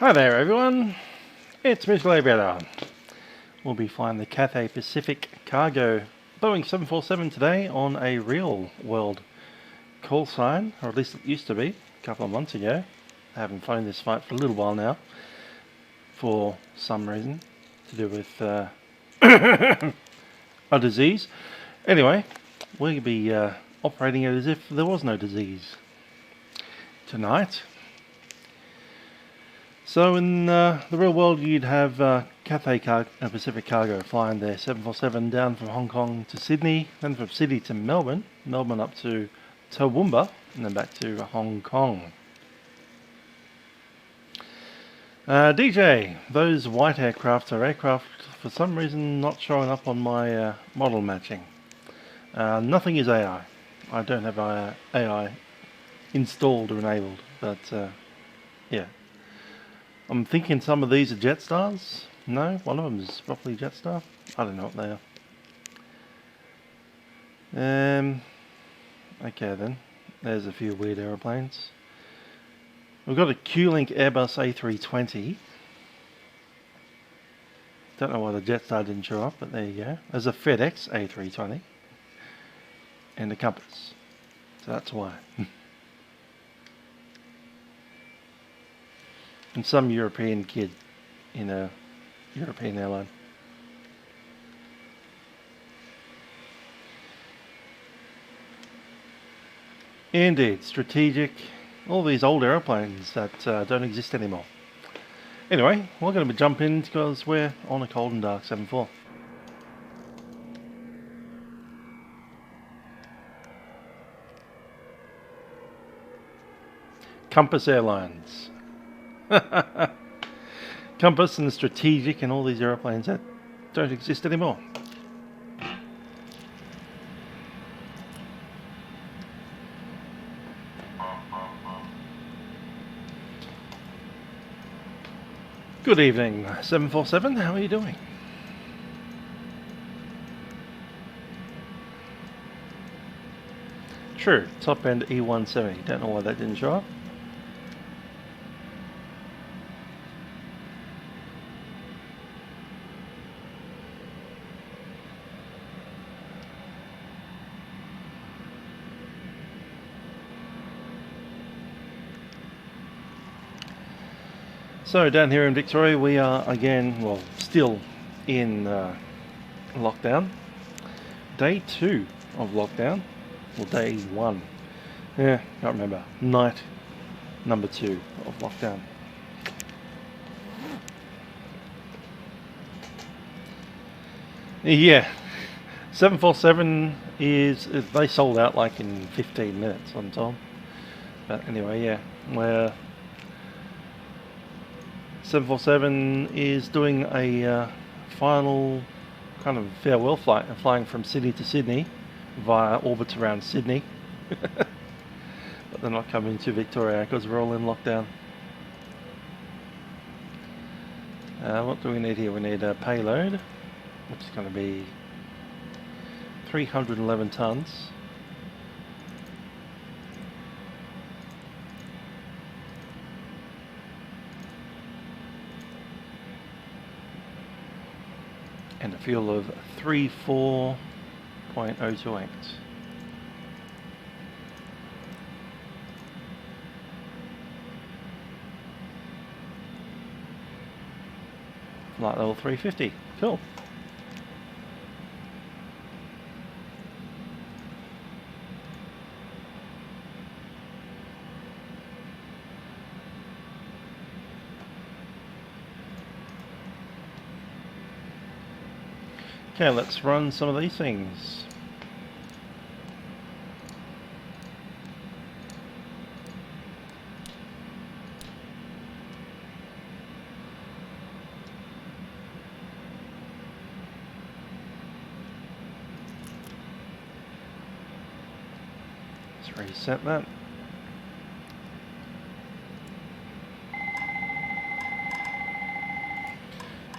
Hi there everyone, it's Mr. Livery. We'll be flying the Cathay Pacific Cargo Boeing 747 today on a real world call sign, or at least it used to be a couple of months ago. I haven't flown this flight for a little while now for some reason to do with a disease. Anyway, we'll be operating it as if there was no disease tonight. So in the real world, you'd have Cathay Pacific Cargo flying their 747 down from Hong Kong to Sydney, then from Sydney to Melbourne, Melbourne up to Toowoomba, and then back to Hong Kong. DJ, those white aircraft are aircraft for some reason not showing up on my model matching. Nothing is AI. I don't have AI installed or enabled, but yeah. I'm thinking some of these are Jetsstars. No, one of them is properly Jetstar. I don't know what they are. Okay then, there's a few weird aeroplanes. We've got a Q-Link Airbus A320. Don't know why the Jetstar didn't show up, but there you go. There's a FedEx A320 and a Compass, so that's why. And some European kid in a European airline. Indeed, strategic. All these old airplanes that don't exist anymore. Anyway, we're going to jump in because we're on a cold and dark 7-4. Compass Airlines. Compass and strategic and all these aeroplanes that don't exist anymore. Good evening, 747. How are you doing? True, top end E170. Don't know why that didn't show up. So down here in Victoria we are again, well, still in lockdown. Day 2 of lockdown, or day 1. Yeah, can't remember. Night number 2 of lockdown. Yeah, 747 is, they sold out like in 15 minutes on time. But anyway, yeah, we're 747 is doing a final kind of farewell flight, flying from Sydney to Sydney via orbits around Sydney. But they're not coming to Victoria because we're all in lockdown. What do we need here? We need a payload, which is going to be 311 tons. And a fuel of 34.028. Flight level 350. Cool. Okay, let's run some of these things. Let's reset that.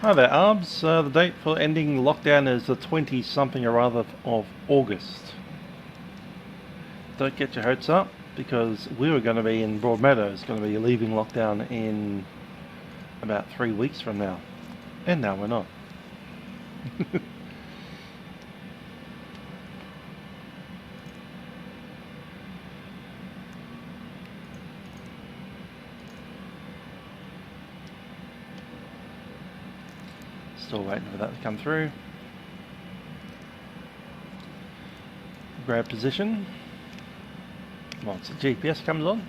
Hi there, Arbs. The date for ending lockdown is the 20-something or other of August. Don't get your hopes up, because we were going to be in Broadmeadows, going to be leaving lockdown in about 3 weeks from now. And now we're not. Still waiting for that to come through. Grab position. Once the GPS comes on.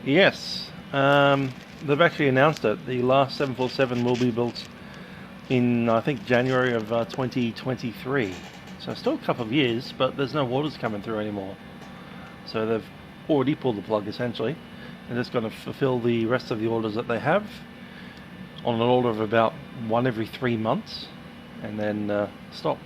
Yes, they've actually announced it. The last 747 will be built in, I think, January of 2023. So still a couple of years, but there's no orders coming through anymore. So they've already pulled the plug, essentially. They're just going to fulfill the rest of the orders that they have on an order of about 1 every 3 months, and then stop.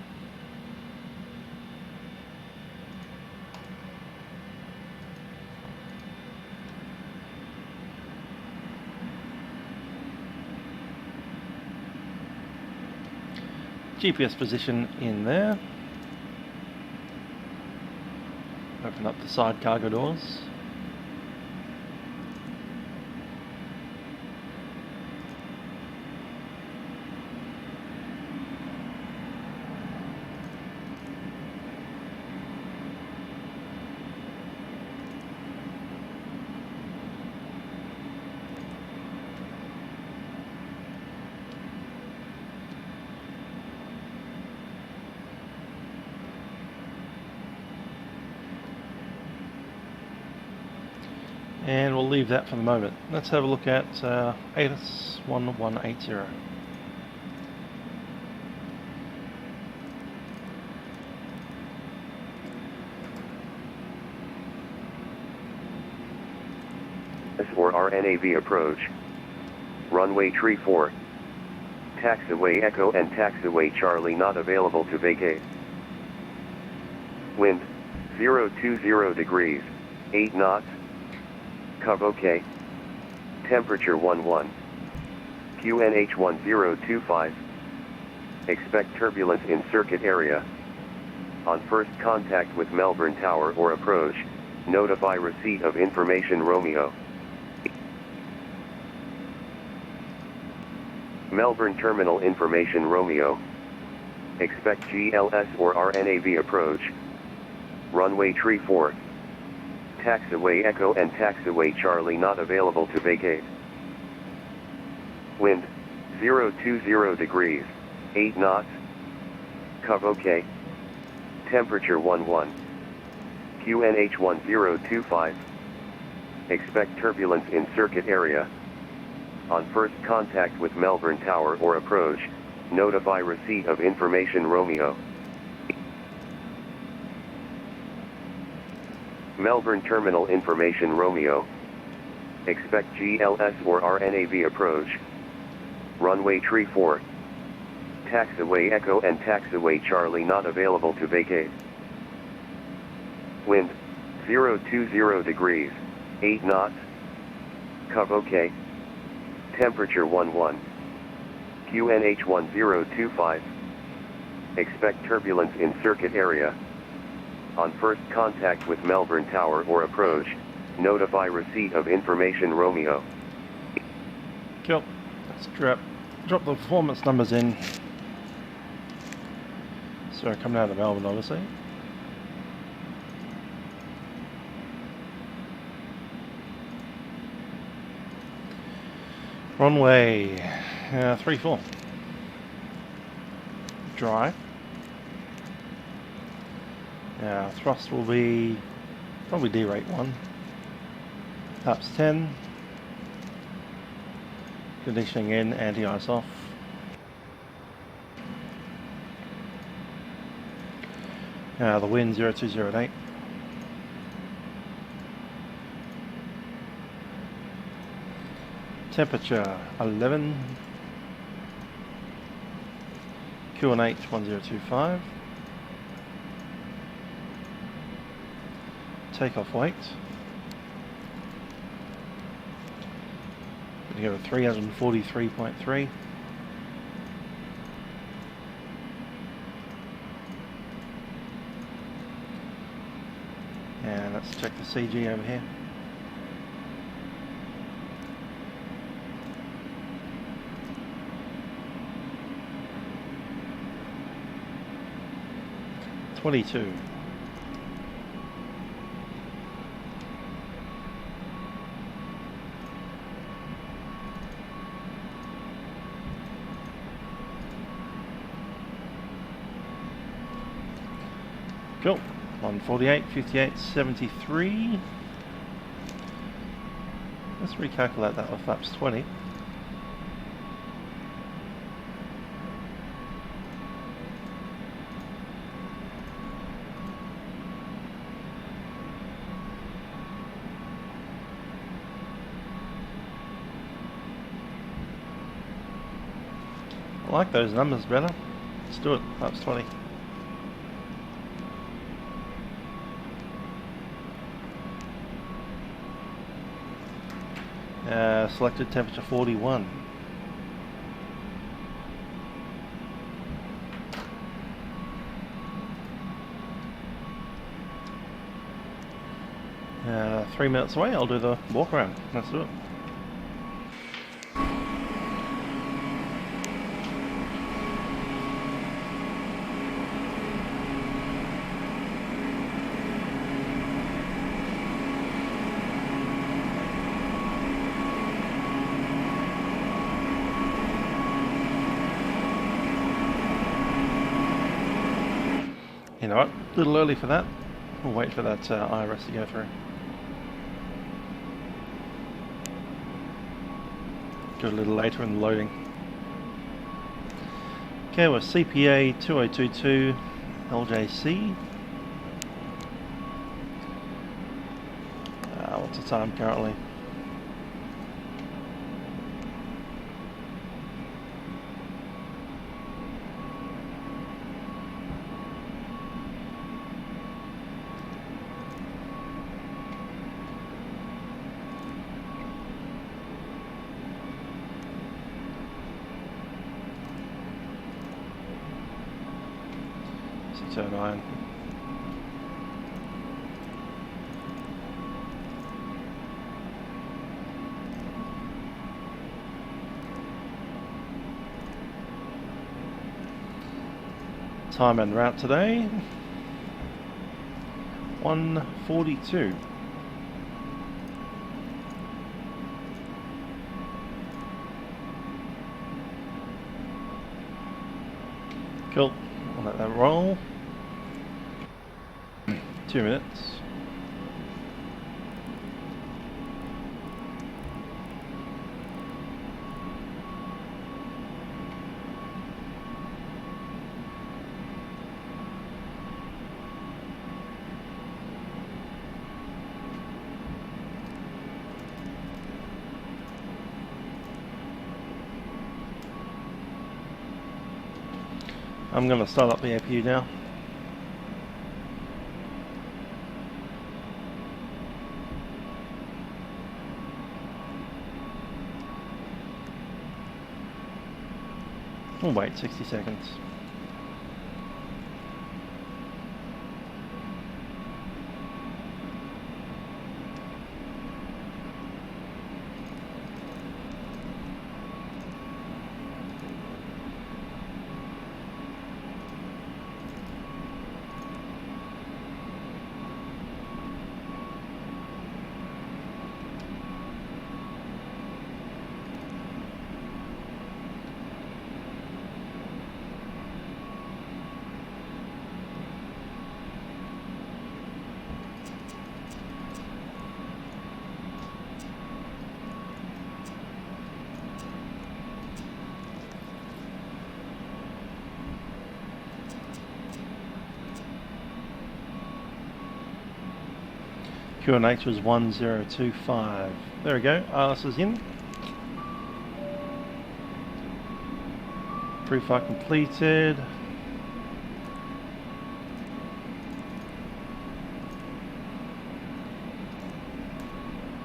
GPS position in there. Open up the side cargo doors. And we'll leave that for the moment. Let's have a look at ATIS 1180. Or RNAV approach. Runway tree 4. Taxiway Echo and Taxiway Charlie not available to vacate. Wind 020 degrees, 8 knots. Cov OK. Temperature 11. QNH 1025. Expect turbulence in circuit area. On first contact with Melbourne Tower or approach, notify receipt of information Romeo. Melbourne Terminal Information Romeo. Expect GLS or RNAV approach. Runway tree 4. Taxiway Echo and Taxiway Charlie not available to vacate. Wind 020 degrees, 8 knots. Cov OK. Temperature 11. QNH 1025. Expect turbulence in circuit area. On first contact with Melbourne Tower or approach, notify receipt of information Romeo. Melbourne Terminal Information Romeo. Expect GLS or RNAV approach. Runway tree 4. Taxiway Echo and Taxiway Charlie not available to vacate. Wind 020 degrees, 8 knots. Cov OK. Temperature 11. QNH 1025. Expect turbulence in circuit area. On first contact with Melbourne Tower or approach, notify receipt of information Romeo. Cool. Let's drop the performance numbers in. So coming out of Melbourne, obviously. Runway 34. Dry. Thrust will be probably D rate 1. Perhaps 10. Conditioning in, anti-ice off. The wind 020 at 8. Temperature 11. QNH 1025. Takeoff weight. We have a 343.3. Let's check the CG over here. $22. Cool. 148, 58, 73. Let's recalculate that with flaps 20. I like those numbers better. Let's do it. Flaps 20. Selected temperature 41. Uh, 3 minutes away, I'll do the walk around. Let's do it. You know what, a little early for that. We'll wait for that IRS to go through. Do it a little later in the loading. Okay, we're CPA 2022 LJC. What's the time currently? Turn on. Time and route today 1:42. Cool. I'll let that roll. 2 minutes. I'm going to start up the APU now. We'll wait 60 seconds. QNH was 1025. There we go. ILS is in. Pre-flight completed.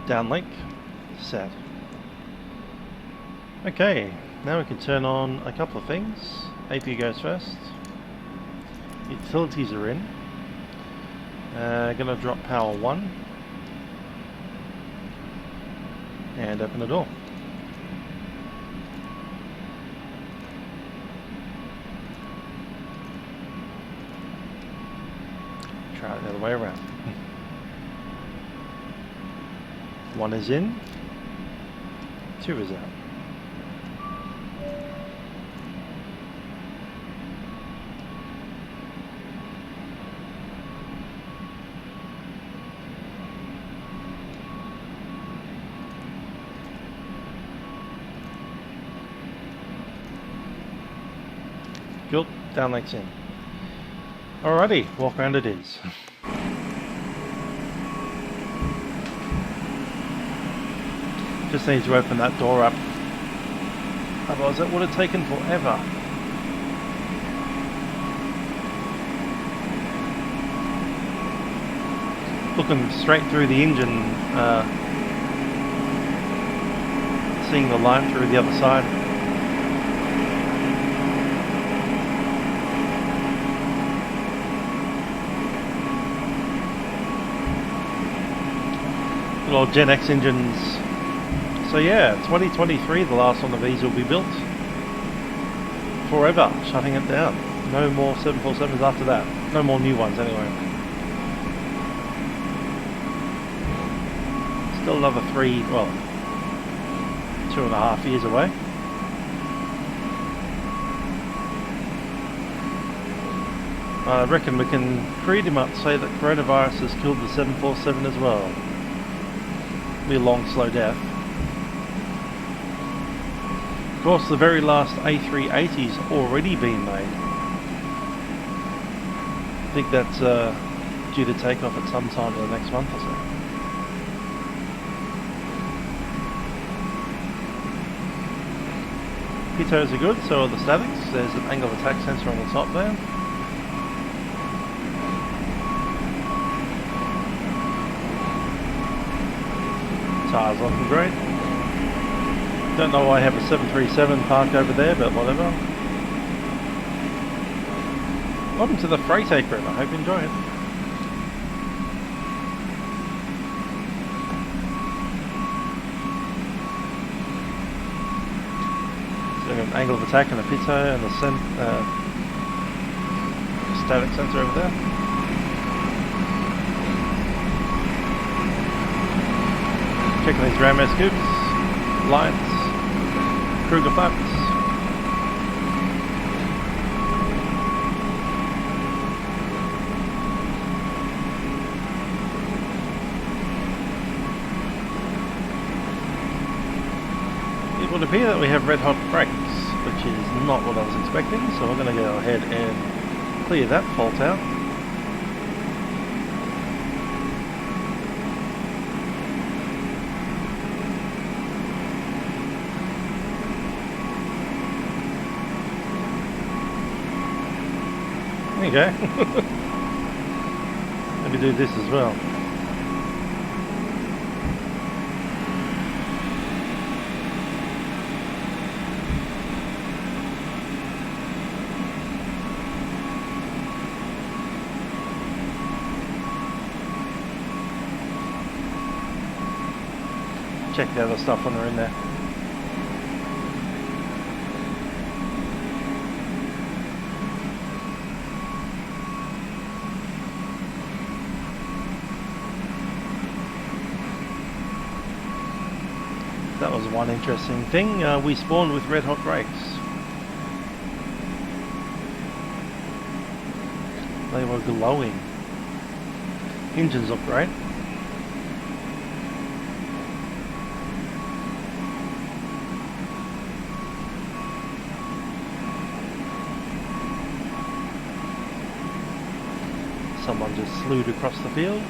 Downlink set. Okay, now we can turn on a couple of things. APU goes first. Utilities are in. Gonna drop power 1 and open the door. Try it the other way around. 1 is in, 2 is out. Cool, downlink's in. Alrighty, walk around it is. Just need to open that door up. Otherwise it would have taken forever. Looking straight through the engine, seeing the light through the other side. Good old Gen X engines. So yeah, 2023, the last one of these will be built. Forever, shutting it down. No more 747s after that. No more new ones anyway. Still another 2.5 years away. I reckon we can pretty much say that coronavirus has killed the 747 as well. Be a long, slow death. Of course, the very last A380's already been made. I think that's due to takeoff at some time in the next month or so. Pitos are good, so are the statics. There's an angle of attack sensor on the top there. Tires looking great. Don't know why I have a 737 parked over there, but whatever. Welcome to the freight apron. I hope you enjoy it. So an angle of attack and a pitot and a static sensor over there. Checking these ram air scoops, lights, Kruger flaps. It would appear that we have red hot brakes, which is not what I was expecting, so we're going to go ahead and clear that fault out. There you go. Let me do this as well. Check the other stuff when they're in there. That was one interesting thing. We spawned with red hot brakes. They were glowing. Engines look great. Someone just slewed across the field.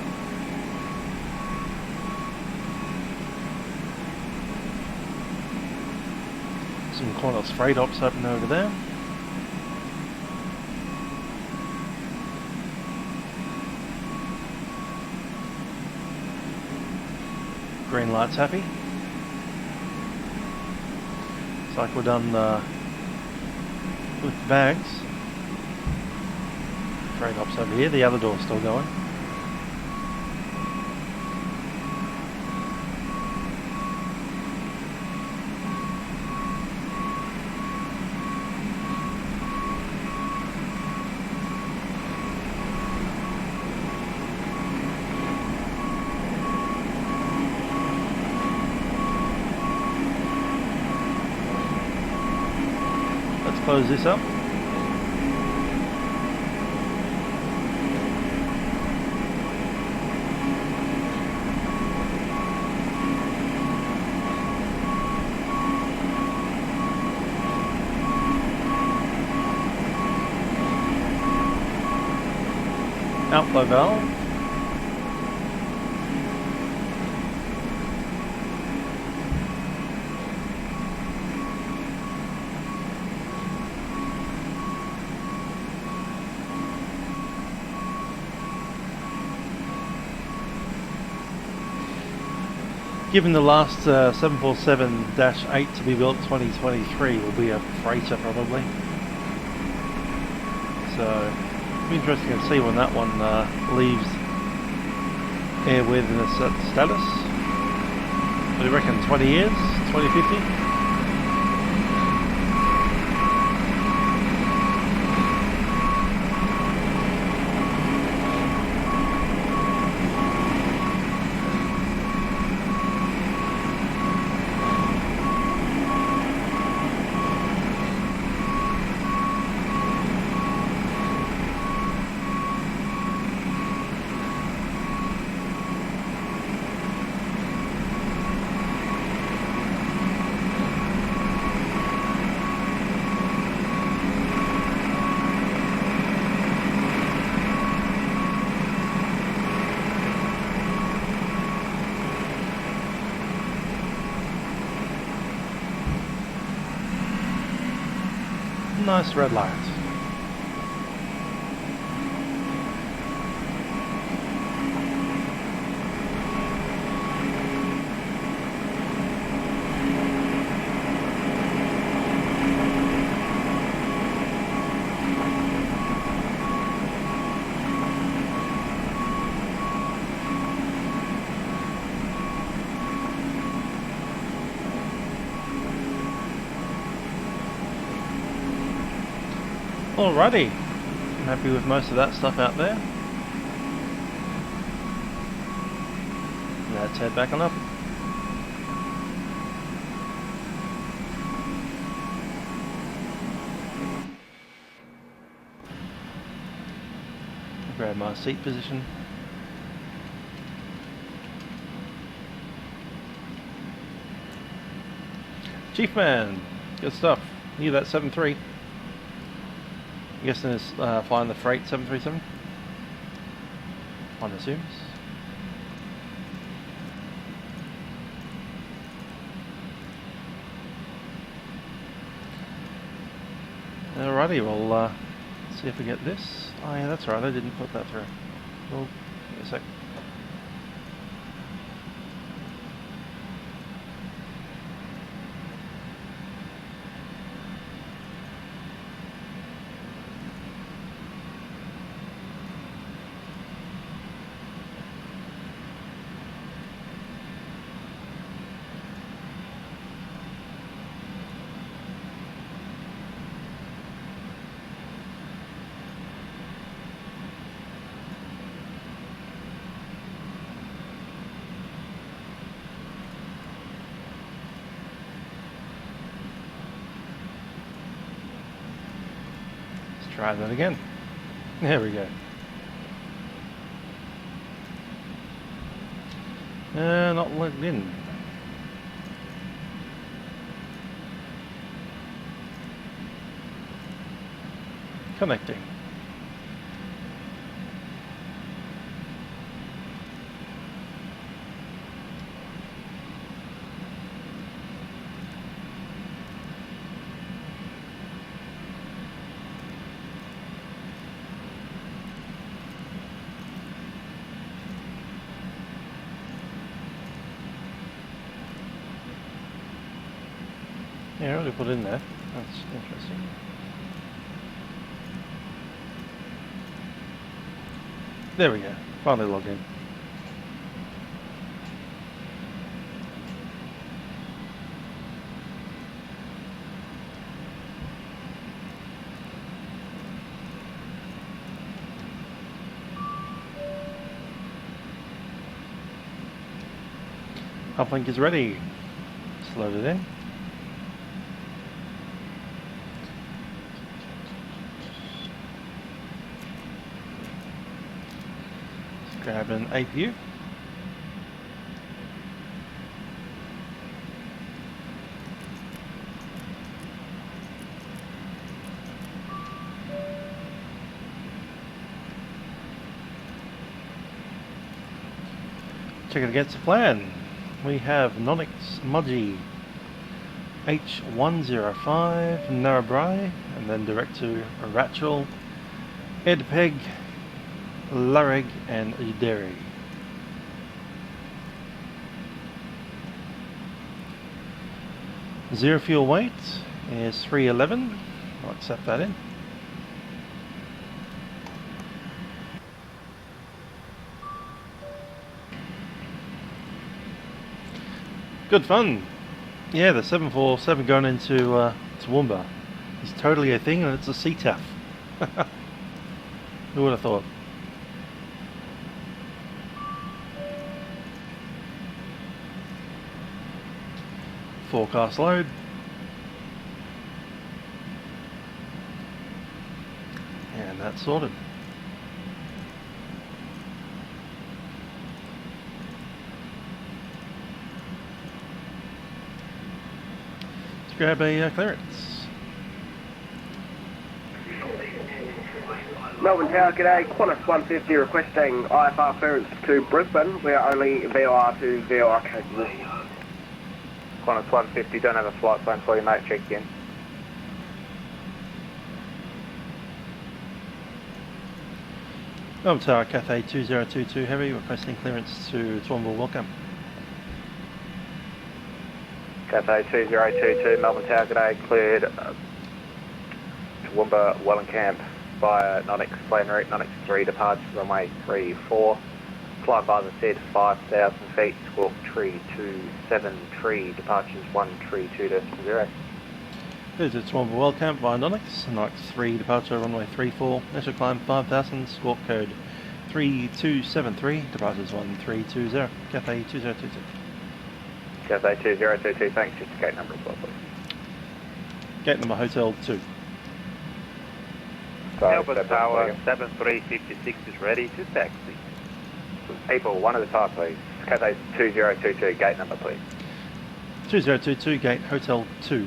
Some Qantas freight ops open over there. Green light's happy. Looks like we're done with the bags. Freight ops over here, the other door's still going. close this up. Outflow valve. Given the last 747-8 to be built 2023 will be a freighter probably. So it'll be interesting to see when that one leaves airworthiness status. What do you reckon, 20 years? 2050? Nice red light. Alrighty, I'm happy with most of that stuff out there. Let's head back on up. Grab my seat position. Chief Man, good stuff. Knew that 7-3. I'm guessing it's flying the freight 737. One assumes. Alrighty, we'll see if we get this. Oh yeah, that's right, I didn't put that through. Well, give me a sec. Try that again. There we go. Not logged in. Connecting. Yeah, I already put it in there. That's interesting. There we go. Finally logged in. Uplink is ready. Just load it in. Grab an 8 view. Check it against the plan. We have Nonix Mudgy H105 Narrabri, and then direct to Rachel, Edpeg, Larrig and Uderi. Zero fuel weight is 311. I'll accept that in. Good fun. Yeah, the 747 going into Toowoomba is totally a thing, and it's a CTAF. Who would have thought? Forecast load. And that's sorted. Let's grab a clearance. Melbourne Tower, g'day. Qantas 150 requesting IFR clearance to Brisbane. We are only VOR to VOR capable. Qantas 150, don't have a flight plan for you, mate. Check in. Melbourne Tower, Cathay 2022 Heavy, requesting clearance to Toowoomba Wellcamp. Cathay 2022, Melbourne Tower, g'day. Cleared Toowoomba Wellcamp via Nonix Planary, Nonix 3 departure, runway 34. Flight by the said 5,000 feet, squawk tree 27, tree departures 132.0. Here's a Toowoomba Wellcamp via Nonix, Nonix 3 departure, runway 34, initial climb 5,000, squawk code 3273, departures 1320, Cathay 2022. Cathay 2022, thanks, just gate number as well, please. Gate number Hotel 2. Melbourne Tower 7356 is ready to taxi. People, one at a time, please. Cathay 2022, gate number, please. 2022, gate Hotel 2.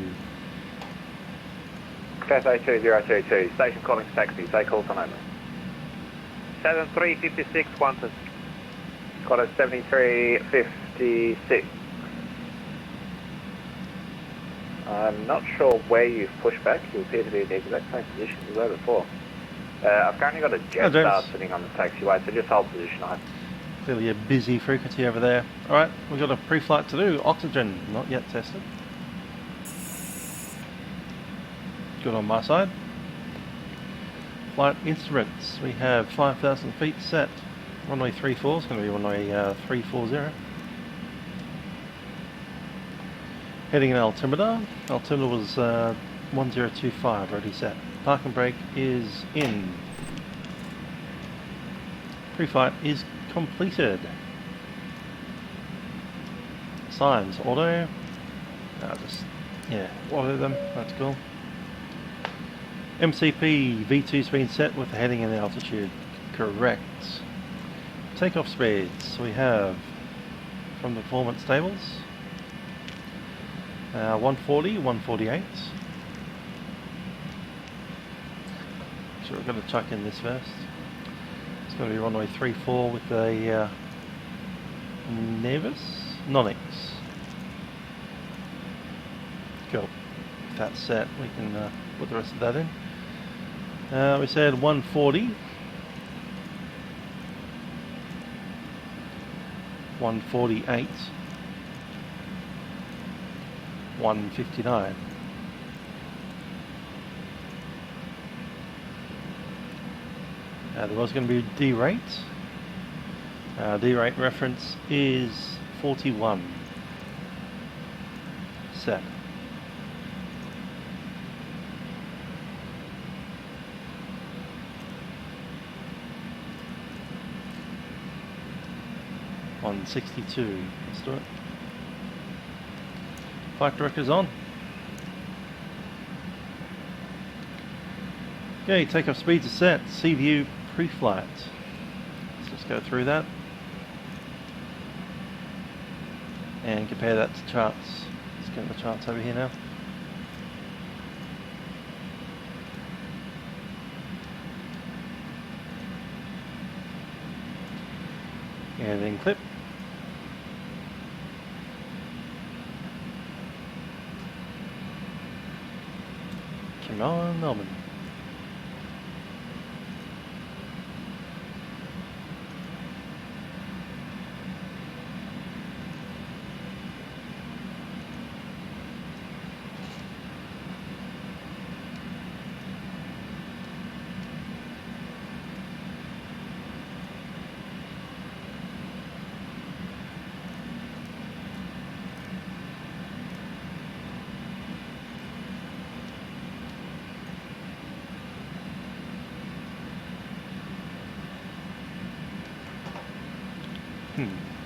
Cathay 2022, station calling for taxi, say call time only. 7356 Qantas. Qantas 7356. I'm not sure where you've pushed back. You appear to be in the exact same position you were before. I've currently got a Jetstar sitting on the taxiway, so just hold position. Clearly a busy frequency over there. Alright, we've got a pre-flight to do. Oxygen, not yet tested. Good on my side. Flight instruments, we have 5,000 feet set. Runway 34 is going to be runway 340. Heading in altimeter. Altimeter was 1025 already set. Park and brake is in. Pre-flight is completed. Signs auto. Auto them. That's cool. MCP V2's been set with the heading and the altitude. Correct. Takeoff speeds we have from the performance tables. 140, 148. So we're going to chuck in this first. It's going to be runway 34 with a Nonix. Cool. If that's set, we can put the rest of that in. We said 140. 148. 159. There was going to be D-rate. D-rate reference is 41. Set. $162. Let's do it. Flight director's on. Okay, takeoff speeds are set. Sea view pre-flight. Let's just Let's go through that and compare that to charts. Let's get the charts over here now. And then clip. Come on, Melbourne.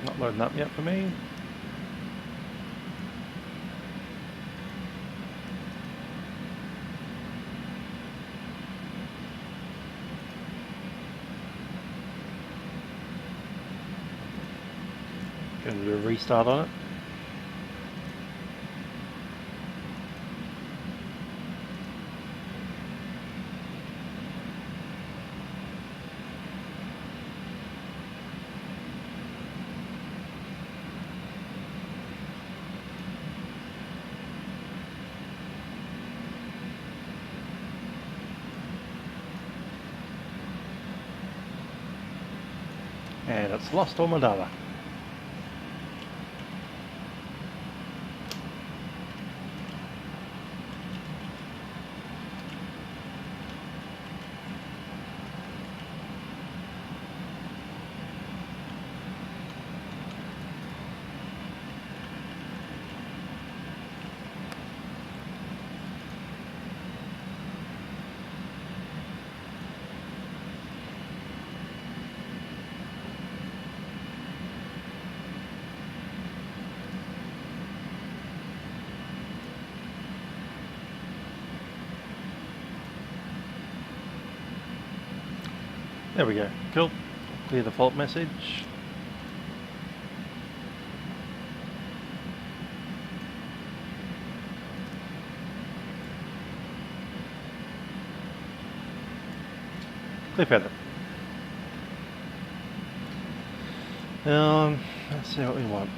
Not loading up yet for me. Going to do a restart on it. And it's lost all my data. There we go. Cool. Clear the fault message. Clear feather. Let's see what we want.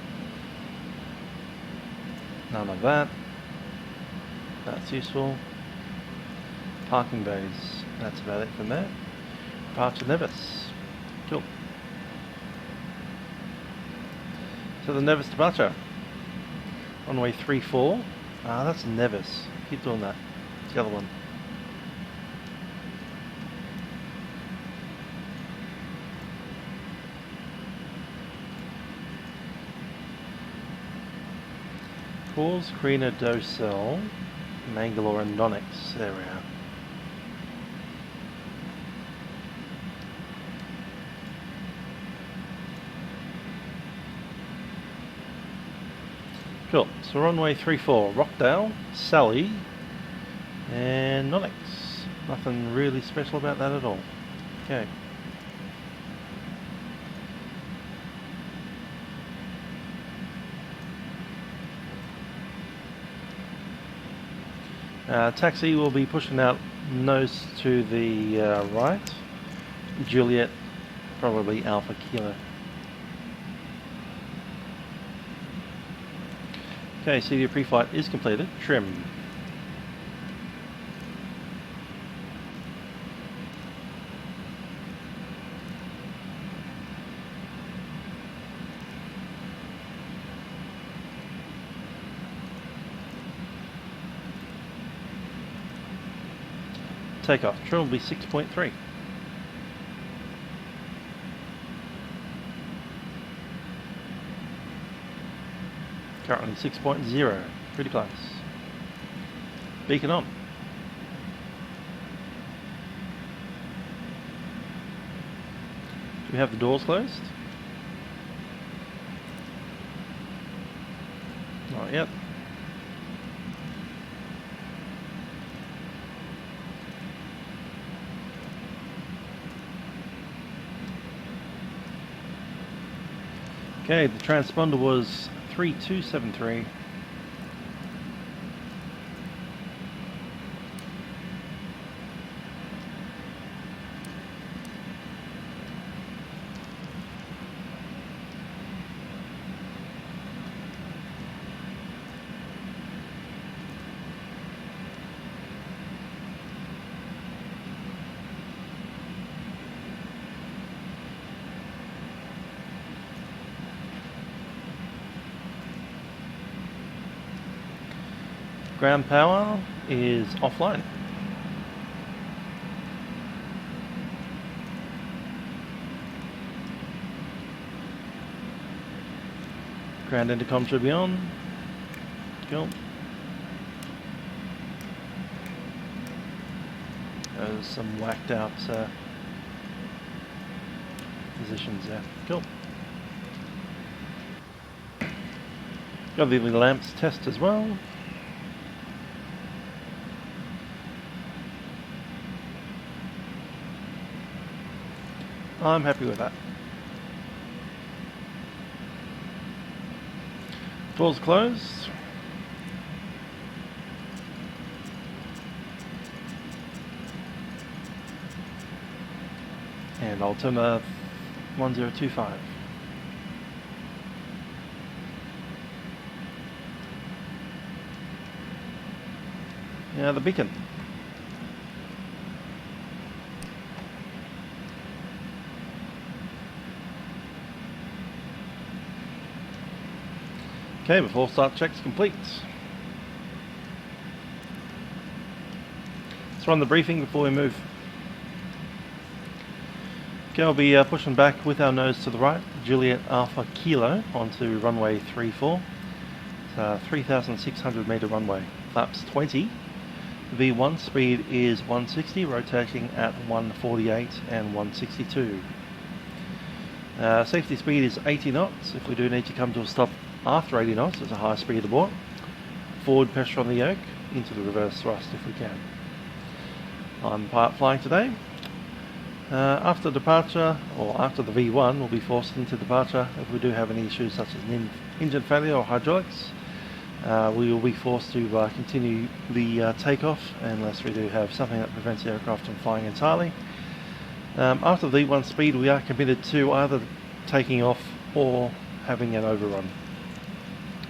None of that. That's useful. Parking bays. That's about it from there. Departure Nevis. Cool. So the Nevis departure. Runway 34. Ah, that's Nevis. Keep doing that. It's the other one. Cause, Carina, Docel, Mangalore and Nonix. There we are. Cool, so runway 34, Rockdale, Sally, and Nonix. Nothing really special about that at all. Okay. Taxi will be pushing out nose to the right. Juliet, probably Alpha Kilo. Okay, CDO pre-flight is completed. Trim. Takeoff. Trim will be 6.3. Currently 6.0. Pretty close. Beacon on. Do we have the doors closed? Not yet. Okay, the transponder was 3273. Ground power is offline. Ground intercom should be on. Cool. There's some whacked out positions there. Cool. Got the lamps test as well. I'm happy with that. Doors closed. And Ultima 1025. Yeah, the beacon. Okay, before start checks complete. Let's run the briefing before we move. Okay, I'll be pushing back with our nose to the right, Juliet Alpha Kilo onto runway 34. It's a 3,600 meter runway, flaps 20. V1 speed is 160, rotating at 148 and 162. Safety speed is 80 knots. If we do need to come to a stop after 80 knots, there's a high speed abort. Forward pressure on the yoke, into the reverse thrust if we can. I'm part flying today. After departure, or after the V1, we'll be forced into departure if we do have any issues such as an engine failure or hydraulics. We will be forced to continue the takeoff unless we do have something that prevents the aircraft from flying entirely. After V1 speed, we are committed to either taking off or having an overrun.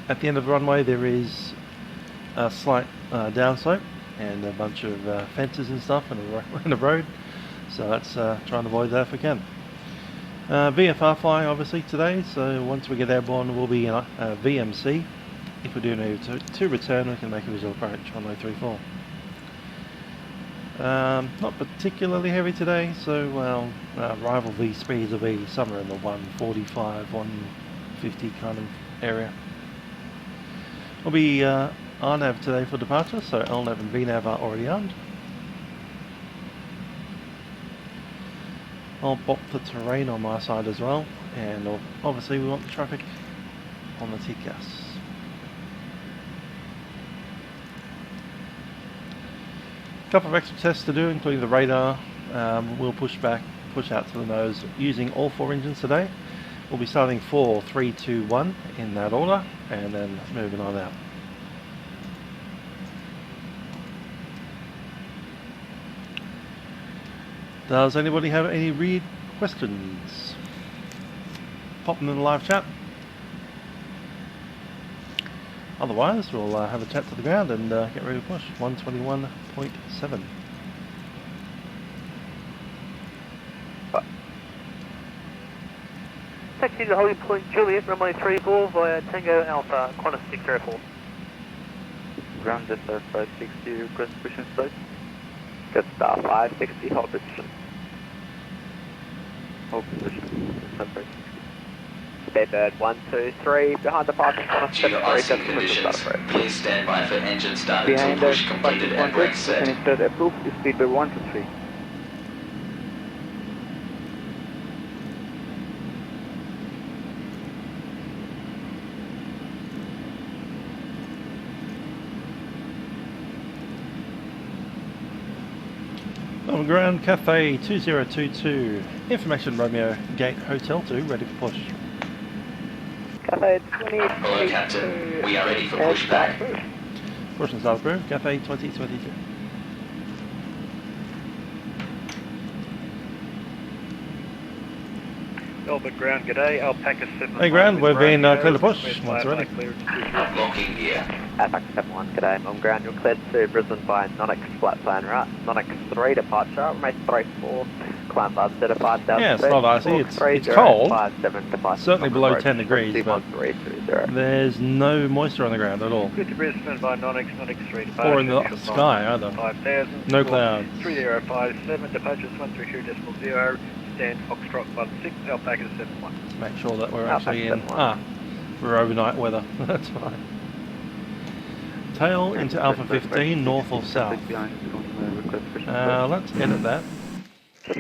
At the end of the runway there is a slight downslope and a bunch of fences and stuff and a road, so let's try and avoid that if we can. VFR flying obviously today, so once we get airborne we'll be in VMC. If we do need to return, we can make a visual approach on 034. Not particularly heavy today, so rival V speeds will be somewhere in the 145, 150 kind of area. We'll be RNAV today for departure, so LNAV and VNAV are already armed. I'll pop the terrain on my side as well, and obviously we want the traffic on the TCAS. A couple of extra tests to do, including the radar. We'll push back, push out to the nose using all 4 engines today. We'll be starting 4, 3, 2, 1 in that order, and then moving on out. Does anybody have any read questions? Pop them in the live chat. Otherwise, we'll have a chat to the ground and get ready to push. 121.7. Taxi to holding point Juliet, runway 34 via Tango Alpha, Qantas 604. Ground at 560, request position site. Good star 560, hold position. Hold position. Sparebird 123, behind the parking Qantas 737, push to start approach. Please stand by for engine started Behind to the push completed and brake set. Finished approved, speedbird 123. On ground, Cathay 2022, information Romeo, gate Hotel 2, ready for push. Cathay 20. Hello, Captain. We are ready for pushback. Push and start approved. Cathay 2022. Melbourne ground, g'day. Alpaca 7. Hey, ground, we've been cleared to push. Once ready. Locking gear. Alpaca 71, g'day. On ground, you're cleared to Brisbane by Nonix flat plan route. Nonix 3 departure, runway 34. Climb bar set of 5,000. Yeah, it's not icy. It's cold. Certainly below 10 degrees, but there's no moisture on the ground at all. Good to Brisbane by Nonix 3 departure. Or in the sky either. 5,000. No clouds. 3057, departures 132.0. Stand Foxtrot 16, Alpaca 71. Make sure that we're actually in. We're overnight weather. That's fine. Tail into Alpha 15, north or south. Let's edit that.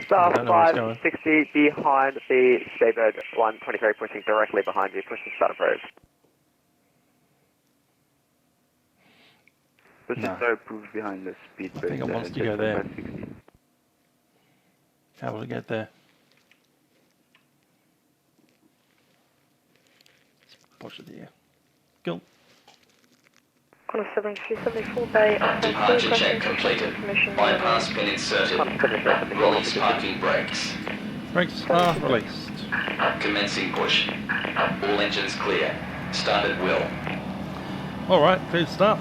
Star 560 behind the Seabird 123, pushing directly behind you. Push and start approved. No. So approved behind the speed. I think it wants to go there. How will it get there? Push it here. Cool. Corner 7374 Bay. Departure check completed. Bypass pin inserted. Release parking brakes. Brakes are released. Commencing push. All engines clear. Start at will. Alright, clear to start.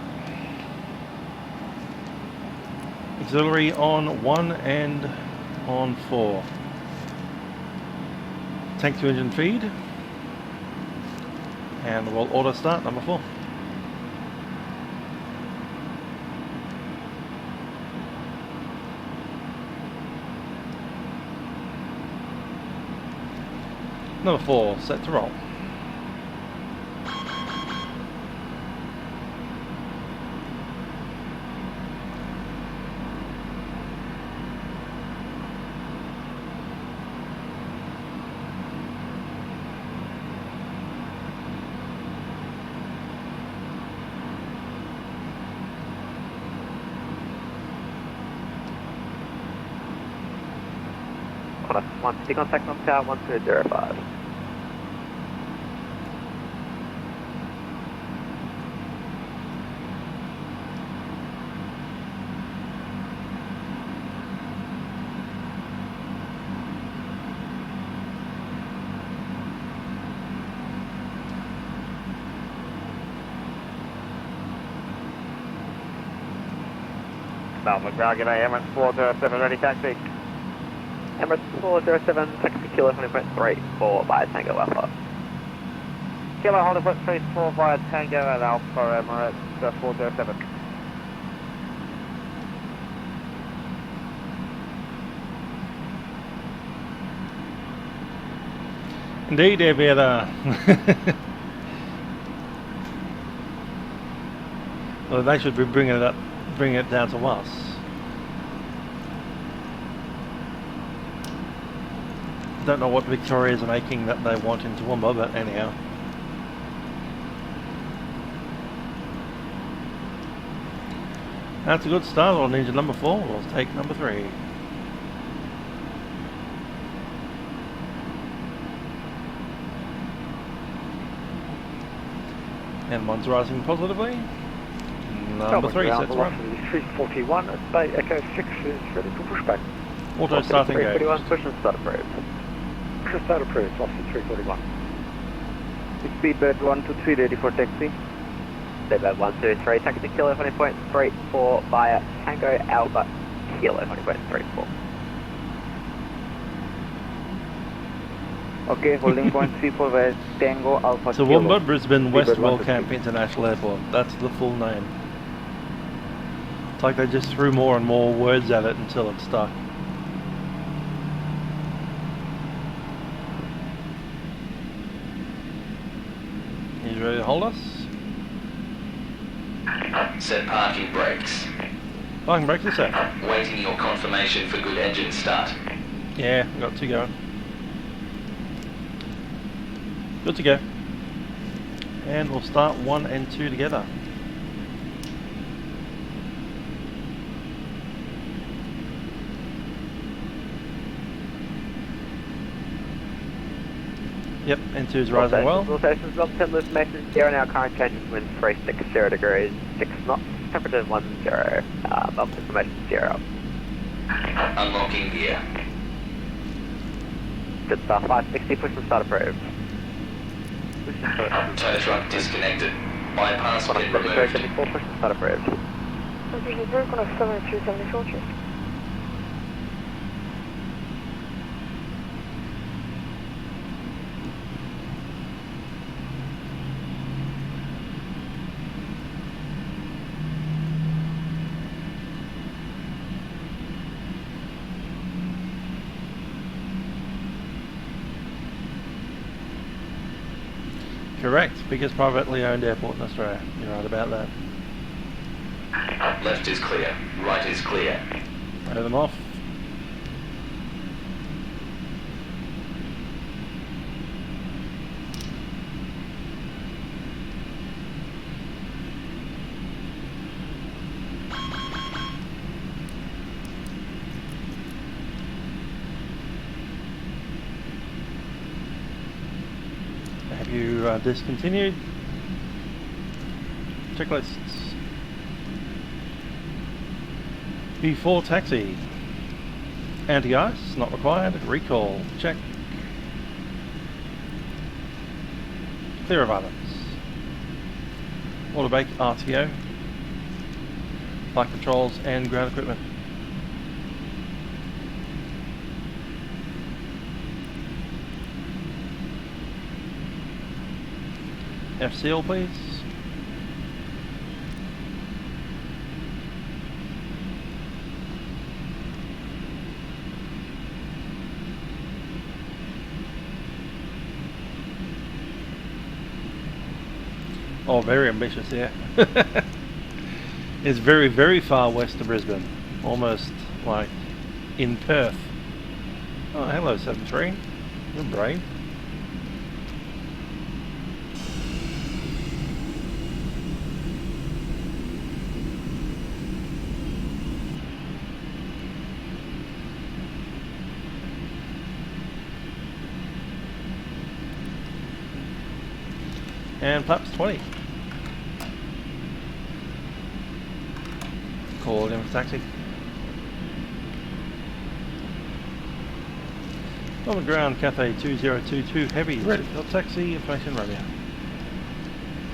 Auxiliary on 1 and on 4. Tank to engine feed. And we'll auto start number 4. Number 4, set to roll. One, stick contact on tower 1205. Melbourne ground, g'day, Emirates 407, ready taxi. Emirates 407, taxi kilo 20.34 by Tango Alpha. Kilo 100.34 via Tango and Alpha, Emirates 407. Indeed, Aviator. Well, they should be bringing it down to us. Don't know what Victoria's making that they want in Toowoomba, but anyhow. That's a good start on engine number 4. We'll take number 3. And one's rising positively. Number 3 sets run. 341 at Bay Echo 6 is ready for pushback. Auto start engaged. 341, push and start approved. Push and start approved, Officer 341. Speedbird 123 ready for taxi. Speedbird 123, taxi kilo 20.34 via Tango Alpha kilo 20.34. Okay, holding point 34 via Tango Alpha Toowoomba, Brisbane, West Wellcamp International Airport. That's the full name. It's like they just threw more and more words at it until it stuck. You ready to hold us? Set parking brakes. Parking brakes are set. Waiting your confirmation for good engine start. Yeah, got 2 going. Good to go. And we'll start 1 and 2 together. Yep, N2's rising well. All stations, Rob 10 lift message 0 now, current changes wind 360 degrees, 6 knots, temperature 10, bump information 0. Unlocking gear. Good stuff, 560, push and start approved. Tow truck disconnected. Bypass pin 74, removed. push and start approved. This is Brook on a 7274, cheers. Correct, biggest privately owned airport in Australia. You're right about that. Left is clear. Right is clear. Throw them off. Have you discontinued checklists? Before taxi. Anti-ice, not required. Recall, check. Clear of items. Autobake, RTO. Flight controls and ground equipment. FCL please. Oh, very ambitious, yeah. It's very, very far west of Brisbane. Almost like in Perth. Oh, hello 73. You're brave. And flaps 20. Call in for taxi. On the ground, Cathay 2022 heavy, ready for taxi, information Romeo.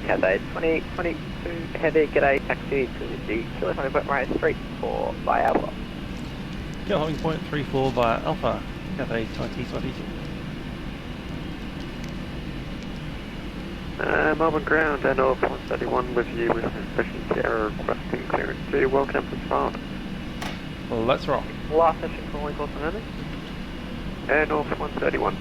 Cathay 2022 heavy, g'day, taxi to the telephone point right 34 by Alpha. Kill holding point 34 via Alpha, Cathay 2022. Melbourne ground and off 131 with you with efficiency error requesting clearance to Wellcamp as filed. Well, let's rock. Last session calling call from And off 131.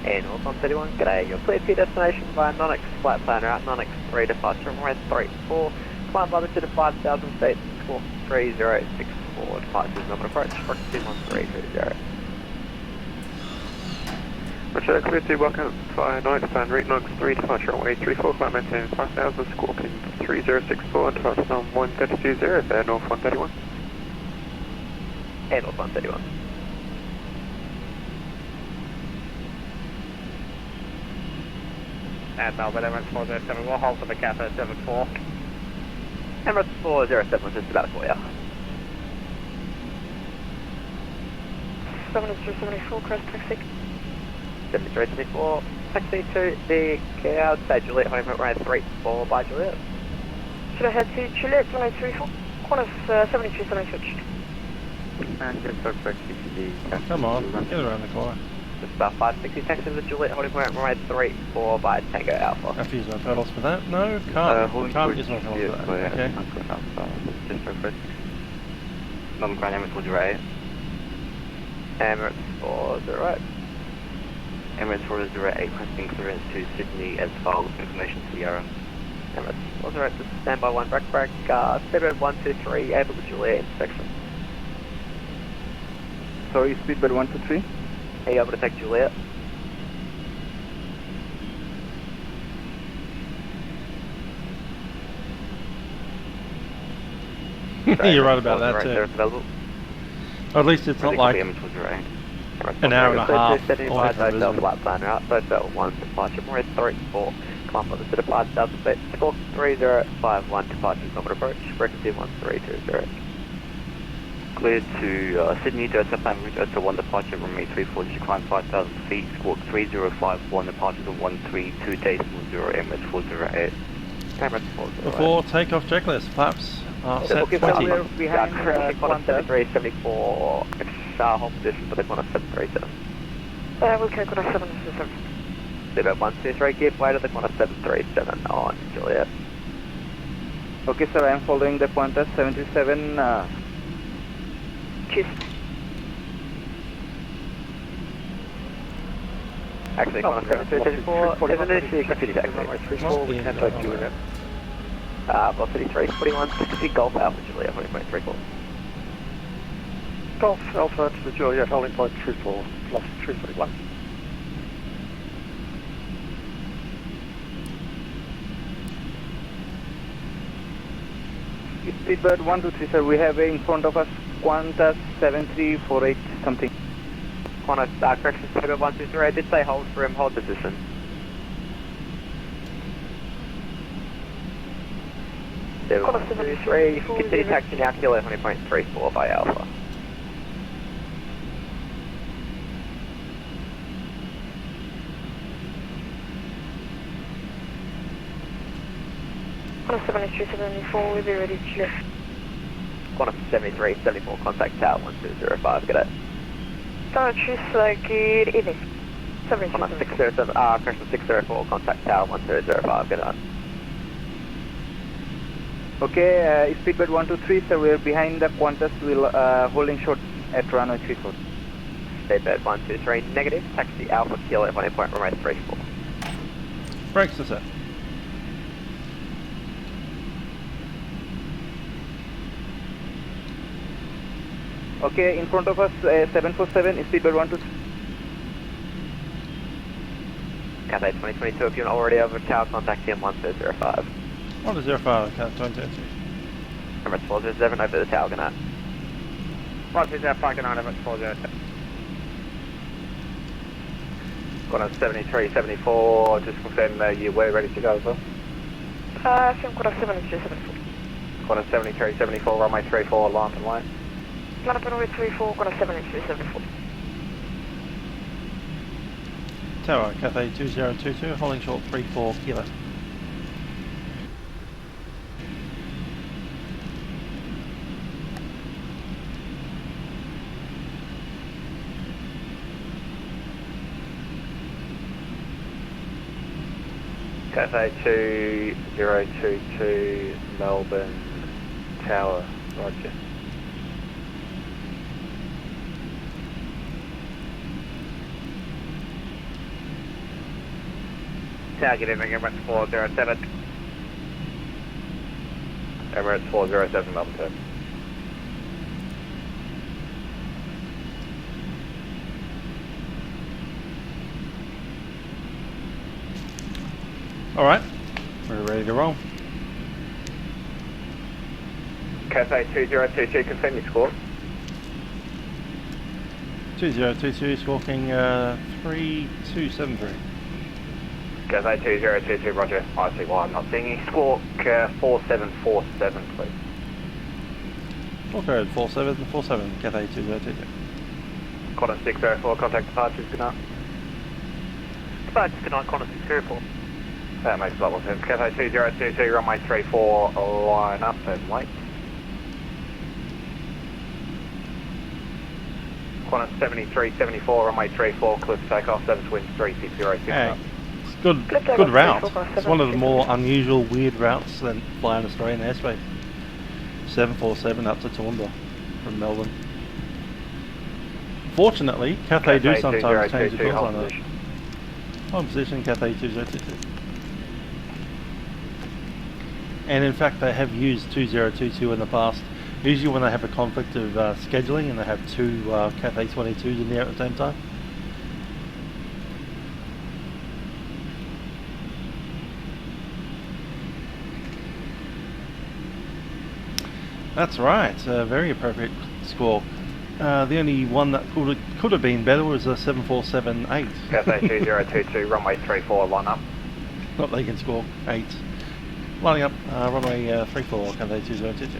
And off 131, g'day, you're cleared for your destination via non-X flight plan route, non-X 3 departure from runway 34, climb by the to 5,000 feet, squawk 3064, departures number approach, frequency 1330. Roger, clear to Wellcamp via non-X plan route, non-X 3 departure runway 34, climb maintain 5,000, squawking 3064, departure on 1320, there north 131. And off 131. And Melbourne, Emirates 407, we'll hold for the Cathay 74. Emirates 407 was just about for you. 7374, crest taxi. 7374, taxi to the Cow, say Juliet, home at runway 34 by Juliet. Should I head to Juliet, runway 34? Qantas 7270 switched. And get so quick, CCD. Come on, get around the corner. Just about 560, taxi to Juliet, holding point at runway 34 by Tango Alpha. I have to use my pedals for that? No, can't. Can't use my pedals for that. Okay. Just so quick. Melbourne ground Emirates 408. Emirates 408. Emirates 408 requesting clearance to Sydney as filed, information Sierra. Emirates 408 to standby 1 break, speedbird 123, able to Juliet inspection. Sorry, speedbird 123? Are you able to take Juliet? You're right about that too. Available. At least it's not like an hour and a half. 275 hotel flat plan route, so Bell 1 departure, more 34, climb up to depart 1000 feet, squawk 3051, departure normal approach, frequency 1320. Cleared to Sydney, Delta plan route Delta 1 departure, runway 34, climb 5000 feet, squawk 3051, departures of 132 days 40, Emirates 408. Emirates 408. Before takeoff checklist, flaps are set 20. Behind Qantas 7374, hold position for the Qantas 737. Okay, Qantas 737. Lever 123, give way to the Qantas 737 on Juliet. Okay, sir, I am following the Qantas 737. Cheers. Actually, Qantas 734, is an issue, continue taxi. We can't take Juliet. Velocity 341, Pacific Golf Alpha Juliet, 20.34. Golf Alpha to the Juliet, holding point 34, plus 341. Speedbird 123, sir, we have in front of us Qantas 7348 something. Qantas, correction, Speedbird 123, I did say hold for him, hold position. Qantas 73, continue taxi now, kilo 20.34 by Alpha. Qantas 7374, we'll be ready to lift. Qantas 7374, contact tower 1205, get it. Choose, good evening. Qantas 607, correction 604, contact tower 1205, get it. Okay, Speedbird 123, sir, we're behind the Qantas, we'll holding short at runway 34. Speedbird 123, negative, taxi Alpha Kilo 1.34. Brakes are set. Okay, in front of us, 747, Speedbird 123. Cathay 2022, if you're not already over tower, contact him 1205. 105, Cathay 2022. Emirates 407, over the tower, good night. 105, good night, Emirates 407. Qantas 7374, just confirm we're ready to go as well. Film Qantas 7374. Qantas 7374, runway 34, line and line. Line up runway 34, Qantas 7374. Tower, Cathay 2022, holding short 34 kilo. Cathay 2022, Melbourne Tower, roger. Tower, good evening, Emirates 407. Emirates 407, Melbourne Tower. Alright, we're ready to roll. Cathay 2022, confirm your score. 2022, squawking 3273. Cathay 2022, roger. I see why I'm not seeing you. Squawk 4747, please. Full code 4747, Cathay 2022. Qantas 604, contact departures, good night. Departures, good night, Qantas 604. That makes a lot more sense. Cathay 2022, runway 34, line up and wait. Qantas 7374, runway 34, clear for takeoff, service wind 3606. Hey, it's good route. It's one of the more unusual, weird routes that fly in Australian airspace. 747 up to Toowoomba from Melbourne. Fortunately, Cathay do sometimes change the course on that. On position, Cathay 2022. And in fact, they have used 2022 in the past. Usually when they have a conflict of scheduling and they have two Cathay 22s in the air at the same time. That's right, very appropriate squawk. The only one that could have been better was a 747-8. Cathay 2022, runway 34, line up. Not they can score 8. Lining up, runway 34, Cathay 2022.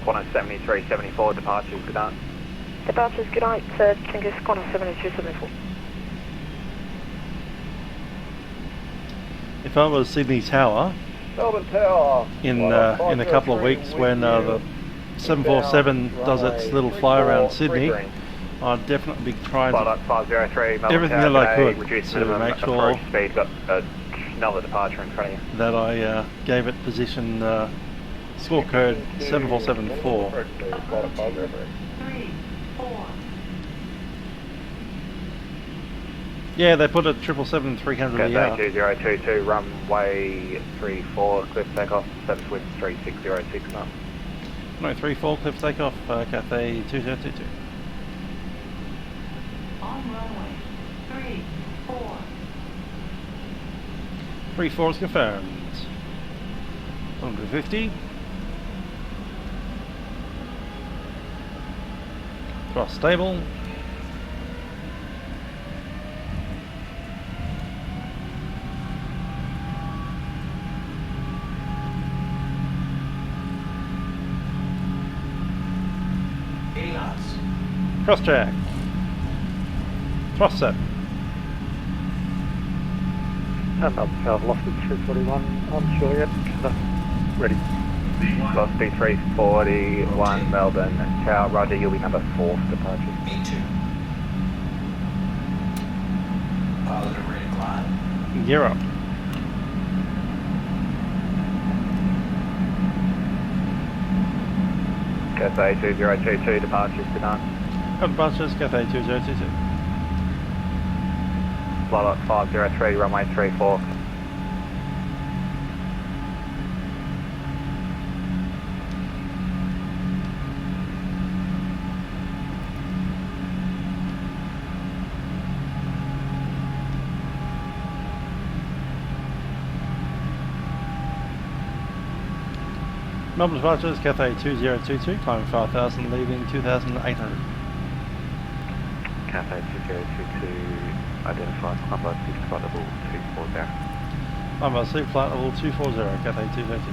Qantas 7374, departures, good night. Departures, good night, Tingus, Qantas 7274. If I was Sydney Tower, in a couple of weeks when the 747 does its little fly around Sydney, I'd definitely be trying to 503, everything that I could reduce to minimum make sure approach speed, got another departure in front of you. that I gave it position score code 7474. Yeah, they put a 777-300 Cathay ER. 2022, runway 34, cliff takeoff, 7 Swift 3606 knots. No, 34, cliff takeoff, Cathay 2022. On runway 34. 34 is confirmed. 150. Thrust stable. Cross track. Thrust set. I've lost it 341 on Juliet. Ready. Velocity 341 Melbourne. Tower, roger, you'll be number 4 departure. Me too. Pilot ready to climb. Gear up. Cathay 2022, departures, good night. Departures, Cathay 2022. Flight 503, runway 34. Melbourne departures, Cathay 2022, climbing 5,000, leaving 2,800. Cathay 2022, identified number 6 flight level 240. Number 6 flight level 240, Cathay 2022.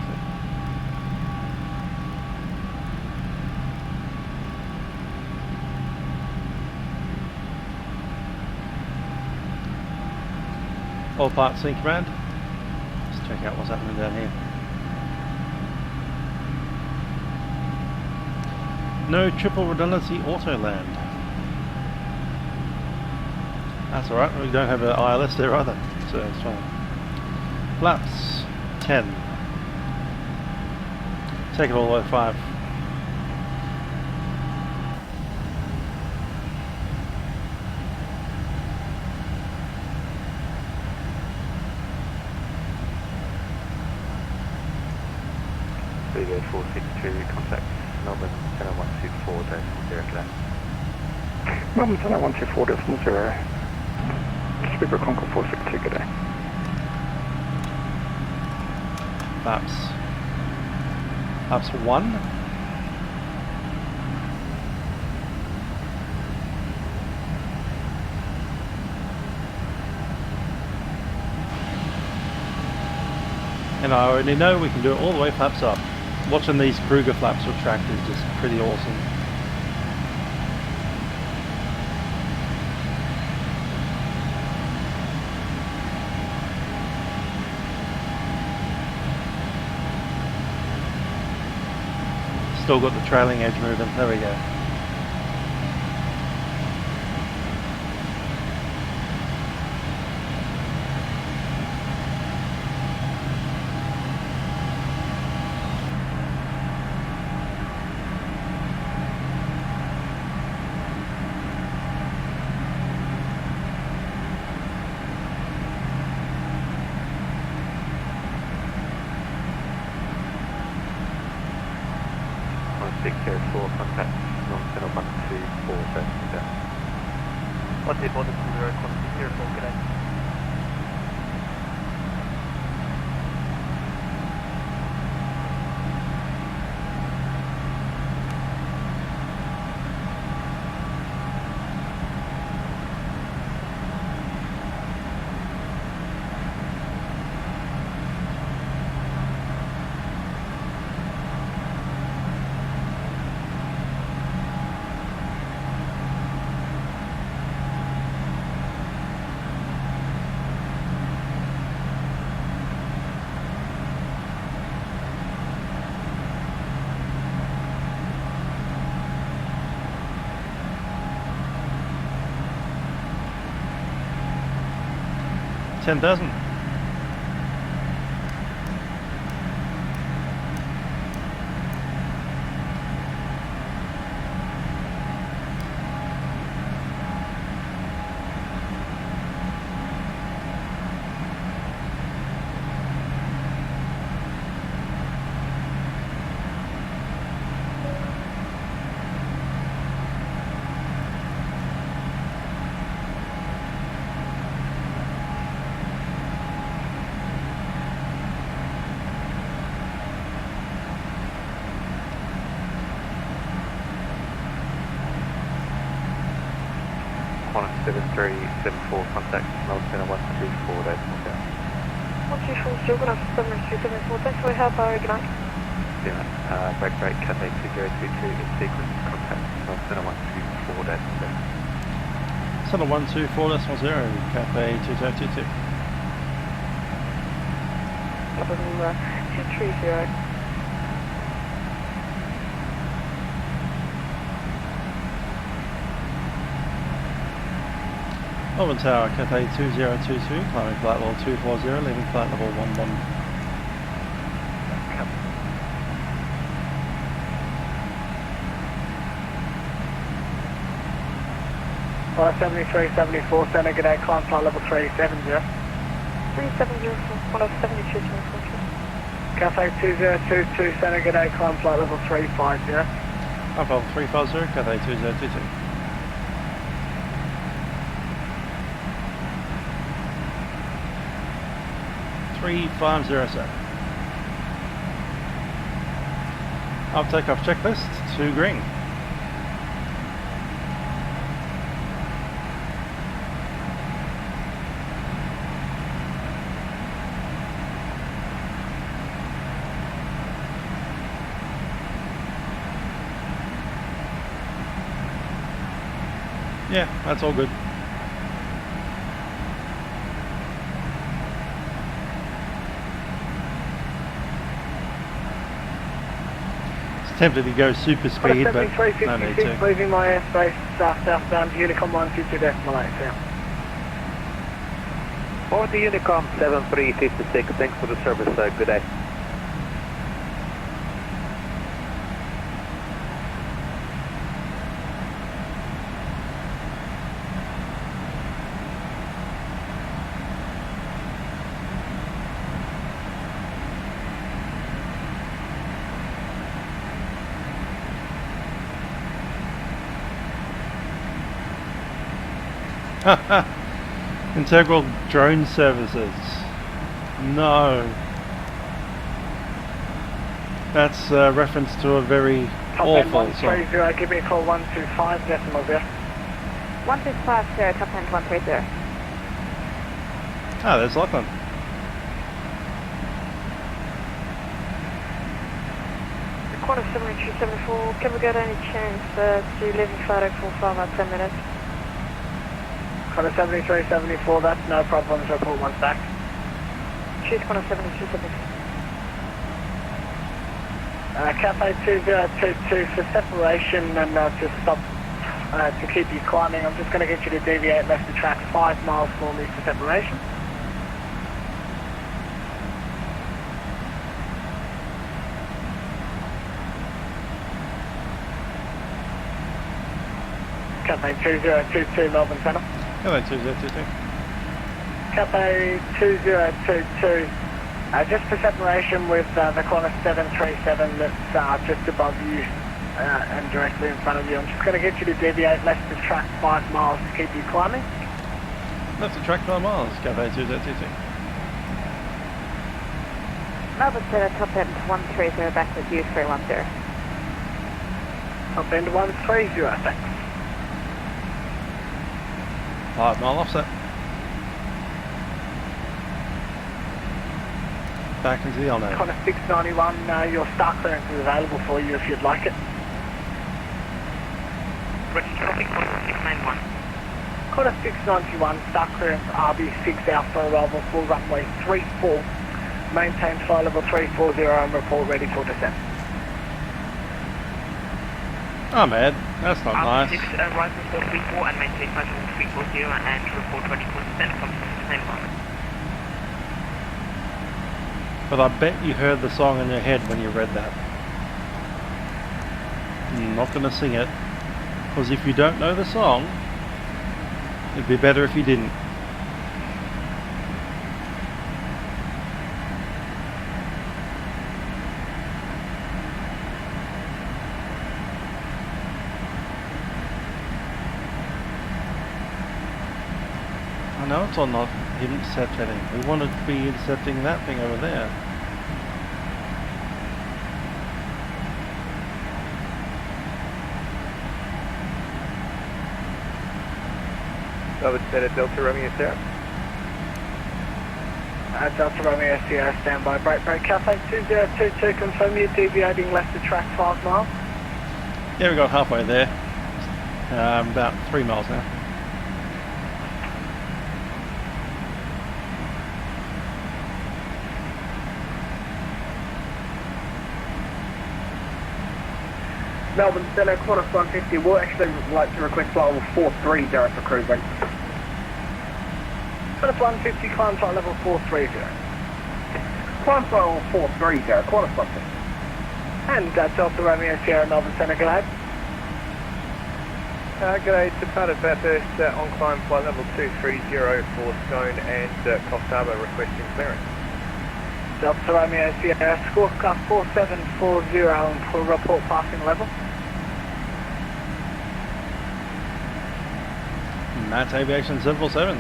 All parts in command. Let's check out what's happening down here. No triple redundancy auto land. That's alright, we don't have an ILS there either, so it's fine. Flaps 10. Take it all the way 5. Studio 462, contact Melbourne 10124.0 today. Melbourne 10124.0. Speaker Concord 462, good day. Flaps 1. And I already know we can do it all the way flaps up. Watching these Kruger flaps retract is just pretty awesome. Still got the trailing edge moving. There we go. Contact non-channel 124, What's the bottom to the quantity here for today? 10,000. Qantas 7374, contact Melbourne 124, days more down. 124, still gonna have 7374. Thanks for your help, good night. Break, Cathay 2022 in sequence, contact Melbourne 124, days more down. Center 124.0, Cathay 2022. 230. Melbourne Tower, Cathay 2022, climbing flight level 240, leaving flight level 11. 7374, Center, good day, climb flight level 370. 370, 172.24. Cathay 2022, Center, good day, climb flight level 350. Climb level 350, Cathay 2022. Up takeoff checklist, 2 green. Yeah, that's all good. Tempted to go super speed, but no need to. Leaving my airspace southbound Unicom 122.8 south. For the Unicom 7356, thanks for the service, good day. Integral drone services. No. That's a reference to a very awful song. 130, give me a call 125 decimal 0. 1250, top end 130. Ah, there's Lachlan. Qantas 7274, can we get any chance to leaving flight 45 at 10 minutes? Qantas 7374, that's no problems, report once back. Cheers, Qantas 7274. Cathay 2022 for separation and to stop, to keep you climbing, I'm just going to get you to deviate left the track 5 miles for me for separation. Cathay 2022 Melbourne Centre. Cathay 2022. Cathay 2022, just for separation with the Qantas 737 that's just above you and directly in front of you. I'm just going to get you to deviate left the track 5 miles to keep you climbing. Left the track 5 miles, Cathay 2022. Melbourne Centre, top end 130, back with you 310. Top end 130, thanks. 5 mile offset. Back into the Elno. Qantas 691, your start clearance is available for you if you'd like it. British traffic, Qantas 691. Qantas 691, start clearance RB6 Alpha, arrival full runway 34. Maintain flight level 340 and report ready for descent. Oh man, that's not nice. RB6, arrival for 34 and maintain flight level 340 and report ready for descent from 691. But I bet you heard the song in your head when you read that. I'm not going to sing it, because if you don't know the song, it'd be better if you didn't. I know it's on not intercept heading. We wanted to be intercepting that thing over there. Melbourne Center, Delta Romeo Sierra. Delta Romeo Sierra, standby. Break, Cathay 2022, confirm you're deviating left to track 5 miles. Yeah, we got halfway there. About 3 miles now. Melbourne Center, quarter 150. We'll actually like to request flight level 43 for cruising. Quarter 150, climb flight level 430. Climb flight level 430, quarter 150. And Delta Romeo Sierra, Melbourne Center, go ahead. G'day, departed Bathurst on climb flight level 230 for Scone and Coffs Harbour requesting clearance. Delta Romeo Sierra, score car 4740 and for report passing level. Matt Aviation 747.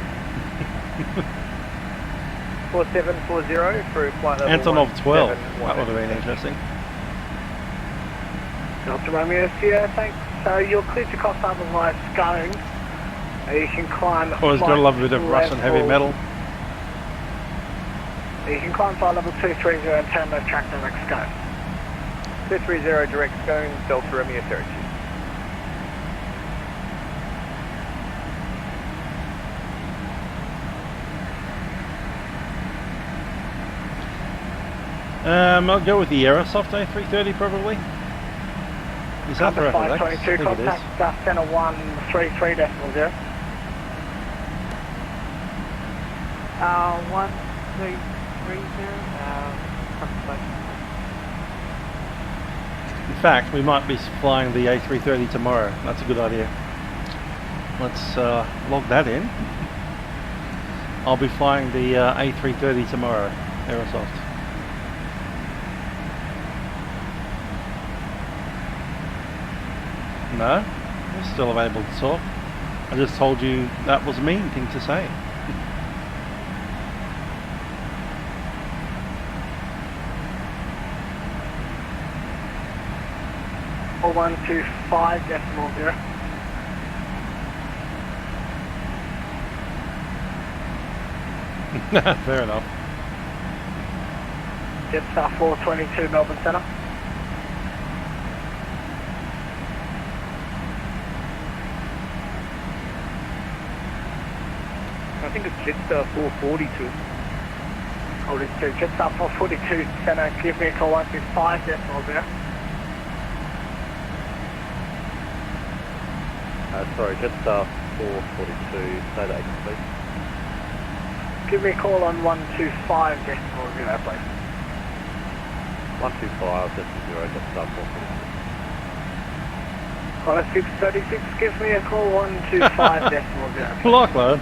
4740 through flight level Antonov 12. 171. That would have been interesting. Delta Romeo Sierra, thanks. So you're cleared to Coffs Harbour via Scone. You can climb. Always got to love a bit of Russian heavy metal. You can climb flight level 230 and turn left track direct Scone. 230 direct Scone, Delta Romeo Sierra. I'll go with the Aerosoft A330 probably. Is that for FLAi? 522, contact center 133.0. 1330, In fact, we might be flying the A330 tomorrow. That's a good idea. Let's log that in. I'll be flying the A330 tomorrow, Aerosoft. No, we're still available to talk. I just told you that was a mean thing to say. 4125.0. Fair enough. Jetstar 422 Melbourne Centre. I think it's Jetstar 442. Hold it to Jetstar 442 Centre, give me a call 125.0. Sorry, Jetstar 442, say that again, please. Give me a call on 125.0, please. 125.0, Jetstar 442. On a 636, give me a call 125.0. Lachlan,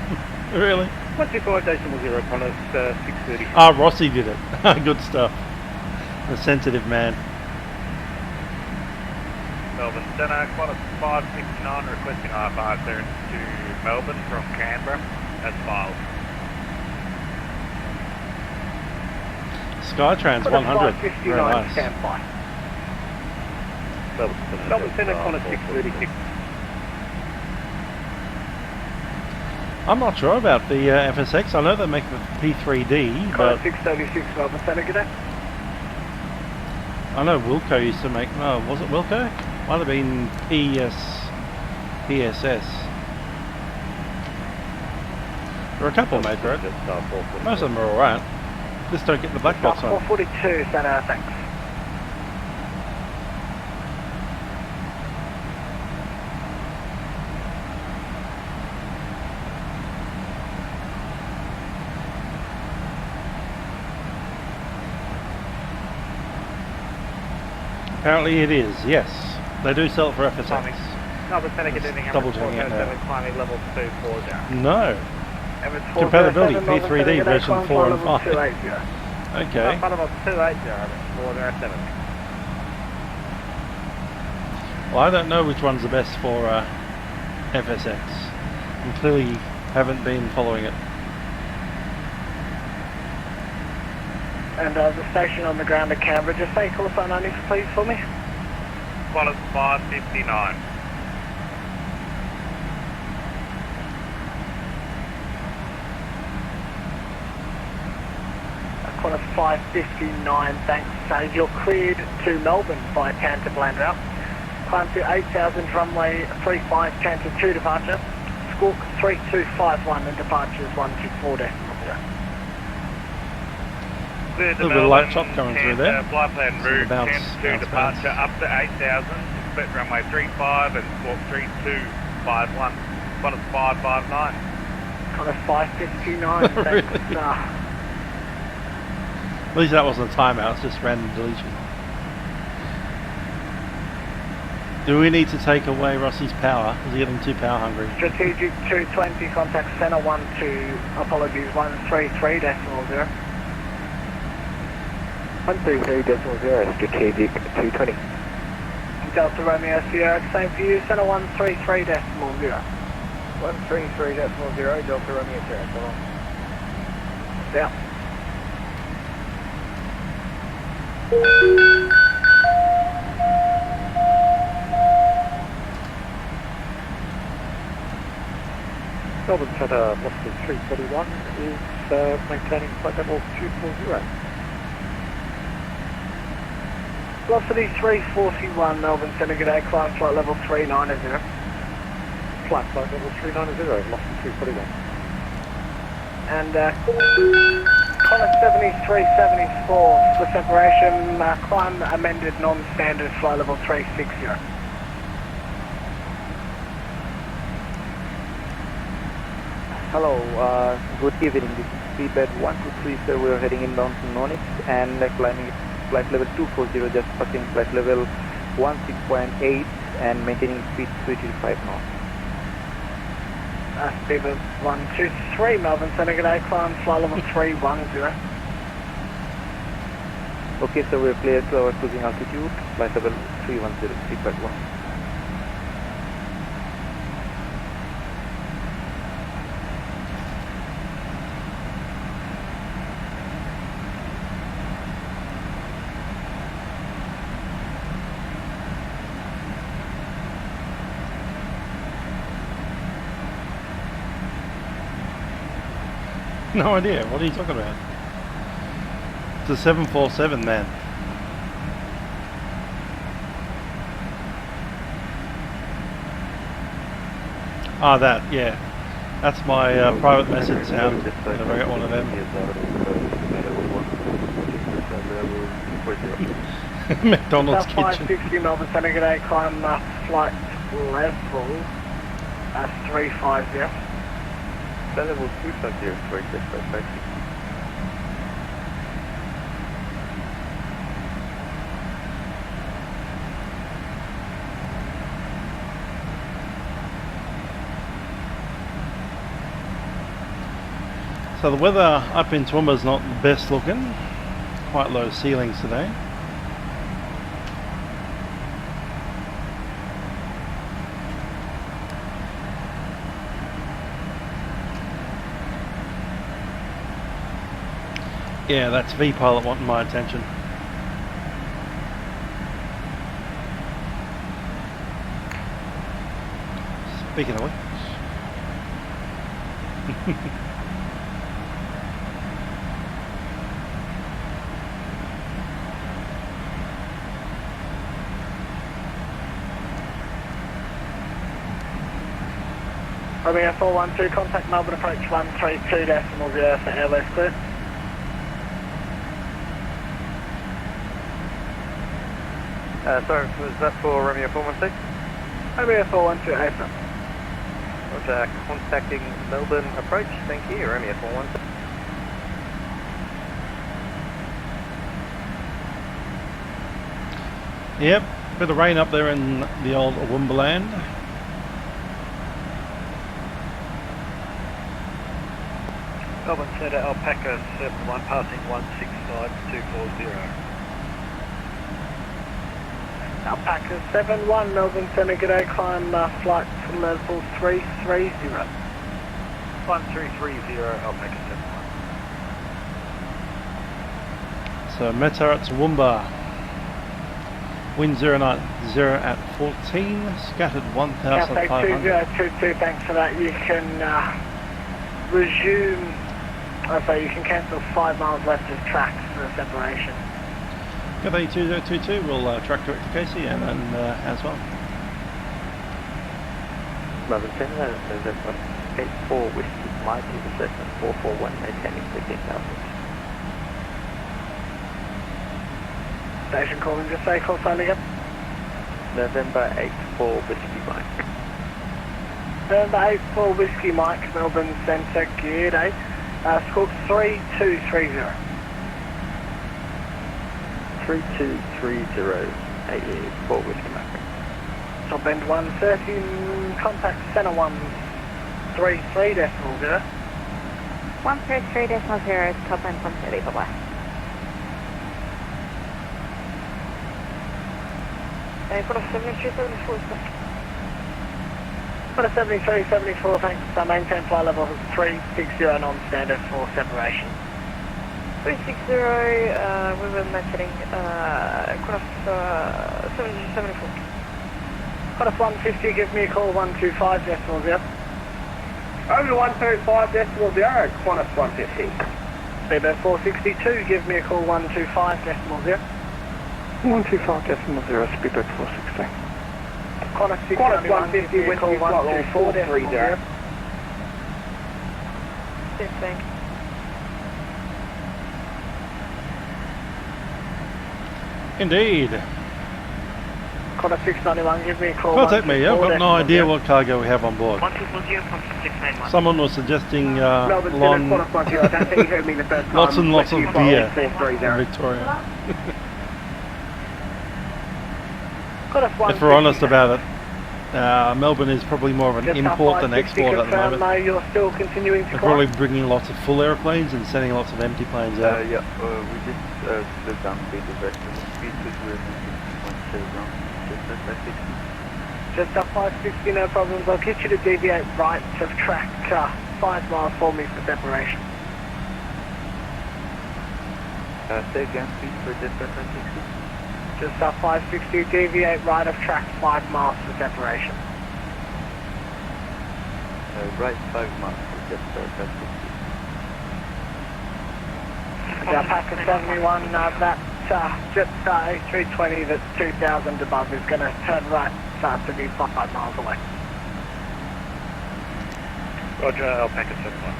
really? 125.0, Connors, 630. Ah, Rossi did it. Good stuff. A sensitive man. Melbourne Centre, Qantas 569 requesting IFR clearance to Melbourne from Canberra. That's filed. Skytrans 100. Very nice. Standby. Melbourne Centre, Qantas 636. I'm not sure about the FSX. I know they make the P3D, but Qantas 636 Melbourne Centre, good day. I know Wilco used to make. No, was it Wilco? Might have been PSS. There are a couple made for it. Most of them are alright. Just don't get the black box on. 442 Centre, thanks. Apparently it is, yes. They do sell it for FSX. Timing. Melbourne Centre getting Double checking it now. climbing level 240. No. Compatibility, P3D version 4 and 5. Okay. Level 280, 407. Well, I don't know which one's the best for FSX. And clearly haven't been following it. And the station on the ground at Canberra, just say call sign only please for me. Qantas 559. Qantas 559, thanks. You're cleared to Melbourne by Canter land route. Climb to 8,000 runway 35, Canter 2 departure. Squawk 3251 and departure is 124.0. Clear to A little bit of light chop coming through there. Flight plan route, Bounce, 10 to departure up to 8,000. Split runway 35 and squawk 3251. Qantas 559. Qantas 559, thanks. Really? At least that wasn't a timeout, it's just random deletion. Do we need to take away Rossi's power? Is he getting too power hungry? Strategic 220, contact center 12, apologies, 133.0. 133.0, strategic 220. Delta Romeo Sierra, same for you, center 133.0. 133.0, Delta Romeo Sierra, come on. Yeah. Melbourne Centre, Velocity 341 is maintaining flight level 240. Velocity 341, Melbourne Centre, g'day, climb flight level 390. Flight level 390, Velocity 341. And Qantas 7374 for separation, climb amended non-standard flight level 360. Hello, good evening. This is Speedbed 1230. We are heading inbound to Nonix and climbing flight level 240, just passing flight level 16.8 and maintaining speed 325 knots. Speedbed 123, Melbourne Centre, g'day, climb flight level 310. Okay, so we're clear to our cruising altitude, flight level 310, Speedbed 1. No idea, what are you talking about? It's a 747, man. Ah, that, yeah. That's my private message sound, whenever I get one of them. McDonald's kitchen. 560 Melbourne Centre, g'day, climb flight level 350. Level 250 for exact. So the weather up in Toowoomba is not the best looking. Quite low ceilings today. Yeah, that's vPilot wanting my attention. Speaking of which. Romeo 412, contact Melbourne approach 132.0 for airways clear. Sorry, was that for Romeo 416? Romeo 412, ASAP. Roger, contacting Melbourne approach, thank you, Romeo 416. Yep, bit of rain up there in the old Toowoomba land. Melbourne Centre, Alpaca 71, passing 165-240. Alpaca 71, Melbourne Centre, g'day, climb flight to level 330. 1330, Alpaca 71. So Meta at Toowoomba. Wind 090 at 14, scattered Cathay 1,500. 2022, thanks for that. You can resume, so you can cancel 5 miles left of track for separation. Cathay 2022 will track direct to Casey and as well. Melbourne Centre, November 84 Whiskey Mike, assessment 441, maintaining 15,000. Station calling, just say call sign again. November 84 Whiskey Mike. November 84 Whiskey Mike, Melbourne Centre, g'day. Squawk 3230. 3230, 84 Whiskey Mike. Top end 130, contact centre 133.0. 133.0, top end 130, bye-bye. Got a 7374, Got a 7374, thanks. Maintain flight level 360 non-standard for separation. 360, we were mentioning Qantas 7374. Qantas 150, give me a call 125.0. Over 125.0, Qantas 150. Speedbird 462, give me a call 125.0. 125.0, speedbird 460. Qantas 150, wind call 124.30. 15. Indeed. Qantas 691, give me a call. Contact me, I've got no idea what cargo we have on board. 1240, Qantas 691. Someone was suggesting Melbourne Centre, Qantas 150, I don't think you heard me the first time. lots and lots of beer in 430. Victoria. Qantas If we're honest about it, Melbourne is probably more of an just import than 560 export at the confirm, moment. you're still continuing to They're climb. probably bringing lots of full airplanes and sending lots of empty planes out. Yeah, we did slow down speed the rest of the speed because we're moving around just at 560. Just up 560, no problems. I'll get you to deviate right of track 5 miles for me for separation. Say again, speed for just at 560. Just up 560, deviate right of track 5 miles for separation. Right 5 miles for just 560. Alpaca 71, that just A320 that's 2,000 above is going to turn right to be 5 miles away. Roger, Alpaca 71.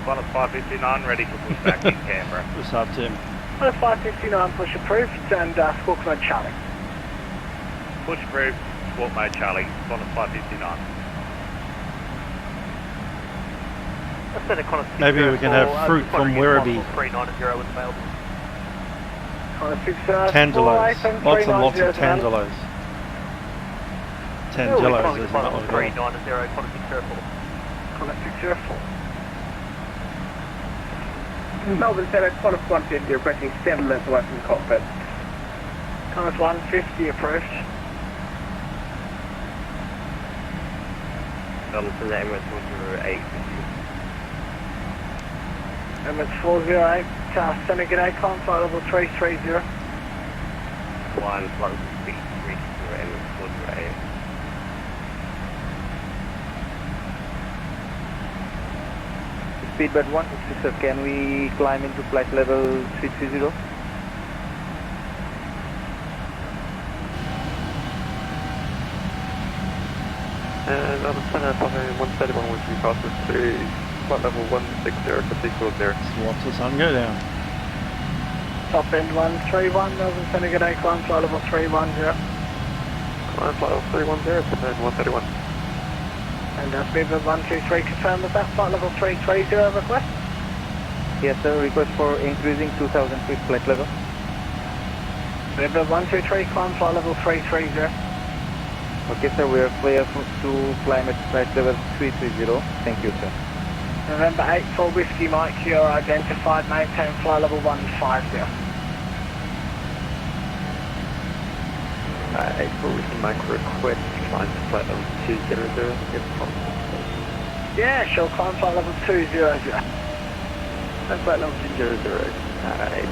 Qantas 559, ready for pushback in Canberra. What's up, Tim? Qantas 559, push approved, and squawk mode Charlie. Push approved, squawk mode Charlie, Qantas 559. Maybe we can have fruit from Werribee. 390 with Melbourne. Tangelos. Lots and lots of tangelos. Tangelos, isn't that what we call it? 390, Qantas 604. Qantas 604. Melbourne Centre, Qantas 150, requesting 7 lengths away from the cockpit. Qantas 150 approved. Melbourne Centre, Emirates 408. Emirates 408, Centre g'day, climb flight level 330. Climb flight level 330, Emirates 408. Speedbird 160, sir, can we climb into flight level 330? Melbourne Centre, 131 which we passes to flight level 160, Cathay there. Watch the sun go down. Top end 131, Melbourne Centre g'day, climb flight level 310. Climb flight level 310, top end 131. And Speedbird 123, confirm with that flight level 330 request. Yes, sir, request for increasing 2,000 feet flight level. River 123, climb flight level 330. Okay, sir, we are clear to climb at flight level 330. Thank you, sir. November 8 for Whiskey Mike, you're identified, maintain flight level 150. 8 for Whiskey Mike, request climb to flight level 200 if possible. Yeah, sure, climb flight level 200. Climb flight level 200, 8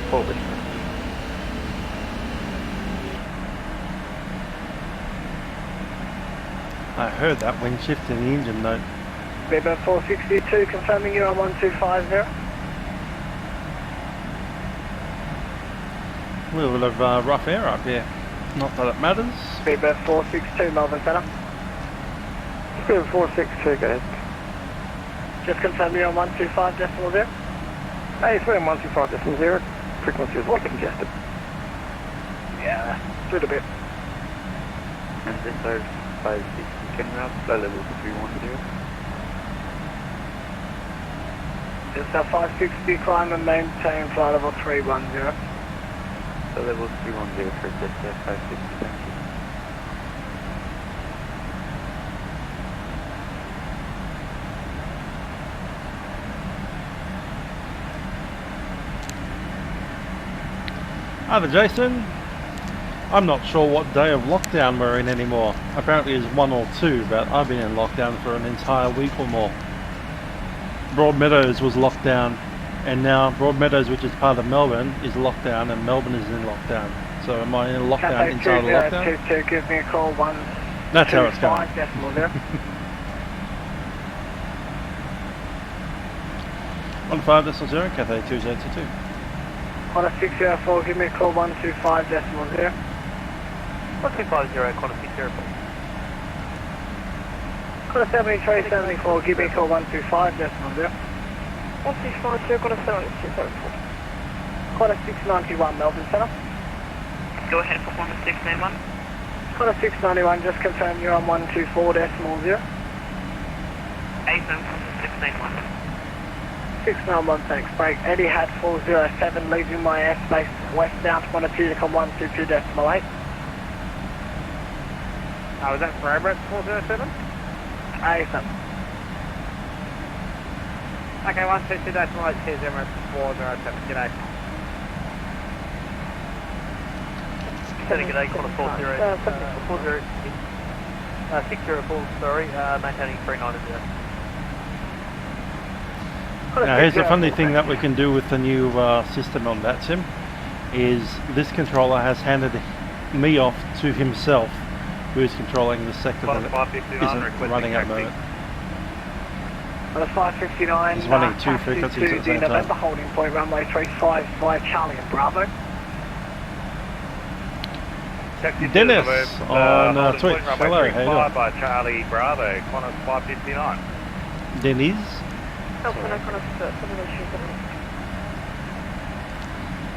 for Whiskey Mike. I heard that wind shift in the engine note. River 462, confirming you're on 1250. A little bit of rough air up here. Not that it matters. River 462, Melbourne Centre. River 462, go ahead. Just confirm you're on 125.0. Hey, it's on 125.0. Frequency is a bit congested. Yeah, a little bit. And this is 560 route, flight level 310. Just a 560 climb and maintain flight level 310. Flight level 310 for just 560, thank you. Hi there, Jason. I'm not sure what day of lockdown we're in anymore. Apparently it's 1 or 2, but I've been in lockdown for an entire week or more. Broadmeadows was locked down, and now Broadmeadows, which is part of Melbourne, is locked down, and Melbourne is in lockdown. So am I in lockdown Cathay inside of lockdown? 2022, give me a call, 1. That's how it's going. 5.0. 15.0, Cathay 2022. Qantas 604, give me a call, 125.0. 1250, Qantas 604. Qantas 7374, give me a call, 125.0. 1650, Qantas 7604. Qantas 691, Melbourne Centre. Go ahead for Qantas 691. Qantas 691, just confirm you're on 124.0. 8 Qantas 691. 691, thanks. Break. Eddie had 407, leaving my airspace westbound to Wanapudi to come 122.8. Was that for Orbx 407? ASM. Okay, 122.8, cheers, Emirates 407, g'day. G'day, Qantas 604, sorry, maintaining 390. Now here's the funny thing that we can do with the new system on VATSIM is this controller has handed me off to himself, who is controlling the sector that isn't running at the moment. On a 559, it's running two frequencies at the same time. November holding point, runway 35 via Charlie and Bravo. Dennis on Twitch. Hello, how you doing? By Charlie Bravo, Qantas 559. Dennis.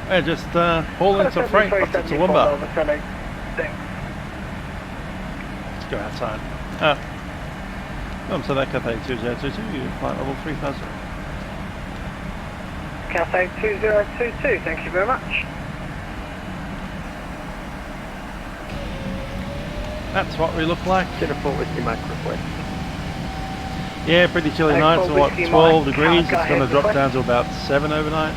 Yeah, just hauling some freight up to Toowoomba. Let's go outside. So that Cathay 2022, flight level 3000. Cathay 2022, thank you very much. That's what we look like. Jennifer Whiskey Mike request. Yeah, pretty chilly night, so what, 12 degrees, it's going to drop down to about 7 overnight.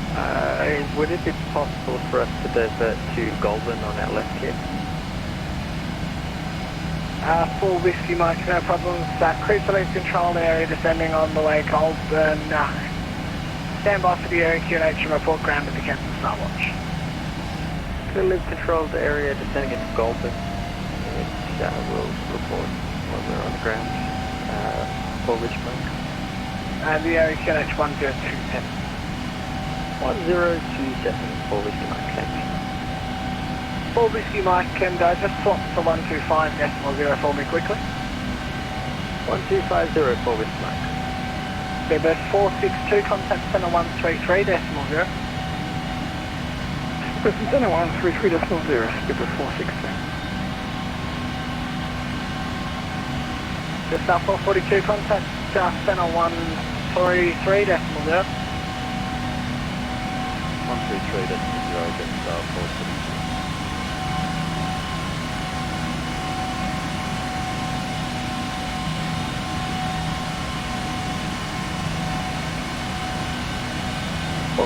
Would it be possible for us to divert to Goulburn on our left here? 4 Whiskey Mike, no problems. Cruise police controlled area descending on the way Goulburn. Stand by for the area QNH and report ground at the Captain's Starwatch. Clearly controlled area descending into Goulburn. We'll report when we're on the ground. For which mark? The area QNH 1027. 1027 for Whiskey Mike, thanks. 4 Whiskey Mike, and just swap to 125.0 for me quickly. 1250 for Whiskey Mike. Bebert 462, contact center 133.0. Center 133.0, Bebert 462. Just 442, contact center 133.0. 133.0, just 442.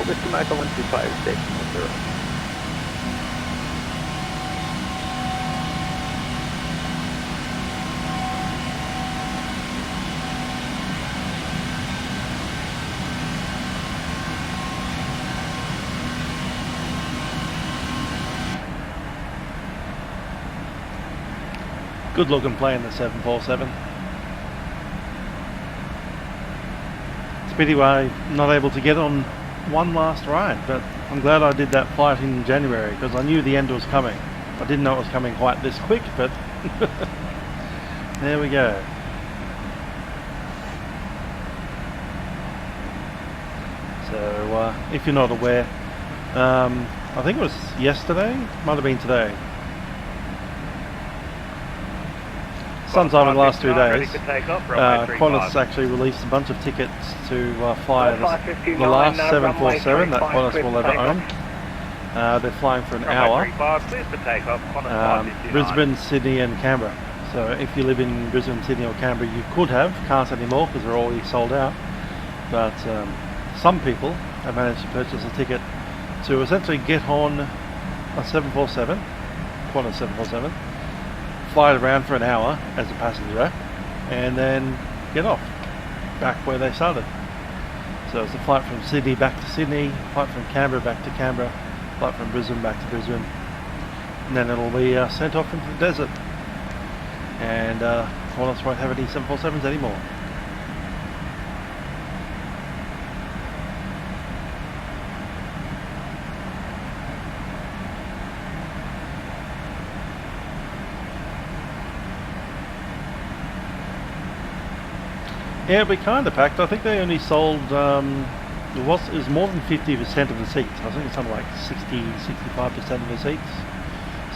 West America 135, decimal 0. Good looking plane, the 747. It's a pity why I'm not able to get on one last ride, but I'm glad I did that flight in January because I knew the end was coming. I didn't know it was coming quite this quick, but there we go. So if you're not aware, I think it was yesterday, might have been today. Sometime in the last 2 days, Qantas actually released a bunch of tickets to fly the last 747 that Qantas will ever own. They're flying for an hour. Brisbane, Sydney and Canberra. So if you live in Brisbane, Sydney or Canberra, you could have, can't anymore because they're already sold out. But some people have managed to purchase a ticket to essentially get on a 747, Qantas 747, fly it around for an hour as a passenger and then get off back where they started. So it's a flight from Sydney back to Sydney, flight from Canberra back to Canberra, flight from Brisbane back to Brisbane, and then it'll be sent off into the desert, and Qantas won't have any 747s anymore. Yeah, it'll be kind of packed. I think they only sold, it was more than 50% of the seats. I think it's something like 60-65% of the seats.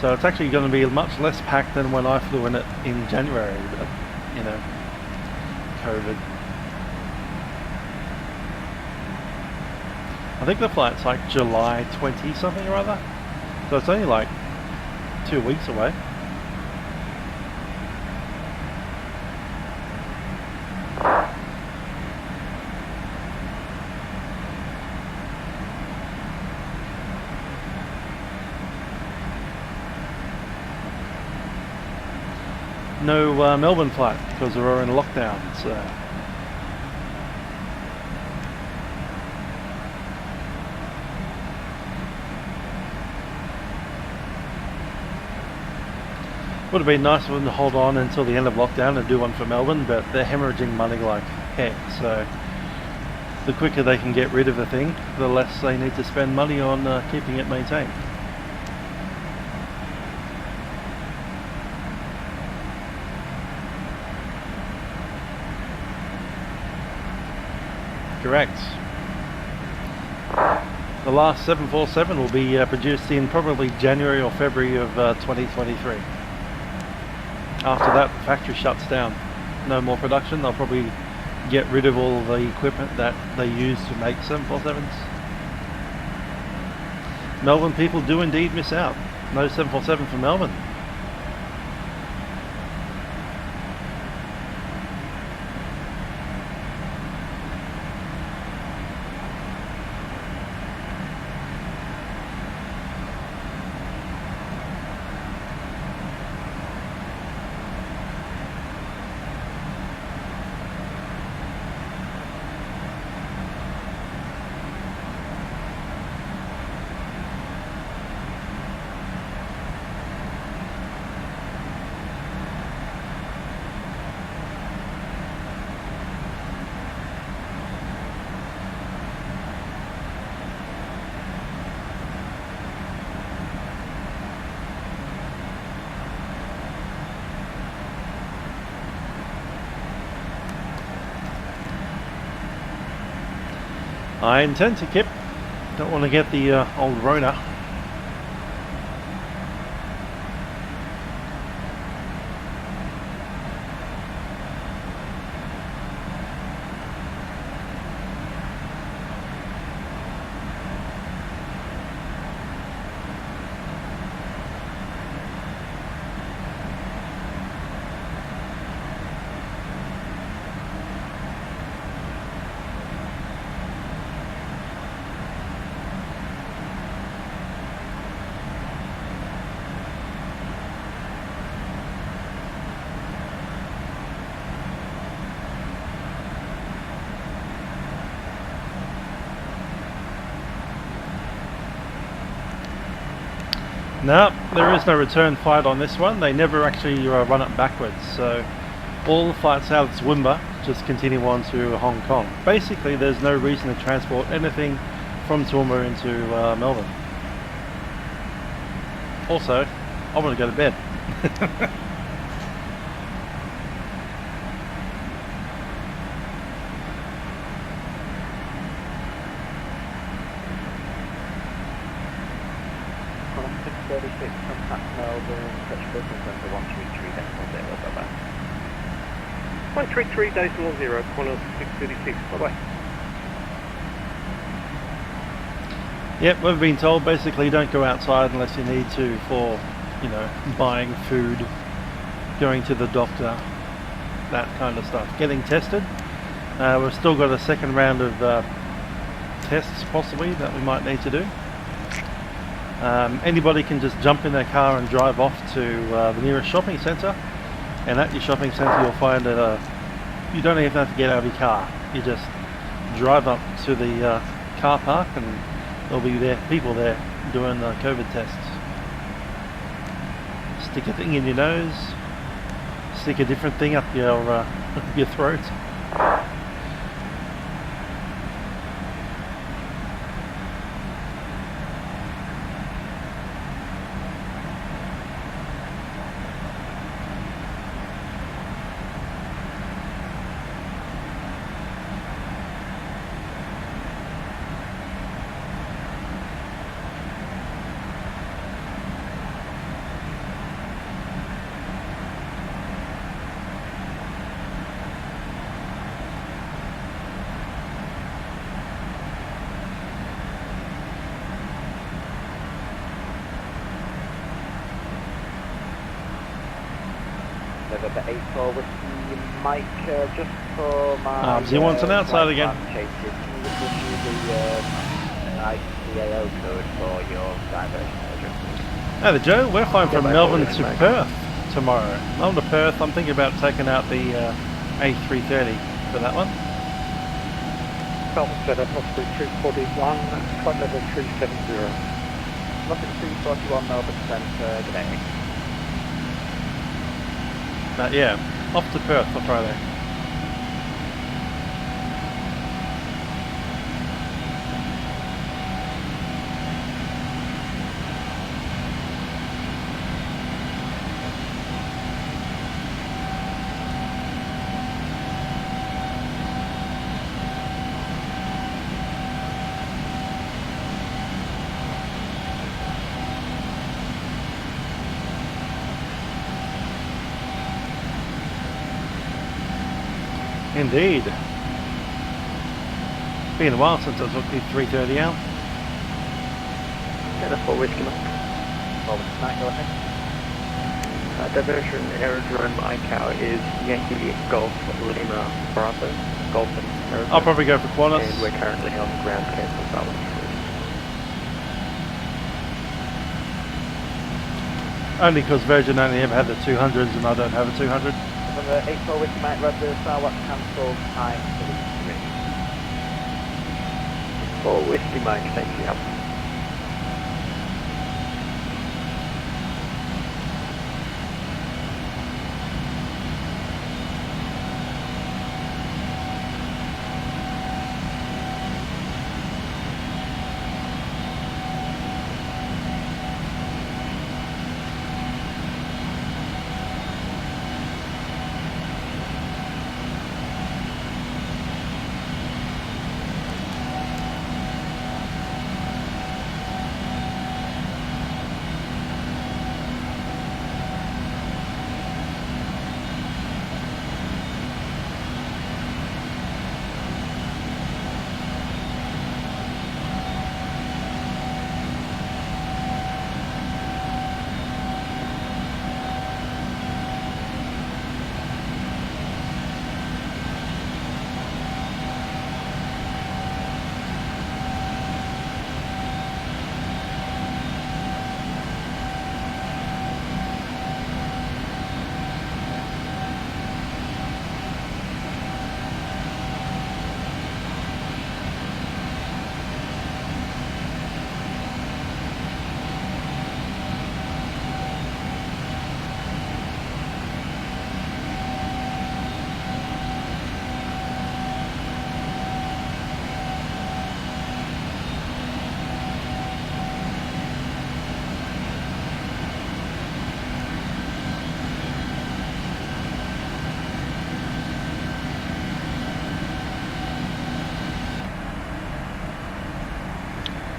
So it's actually going to be much less packed than when I flew in it in January, but, you know, COVID. I think the flight's like July 20 something or other. So it's only like 2 weeks away. No Melbourne flight because we're in lockdown. So would have been nice for them to hold on until the end of lockdown and do one for Melbourne, but they're hemorrhaging money like heck. So the quicker they can get rid of the thing, the less they need to spend money on keeping it maintained. Correct. The last 747 will be produced in probably January or February of 2023. After that, the factory shuts down. No more production. They'll probably get rid of all the equipment that they use to make 747s. Melbourne people do indeed miss out. No 747 for Melbourne. I intend to, Kip. Don't want to get the old Rona. No, there is no return flight on this one. They never actually run it backwards, so all the flights out of Toowoomba just continue on to Hong Kong. Basically, there's no reason to transport anything from Toowoomba into Melbourne. Also, I want to go to bed. Contact Melbourne, precipitation center 133.0, bye-bye. 133.0, Qantas 636, bye-bye. Yep, we've been told basically don't go outside unless you need to for, you know, buying food, going to the doctor, that kind of stuff. Getting tested. We've still got a second round of tests possibly that we might need to do. Anybody can just jump in their car and drive off to the nearest shopping centre, and at your shopping centre you'll find that you don't even have to get out of your car. You just drive up to the car park and there'll be people there doing the COVID tests. Stick a thing in your nose, stick a different thing up your throat. November 8-4 with the mic just for my... he wants an outside again. Chases. Can you just issue the ICAO code for your diversion agent, please? Hey there, Joe. We're flying from Melbourne to Perth tomorrow. Melbourne to Perth. I'm thinking about taking out the A330 for that one. Melbourne setup, Osprey 241, flight level 370. Osprey 241, Melbourne Centre, good day. Yeah, off to Perth for Friday. Indeed. Been a while since I took the 330 out. Jennifer Whiskey Mike. Over tonight, go ahead. Diversion aerodrome ICAO is Yankee Golf Lima Bravo, Golf and aerodrome. I'll probably go for Qantas. And we're currently on ground cancel balance. Only because Virgin only ever had the 200s and I don't have a 200. For the 8-4 Whiskey Mike, Roger, Starwatt cancel time for the 4 Whiskey Mike, thank you.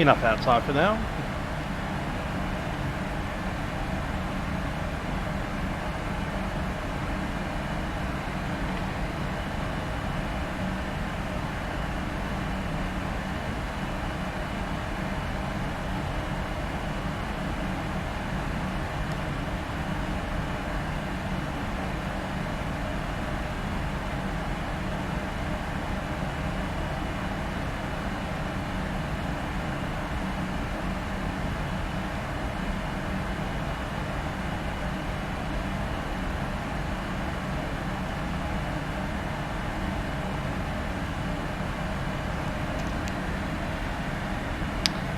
enough outside for now.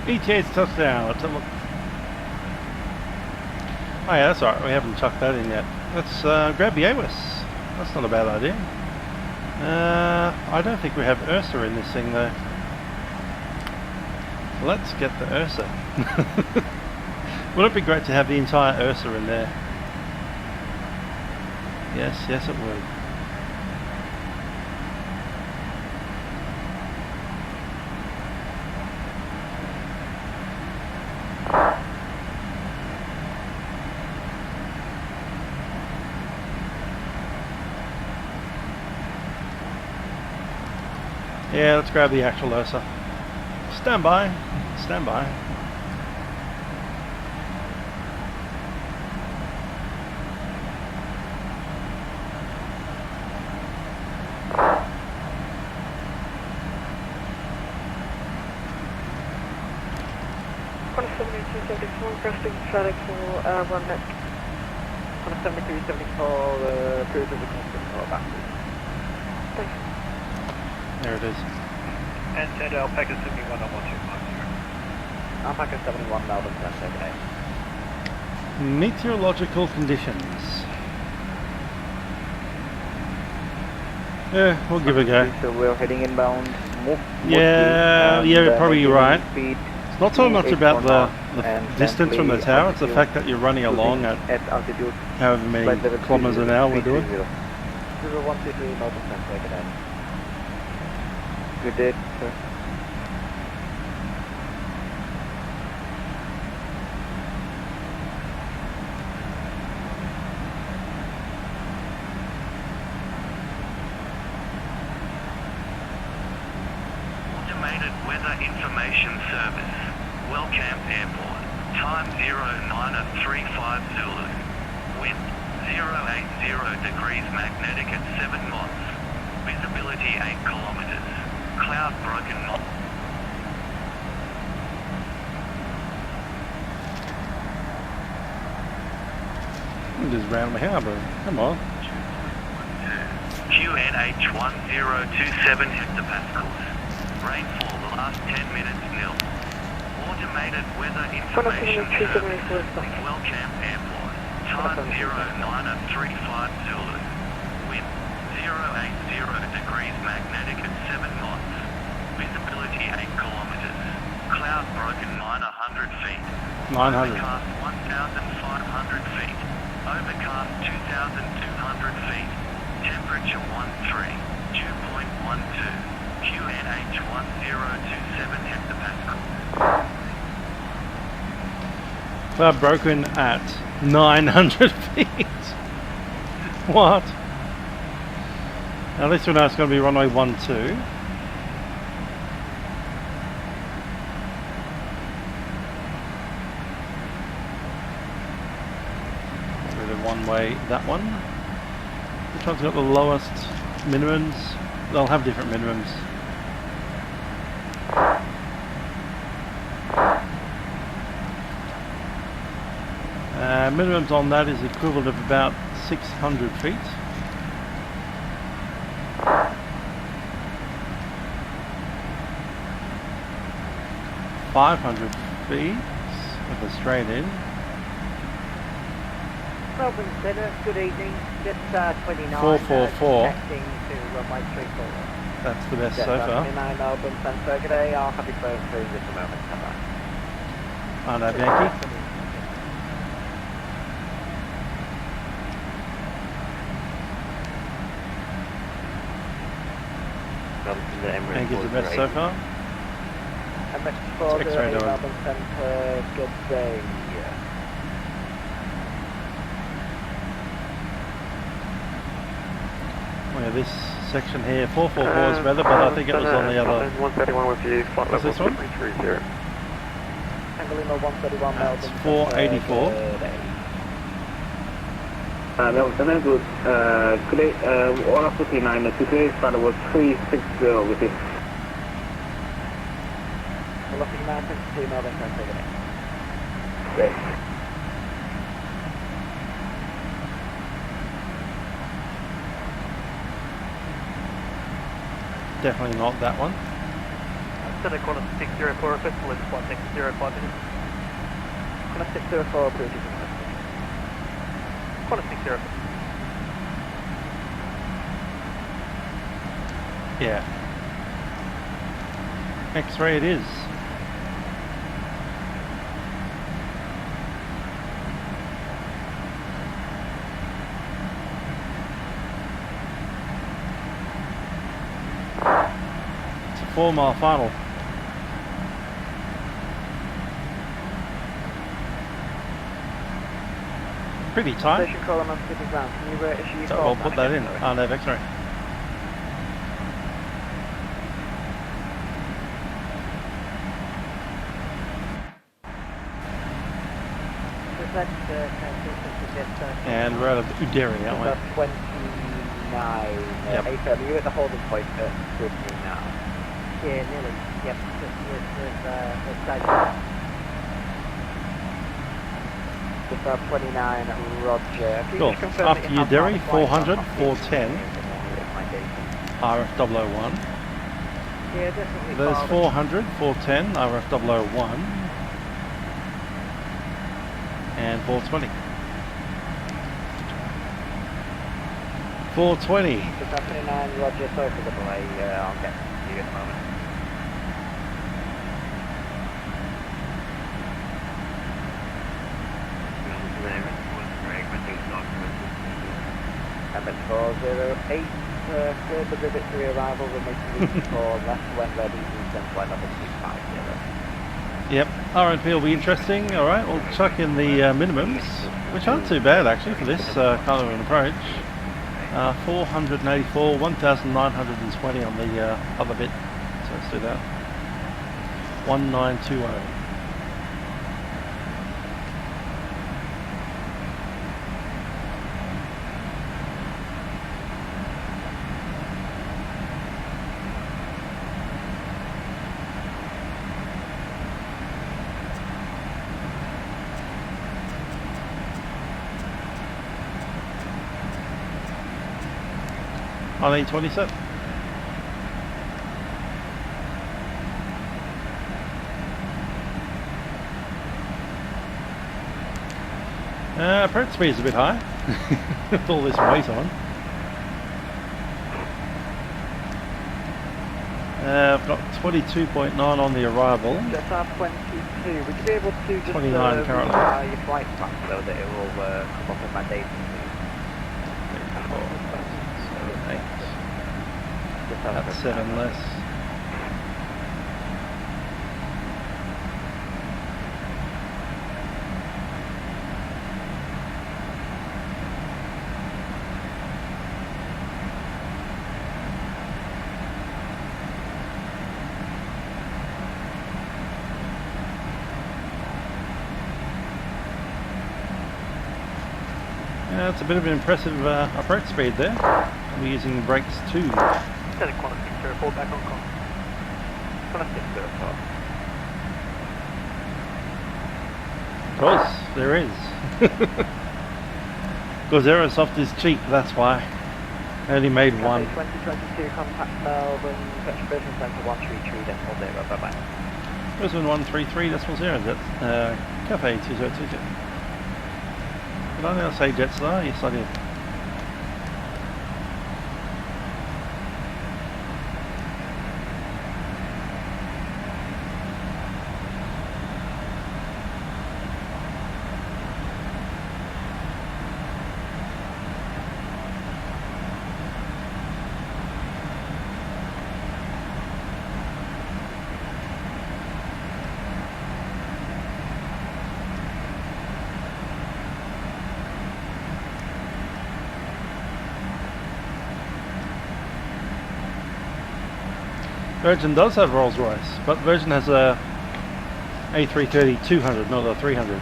ETA's touchdown. Let's have a look. Oh yeah, that's alright. We haven't chucked that in yet. Let's grab the AWIS. That's not a bad idea. I don't think we have Ursa in this thing though. Let's get the Ursa. Would it be great to have the entire Ursa in there? Yes, yes it would. Yeah, let's grab the actual Ursa. Stand by. Stand by. Requesting FedEx for 1 net. 7274, cruise of the constant for back. Thanks. There it is. And send Alpaca 71 on 1250. Alpaca 71, Melbourne, okay. Meteorological conditions. Yeah, we'll give it a go. So we're heading inbound. Yeah, you're probably right. It's not so much about the distance from the tower, it's the fact that you're running along at altitude however many kilometers an hour we're doing. 0123 Melbourne, okay. Good day, sir. Automated Weather Information Service, Wellcamp Airport, time 0935 Zulu, wind 080 degrees magnetic at 7 knots, visibility 8 kilometers, cloud broken knot. Just round the harbour, come on. QNH 1027 hectopascals. Rainfall the last 10 minutes nil. Automated weather information service. Wellcamp Airport. Time 0935 Zulu. Wind 080 degrees magnetic at 7 knots. Visibility 8 kilometers. Cloud broken 900 feet. 900. Overcast 1,500 feet. Overcast 2,200 feet. Temperature 13. Dew point 12. QNH 1027 hectopascal. Cloud broken at 900 feet. What? At least we know it's going to be runway 12. With a one-way, that one. Which one's got the lowest minimums? They'll have different minimums. Minimums on that is equivalent of about 600 feet. $500 feet with a straight in. Melbourne Centre, good evening. Just 29. 444. Taxiing to runway 34. That's the best Yes, so far. 29 Melbourne, Centre, good day. I'll have you first cruise at the moment. Bye-bye. I know, Yankee. The Emirates Yankie's the best so far. X-ray doing. Melbourne Centre, good day. Oh yeah, this section here, 444 is weather, but I think it was on the other. 131 with you, flight What's level this one? 330. Tango Lima 131 Melbourne. It's 484. Melbourne Centre, good. Today, 159, today flight level 360 with you. Lockheed Martin to Melbourne Centre. Great. Definitely not that one. Center corner 604 request to lift flight 605 minutes. Corner 604 approach. Corner 604. Yeah. X-ray it is. It's a 4 mile final. Pretty tight. Station call on City Ground. Can you issue your So call? I'll put that in. I'll have X-ray. And we're out of Uderi, aren't we? About 29. Yep. Are you at the holding point at Brisbane now? Yeah, nearly. Yep, with Just about 29, Roger. Can you Cool. just confirm After that you have Uderi, half a 400, flight 410, RF 001. Yeah, definitely. There's Father. 400, 410, RF 001, and 420. 420. Just about 29, Roger. Sorry for the delay. I'll get to you in a moment. MS408, clear the Rivet 3 arrival, we're making this call left when ready, descend flight level 250. Yep, RNP will be interesting. Alright, we'll chuck in the minimums, which aren't too bad actually for this kind of an approach. 484, 1,920 on the other bit, so let's do that. 1920. On E27. Approach speed is a bit high with all this weight on. I've got 22.9 on the arrival. Just our 22. Would you be able to just 29 currently. your flight path so that it will come up with my data? 8. That's 7 less. Yeah, it's a bit of an impressive approach speed there. We're using brakes too. Center corner 604 back on call. Corner 604. Of course, there is. Because Aerosoft is cheap, that's why. I only made one. 2022 contact Melbourne, Brisbane Centre 133.0, bye bye. Brisbane 133.0, that's Cathay 2022. Did I now say Jetstar? Yes, I did. Virgin does have Rolls Royce, but Virgin has a A330-200, not a 300.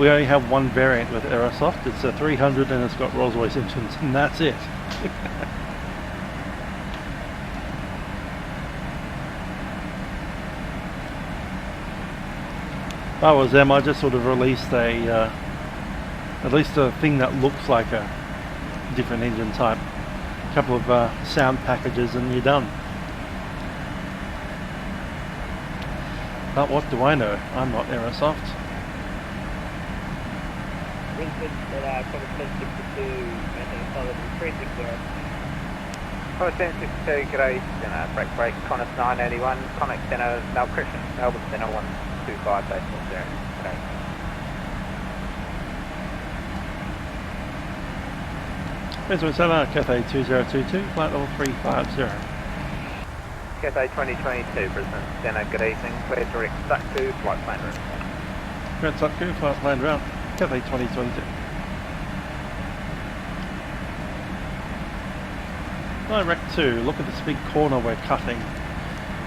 We only have one variant with Aerosoft. It's a 300 and it's got Rolls Royce engines, and that's it. If I was them, I just sort of released a at least a thing that looks like a different engine type. A couple of sound packages and you're done. But what do I know? I'm not Aerosoft. Brisbane, Qantas 762, maintain solid 360. Qantas 762, g'day, break, Qantas 981, Connect Centre, Melbourne Centre 125, decimal 0, g'day. Brisbane Centre, Cathay 2022, flight level 350. Cathay 2022, Brisbane Centre, good evening, clear direct stuck to flight plan route. Direct stuck to flight plan route, Cathay 2022. Direct 2, look at this big corner we're cutting.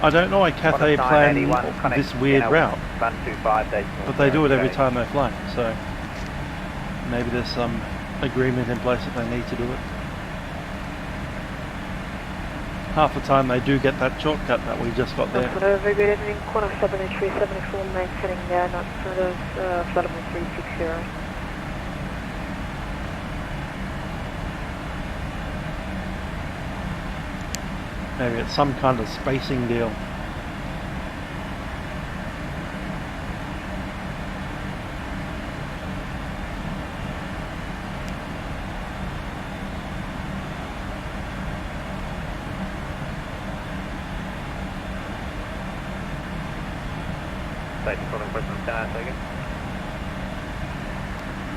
I don't know why Cathay plan this weird route, but they do it every time they fly, so maybe there's some agreement in place that they need to do it. Half the time they do get that shortcut that we just got there. Very good evening, Qantas 7374, maintaining not sort of flight level 360. Maybe it's some kind of spacing deal.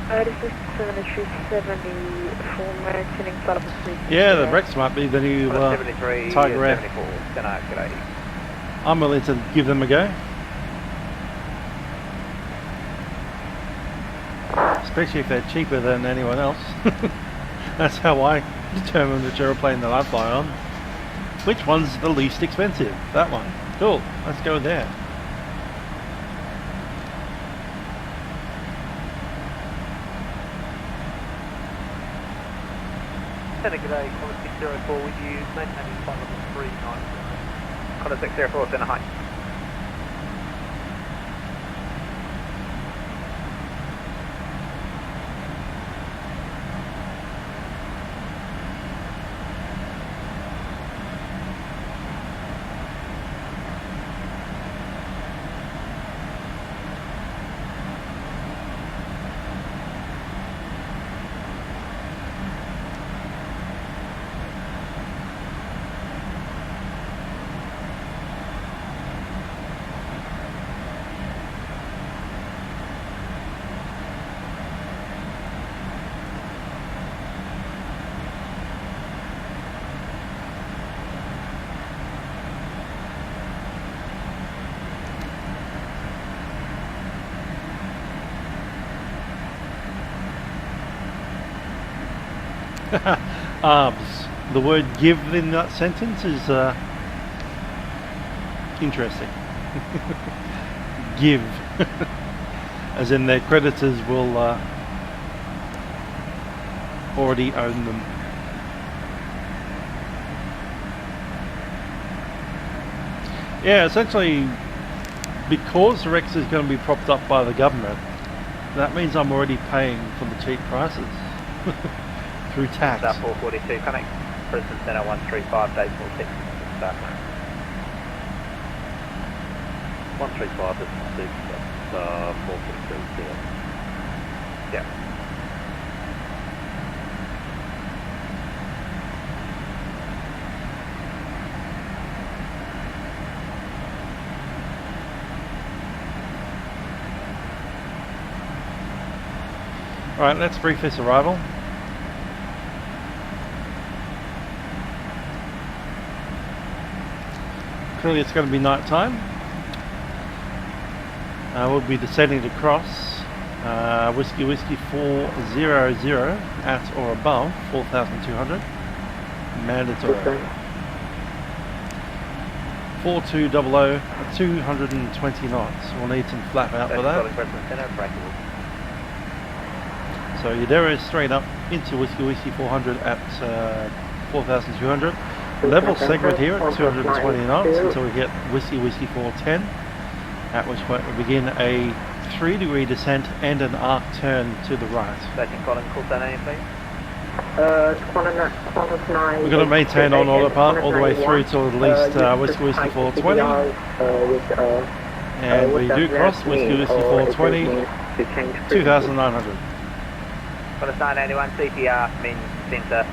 This is 7374, maintaining flight level 360. Yeah, the Rex might be the new Tiger Air. I'm willing to give them a go. Especially if they're cheaper than anyone else. That's how I determine which aeroplane that I fly on. Which one's the least expensive? That one. Cool, let's go there. G'day, Qantas 604 with you, maintaining flight level 390. Qantas 604, centre height. The word give in that sentence is interesting. Give. As in their creditors will already own them. Yeah, essentially, because Rex is going to be propped up by the government, that means I'm already paying for the cheap prices. Through tax. 442, connect Brisbane Centre 135, day 46, start now. 135, this is 6, that's 442, yeah. Alright, let's brief this arrival. Clearly it's going to be night time. We'll be descending to cross Whiskey 400 at or above 4,200. Mandatory. 4200 at 220 knots. We'll need some flap out for that. So Yadera is straight up into Whiskey 400 at 4,200. Level segment here at 220 knots until we get Whiskey 410, at which point we begin a 3-degree descent and an arc turn to the right. Station Colin, call down any please? We're going to maintain on autopilot all the way through till at least Whiskey 420. And we do cross Whiskey 420, 2,900. Qantas 981, CPR, mean centre,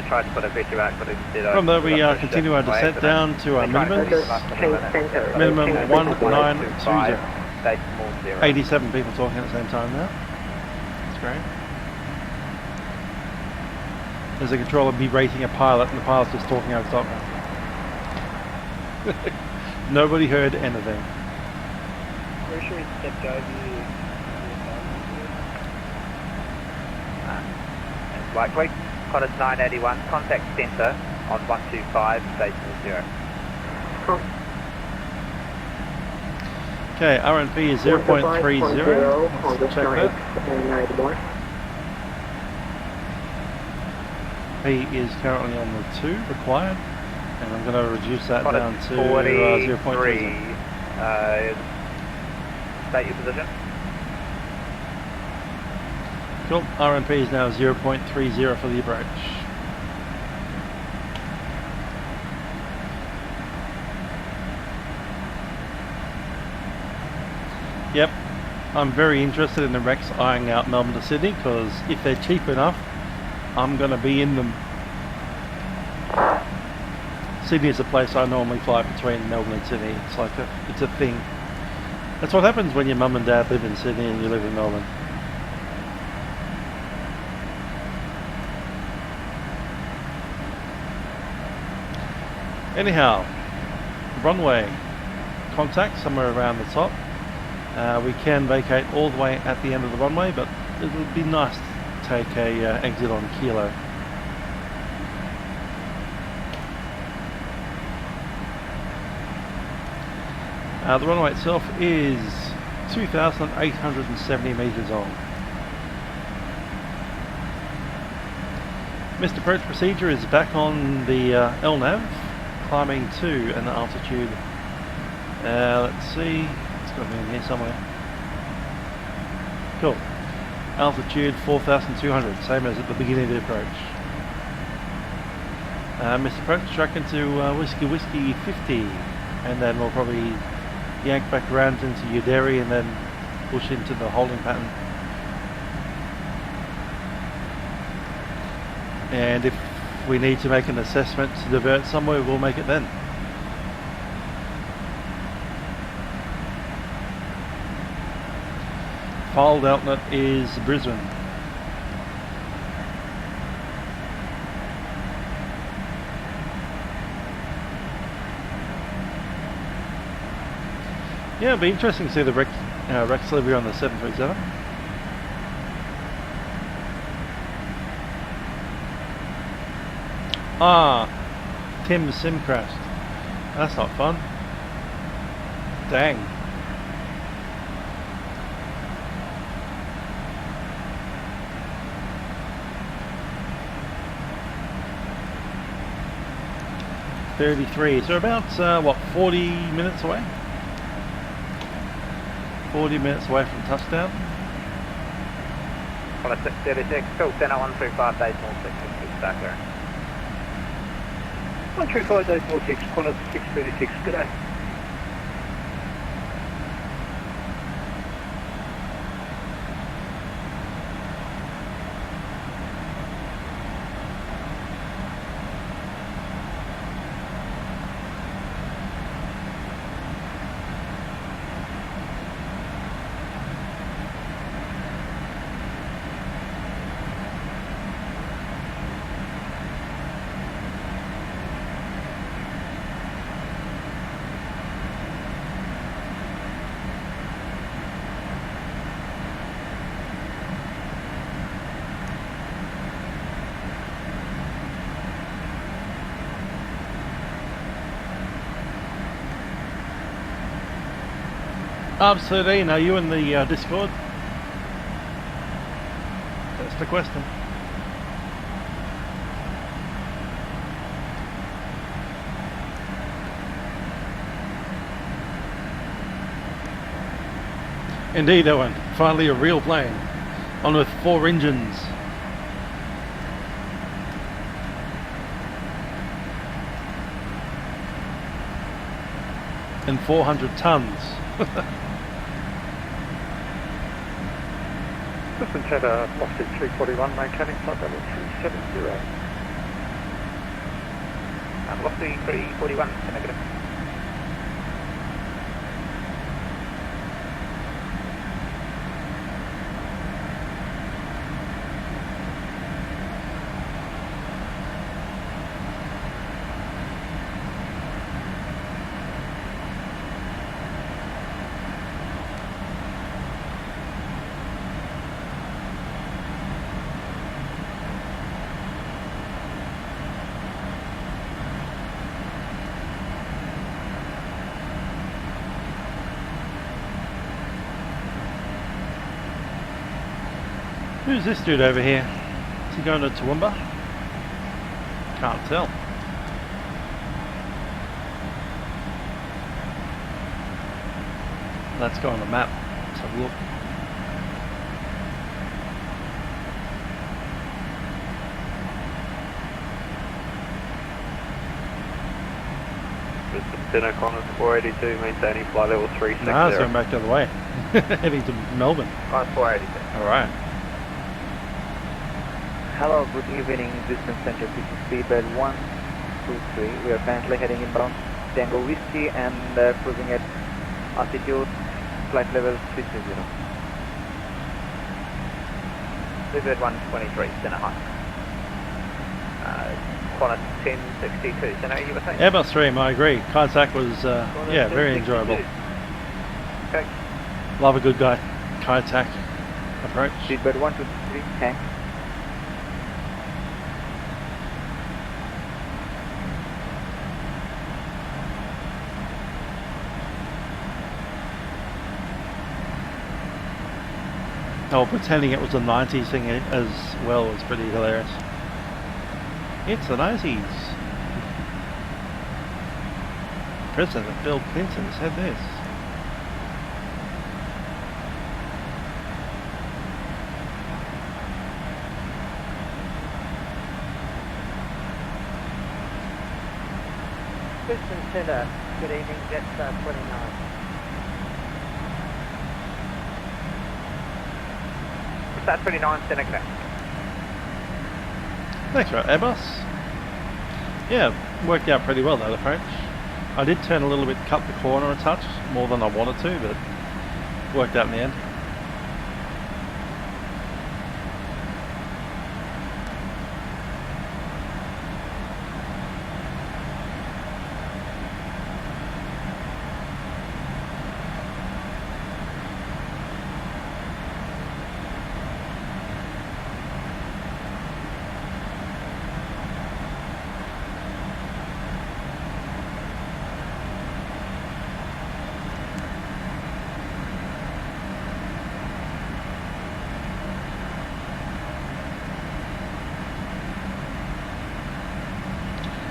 tried to put a pressure out, but it did. From there we continue our descent down to our minimums. Minimum 1920. 87 people talking at the same time now. That's great. There's a controller berating a pilot and the pilot's just talking over top now. Nobody heard anything. Pretty sure he stepped over you. Likely. Qantas 981, contact centre on 125, station 0. Okay, RNP is 0.30. Let's check that. P is currently on the 2 required, and I'm going to reduce that down to 0.3. State your position. Cool, RNP is now 0.30 for the approach. Yep, I'm very interested in the Rex eyeing out Melbourne to Sydney, because if they're cheap enough, I'm going to be in them. Sydney is a place I normally fly between Melbourne and Sydney. It's like it's a thing. That's what happens when your mum and dad live in Sydney and you live in Melbourne. Anyhow, runway contact somewhere around the top. We can vacate all the way at the end of the runway, but it would be nice to take a exit on Kilo. The runway itself is 2,870 metres long. Missed approach procedure is back on the LNAV, climbing to an altitude. Let's see, it's got to be in here somewhere. Cool. Altitude 4,200, same as at the beginning of the approach. Missed approach, track into Whiskey 50, and then we'll probably yank back around into Uderi and then push into the holding pattern. And if we need to make an assessment to divert somewhere, we'll make it then. Filed outlet is Brisbane. Yeah, it'll be interesting to see the Rex Livery on the 737. Ah, Tim's sim crashed. That's not fun. Dang. .33, so about, what, 40 minutes away? 40 minutes away from touchdown. On a 636, still 10-135 days more 666 back there. 135 days more 6, Qantas 636, good day. Absolutely. Are you in the Discord? That's the question. Indeed, Owen. Finally a real plane. On with 4 engines. And 400 tons. Brisbane Cheddar, Lockheed 341, maintaining flight level 370. Lockheed 341, negative. Who's this dude over here? Is he going to Toowoomba? Can't tell. Let's go on the map. Let's have a look. Brisbane Center, Connors 482, maintaining flight level 360. Nah, it's going back the other way. Heading to Melbourne. 482. Alright. Hello, good evening, Brisbane Center, this is speedbird 123. We are currently heading inbound Tango Whiskey and cruising at altitude, flight level 330. Speedbird 123, center high. Qantas 1062, center, you were saying? Airbus stream, I agree. Kayak was, yeah, very enjoyable. Okay. Love a good guy. Kayak approach. Speedbird 123, thanks. Oh, pretending it was a 90s thing as well was pretty hilarious. It's the 90s. President Bill Clinton said this. Brisbane Centre, good evening, Jets 29. Start 29, center connect. Thanks for that, Airbus. Yeah, worked out pretty well though, the French. I did turn a little bit, cut the corner a touch, more than I wanted to, but worked out in the end.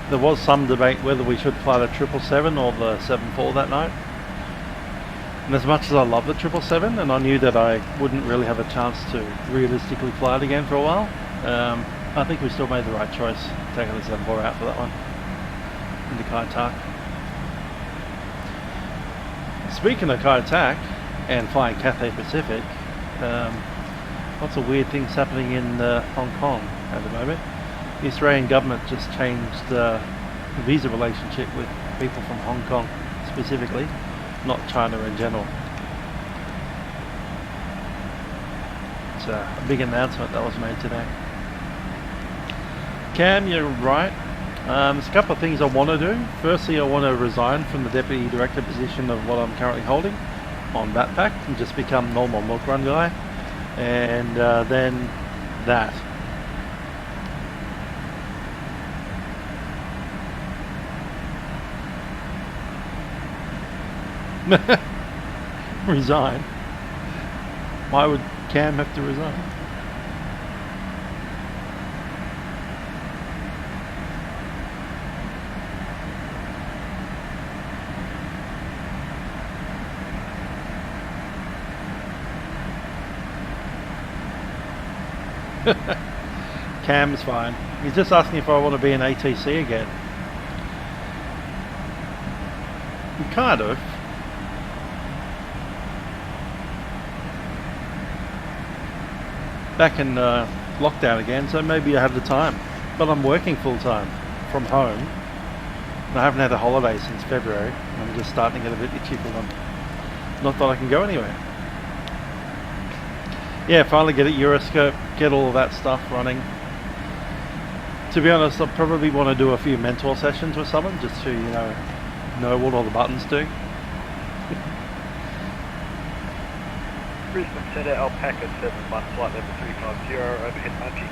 There was some debate whether we should fly the 777 or the 74 that night. And as much as I love the 777 and I knew that I wouldn't really have a chance to realistically fly it again for a while, I think we still made the right choice taking the 74 out for that one into Kayak. Speaking of Kayak and flying Cathay Pacific, lots of weird things happening in Hong Kong at the moment. The Australian government just changed the visa relationship with people from Hong Kong specifically, not China in general. It's a big announcement that was made today. Cam, you're right. There's a couple of things I want to do. Firstly, I want to resign from the Deputy Director position of what I'm currently holding on Vatpac and just become normal Milkrun guy. And then that. Resign? Why would Cam have to resign? Cam's fine. He's just asking if I want to be an ATC again. Kind of. Back in lockdown again, so maybe I have the time. But I'm working full time from home. And I haven't had a holiday since February. I'm just starting to get a bit itchy for them. Not that I can go anywhere. Yeah, finally get a Euroscope, get all of that stuff running. To be honest, I'll probably want to do a few mentor sessions with someone just to, know what all the buttons do. Brisbane Centre, Alpaca 71, flight level 350, overhead munchie.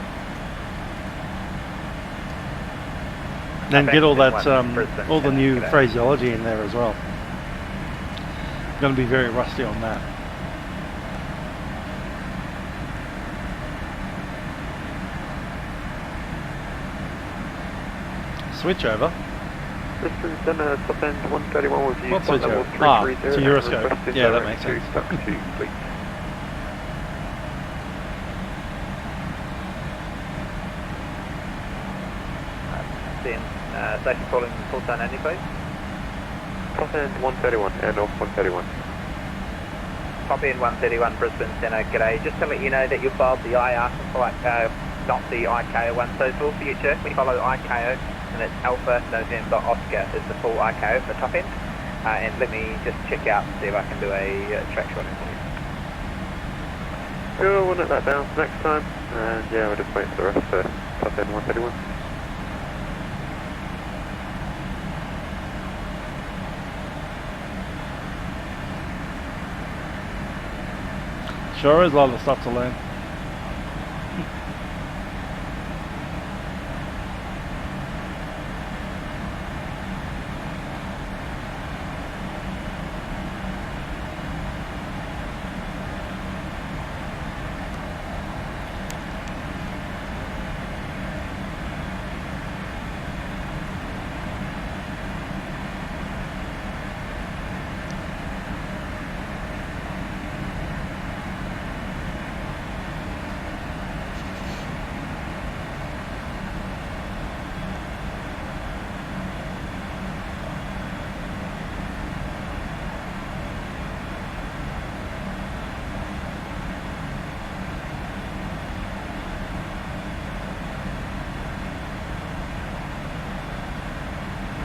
Then get all that, all the new phraseology in there as well. I'm going to be very rusty on that. Switch over. Brisbane Centre, top end 131 with you. What switch over? Ah, to Euroscope. Yeah, that makes sense. Station calling full turn any please. Top end 131, air north 131. Copy in 131 Brisbane Centre, g'day. Just to let you know that you filed the IR for flight, not the ICAO one, so for future we follow ICAO and it's Alpha November Oscar is the full ICAO for top end. And let me just check out and see if I can do a track shot for you. Sure, we'll note that down for next time. And yeah, we'll just wait for the rest for top end 131. Sure is a lot of stuff to learn.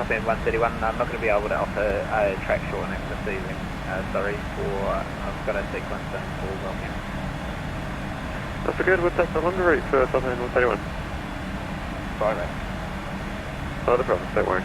In 131, I'm not going to be able to offer a track short next this evening. Sorry I've got a sequence in for Wellcamp. That's good, we'll take the longer route for top end 131. Sorry mate. Not a problem, don't worry.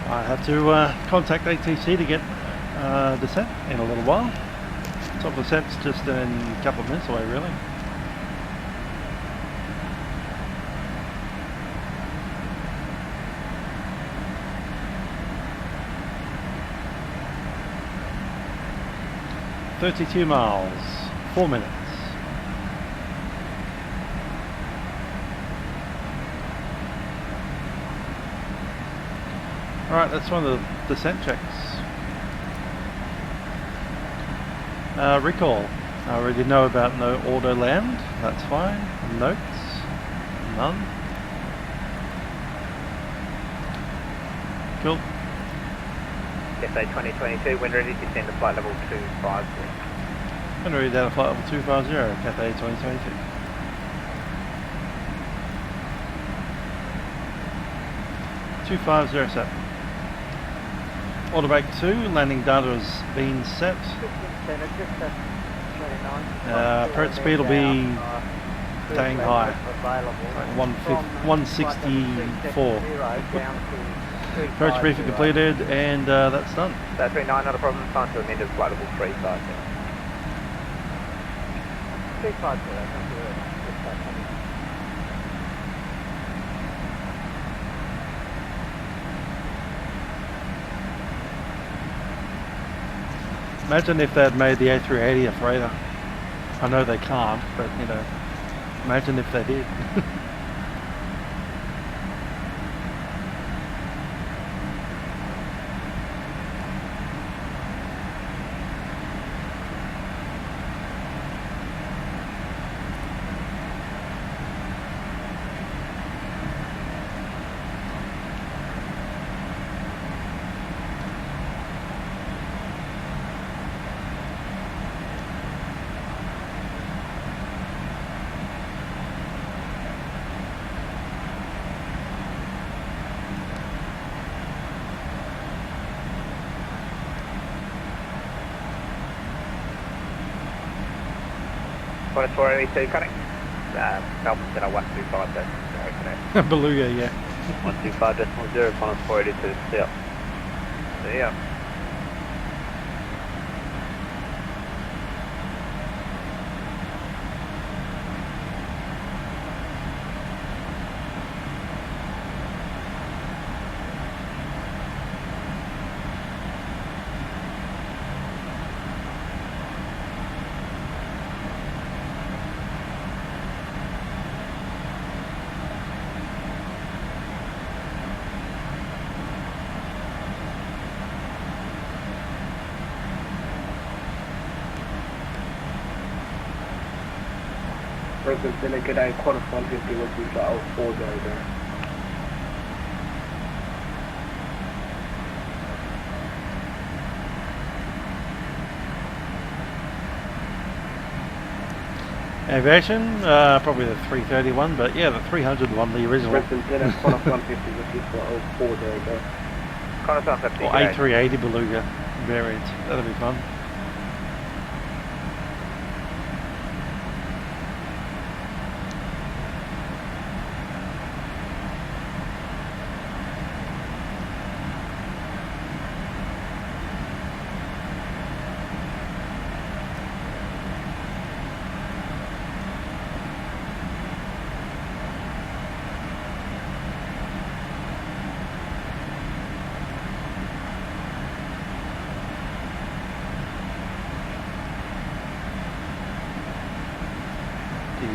I have to contact ATC to get descent in a little while. Top of descent's just in a couple of minutes away, really. $32 miles, 4 minutes. Alright, that's one of the descent checks. Recall. I already know about no auto land. That's fine. Notes. None. Cool. Cathay 2022, when ready, descend to flight level 250. And ready down to flight level 250, Cathay 2022. Set. Autobake 2, landing data has been set. Approach speed will be staying high, 164. Approach briefing completed, and that's done. That's 39, not a problem. Time to amend to flight level 350. 350. Imagine if they'd made the A380 a freighter. I know they can't, but you know, imagine if they did. Qantas 482, connect. Melbourne Center 125, sorry, connect. Beluga, yeah. 125.0, Qantas 482, see ya. See ya. Brisbane Center, good day, Qantas 150 with you, flight 40 there. Aviation, probably the 331, but yeah, the 300 one, the original. Brisbane Center, Qantas 150 with you, flight 40 there. Qantas 150, or A380 Beluga variant, that'll be fun.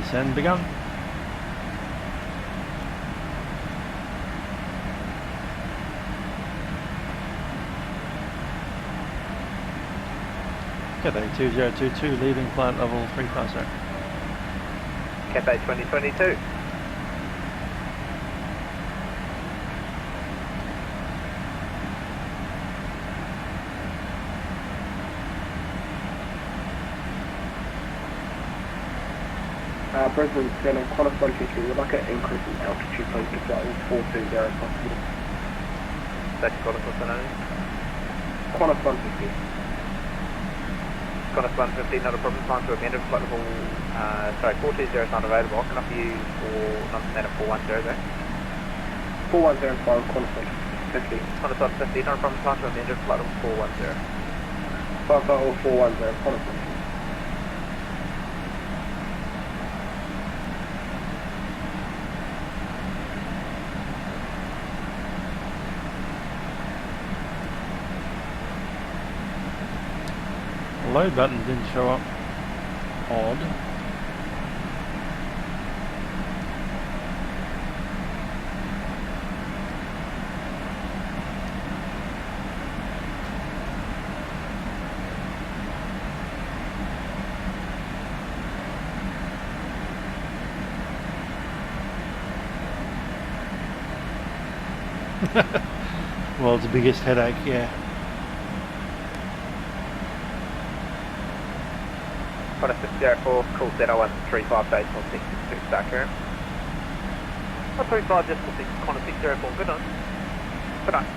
Descend begun. Cathay 2022 leaving flight level 350. Cathay 2022. Brisbane Center, Qantas 150, we'd like an increase in altitude, please, to flight 420 if possible. That's Qantas, what's the name? Qantas 150. Qantas 150, not a problem. Time to amend it. Flight level, 420 is not available. Can I offer you for non-standard 410 there? 410 and 5, Qantas 150. Qantas 150, not a problem. Time to amend it. Flight level 410. 5 or 410, Qantas 150. Load button didn't show up. Odd. Well, it's the biggest headache, yeah. Qantas 604, call 0135 decimal 662, start current. 135 decimal 6, Qantas 604, good on. Good night.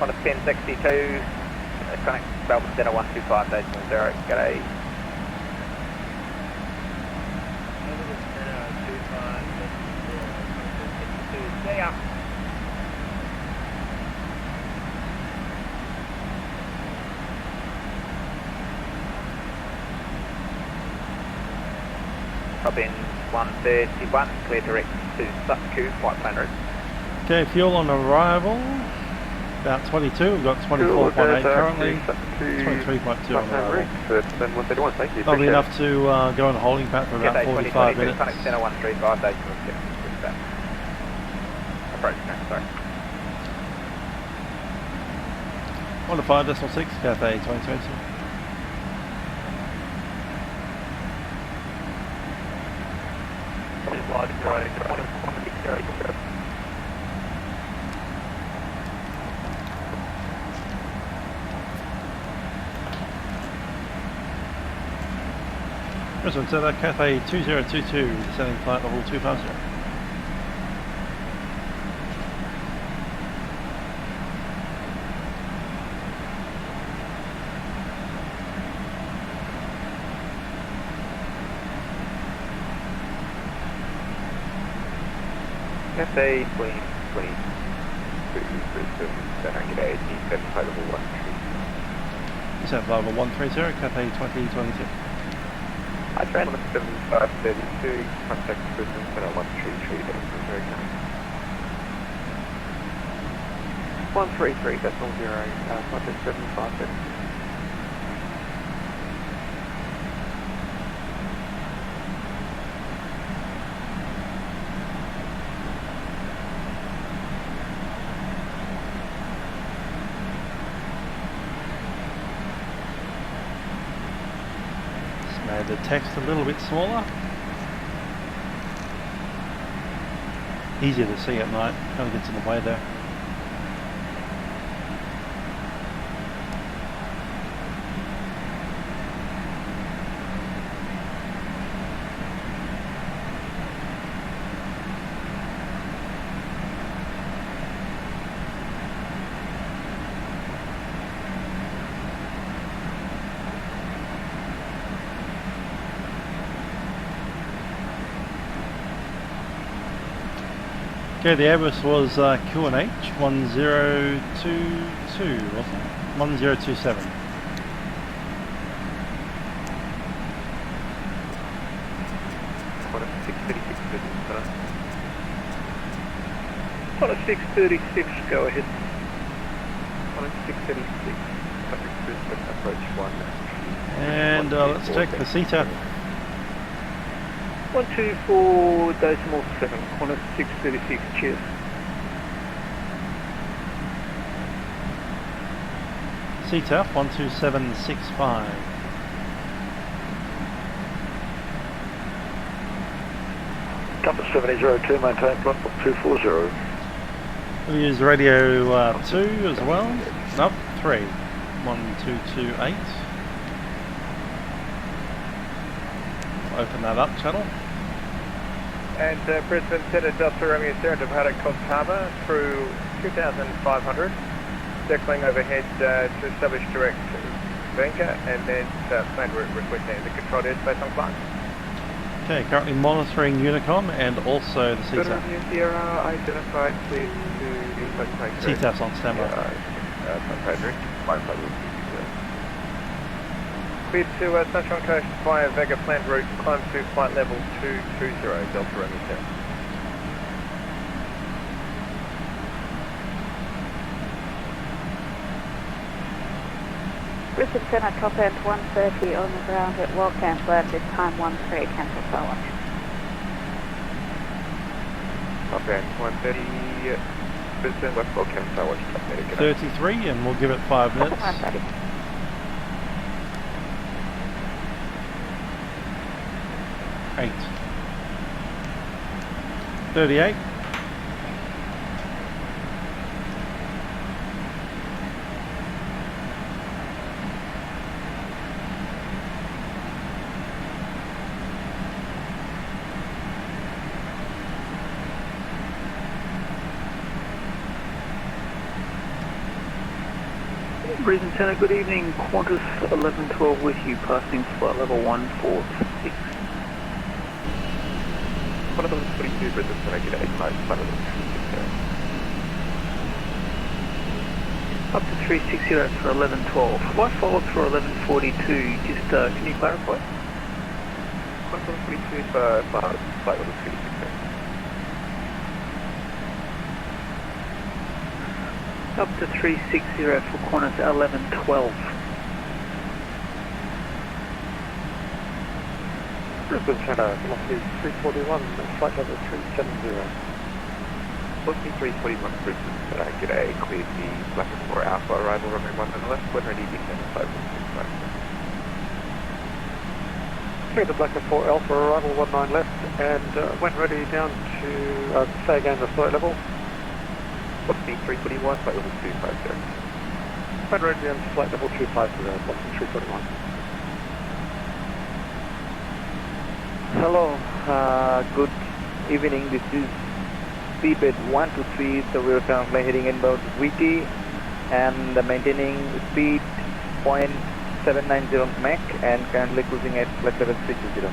Qantas 1062, connect Melbourne Centre 125 decimal 0, g'day. See ya. Up in 131, clear direct to Sutku, flight plan route. Okay, fuel on arrival. About 22, we've got 24.8 currently, 23.2 on arrival. Then 131, thank you. Probably enough to go on a holding pattern for about 45 minutes. Connect Centre 135, decimal 6, Pushback. Approach, no, sorry. 105.6, Cathay 2020. Brisbane Centre, Cathay 2022, descending flight level 250. Cathay 2022, Brisbane Centre, g'day, descending flight level 130. Descent flight level 130, Cathay 2022. I train on 7532, contact Brisbane Centre 133, decimal 0, 133, decimal 0, contact 7532. Made the text a little bit smaller. Easier to see at night, kind of gets in the way there. Okay, the Airbus was Q&H 1022, wasn't it? 1027. Qantas 636, Brisbane Centre. Qantas 636, go ahead. Qantas 636, contact Brisbane, approach 1. And let's check the CTAP. 124 decimal 7, Qantas 636, cheers. CTAP 12765. Compass 7002, maintain flight 240. We'll use radio 2 as well. Nope, 3. 1228. Open that up, channel. And Brisbane Centre Delta Romeo Sierra departed Coffs Harbour through 2500, circling overhead to establish direct Venga, and then planned route requesting the controlled airspace on climb. Okay, currently monitoring Unicom and also the CTAP. Romeo Sierra identified, please to CTAP's on standby. Cleared to Sunshine Coast via Vega planned route, climb to flight level 220, Delta Romeo Sierra. Brisbane Centre, top end 130 on the ground at Wellcamp, land this time 13, cancel flight watch. Top end 130, Brisbane, West Wellcamp, flight watch, 33, and we'll give it 5 minutes. 8. 38. Brisbane Centre, good evening. Qantas 1112 with you, passing flight level 146. Qantas 1142, Brisbane Centre, good day, flight level 360. Up to 360, that's for 1112. Flight follow for 1142, just can you clarify? Qantas 1142 for flight level 360. Up to 360 for Qantas 1112. Brisbane Centre, Lockheed 341, flight level 370. Lockheed 341, Brisbane Centre, g'day, cleared the Black 4 Alpha, arrival runway 1 on the left, when ready, descend flight level 255. Cleared the Black 4 Alpha, arrival 19 left, and when ready down to, say again, the flight level. Lockheed 341, flight level 250. When ready down to flight level 250, Lockheed 341. Hello, good evening. This is seabed 123, so we're currently heading inbound VT and maintaining speed 0.790 Mach and currently cruising at flight level 320.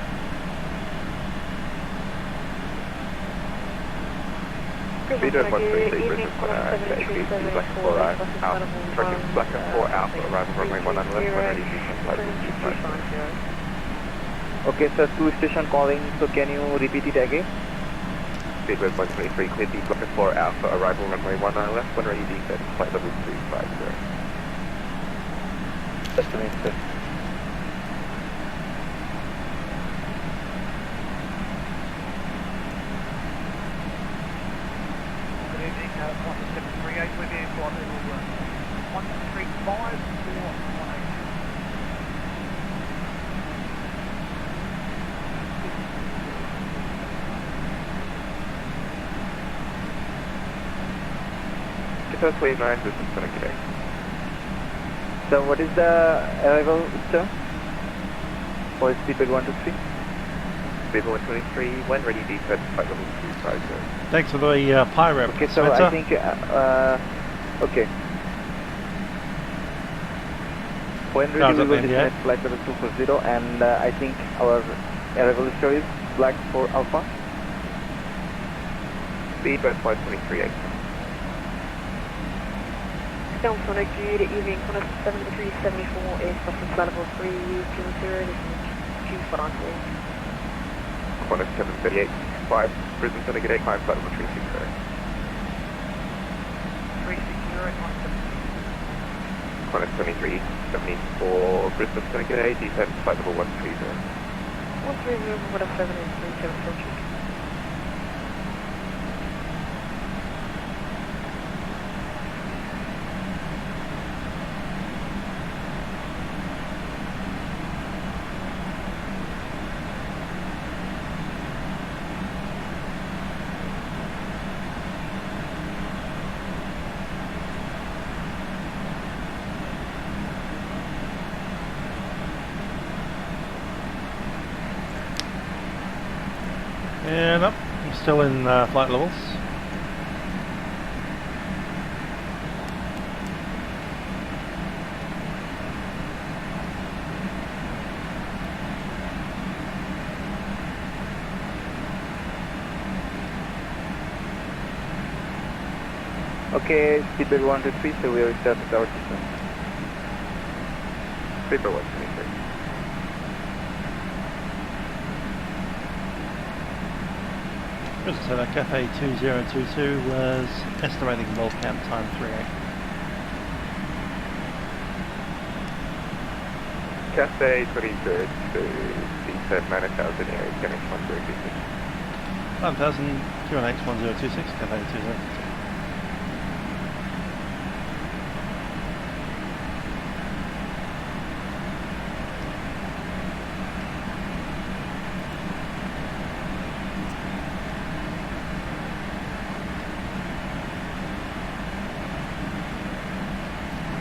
Speed at 133, Brisbane Centre, today, Black 4 Alpha, tracking Black 4 Alpha, arrival runway 1 on the left, when ready, descend flight level 250. Okay, sir, 2 station calling, so can you repeat it again? Speedway 123, cleared the Black 4 Alpha, arrival runway 1 on the left, when ready, descend flight level 250. Just a minute, sir. Good evening, Qantas 738 with you, flight level 135 for 180. Cathay 29, Brisbane Centre, g'day. So what is the arrival, sir? For speedbed 123? Speedway 123, when ready, descend flight level 250. Thanks for the pirate. Okay, so Spencer. I think, okay. When ready, we will descend at flight level 240, and I think our arrival show is Black 4 Alpha. Speedway 523, Delta, good evening, Qantas 7374 is crossing flight level 320, this is 250. Qantas 738, 5, Brisbane Centre, g'day, climb flight level 360. 360, Qantas 23, 74, Brisbane Centre, g'day, descend flight level 130. 130, what a 7 and 37 approaching. And up, I'm still in flight levels. Okay, speedbed 123, so we are starting our system. Speedbed 123. So that Cathay 2022 was estimating Wellcamp time 38. Cathay 23rd to descend 9,000 area, Kenneth 1026. 9,000, QNH 1026, Cathay 2022.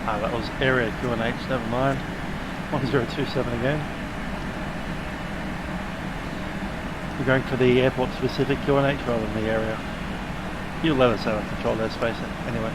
Ah, that was area QNH, never mind. 1027 again. We're going for the airport specific QNH rather than the area. You'll let us have a control airspace anyway.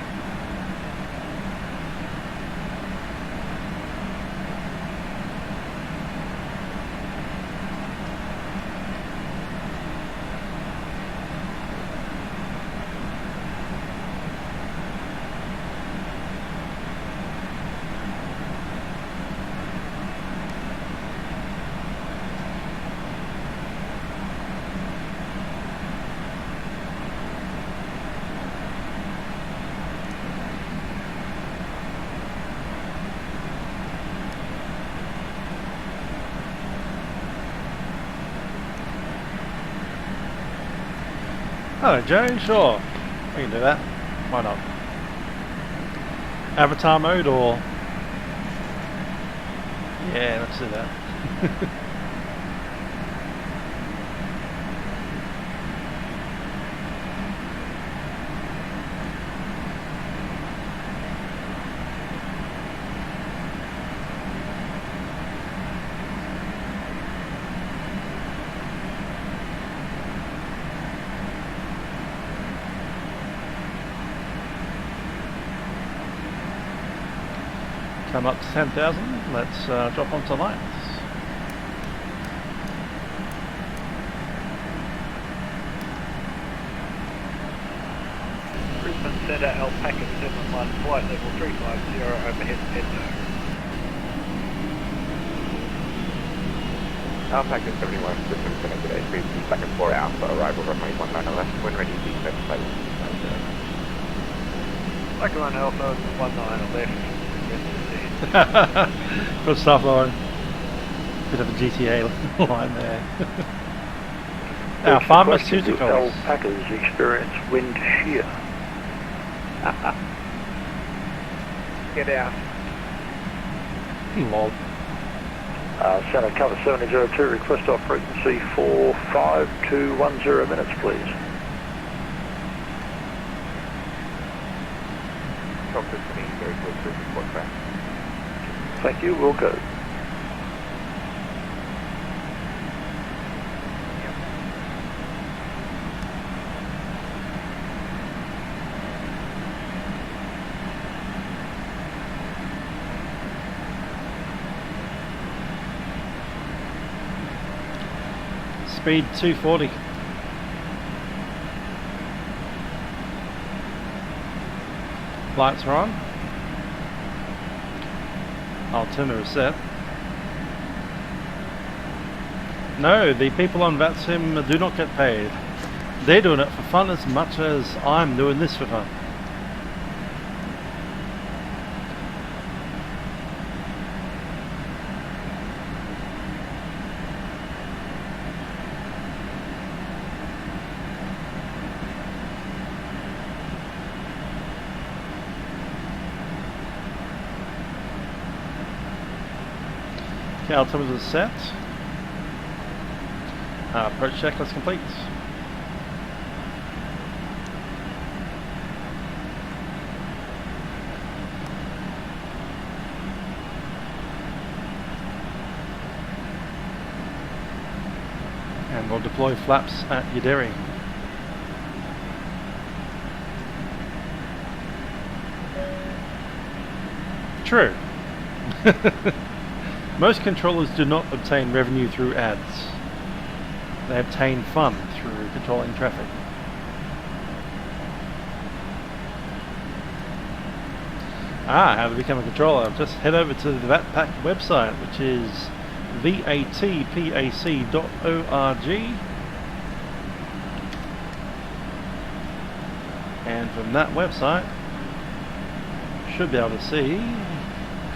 Hello Joe, sure, we can do that, why not? Avatar mode or... yeah, let's do that. Come up to 10,000, let's drop onto lights. Brisbane Centre, Alpaca 71, flight level 350, overhead Edno. Alpaca 71, Brisbane Centre today, 3 seconds 4 Alpha, arrival runway 19 left, when ready, descent flight 150. Milkrun Alpha 19 left. Good stuff, Lauren. Bit of a GTA line there. Our pharmaceuticals. Alpacas experience wind shear. Get out. Lol. Centre cover 7002, request off frequency 45210 minutes, please. Doctor 20, very close to report back. Thank you, we'll go. Speed 240. Lights are on. Altimeter is set. No, the people on VATSIM do not get paid. They're doing it for fun as much as I'm doing this for fun. Altimeter is set. Approach checklist complete. And we'll deploy flaps at Yaderi. True. Most controllers do not obtain revenue through ads. They obtain fun through controlling traffic. How to become a controller? Just head over to the Vatpac website, which is vatpac.org, and from that website you should be able to see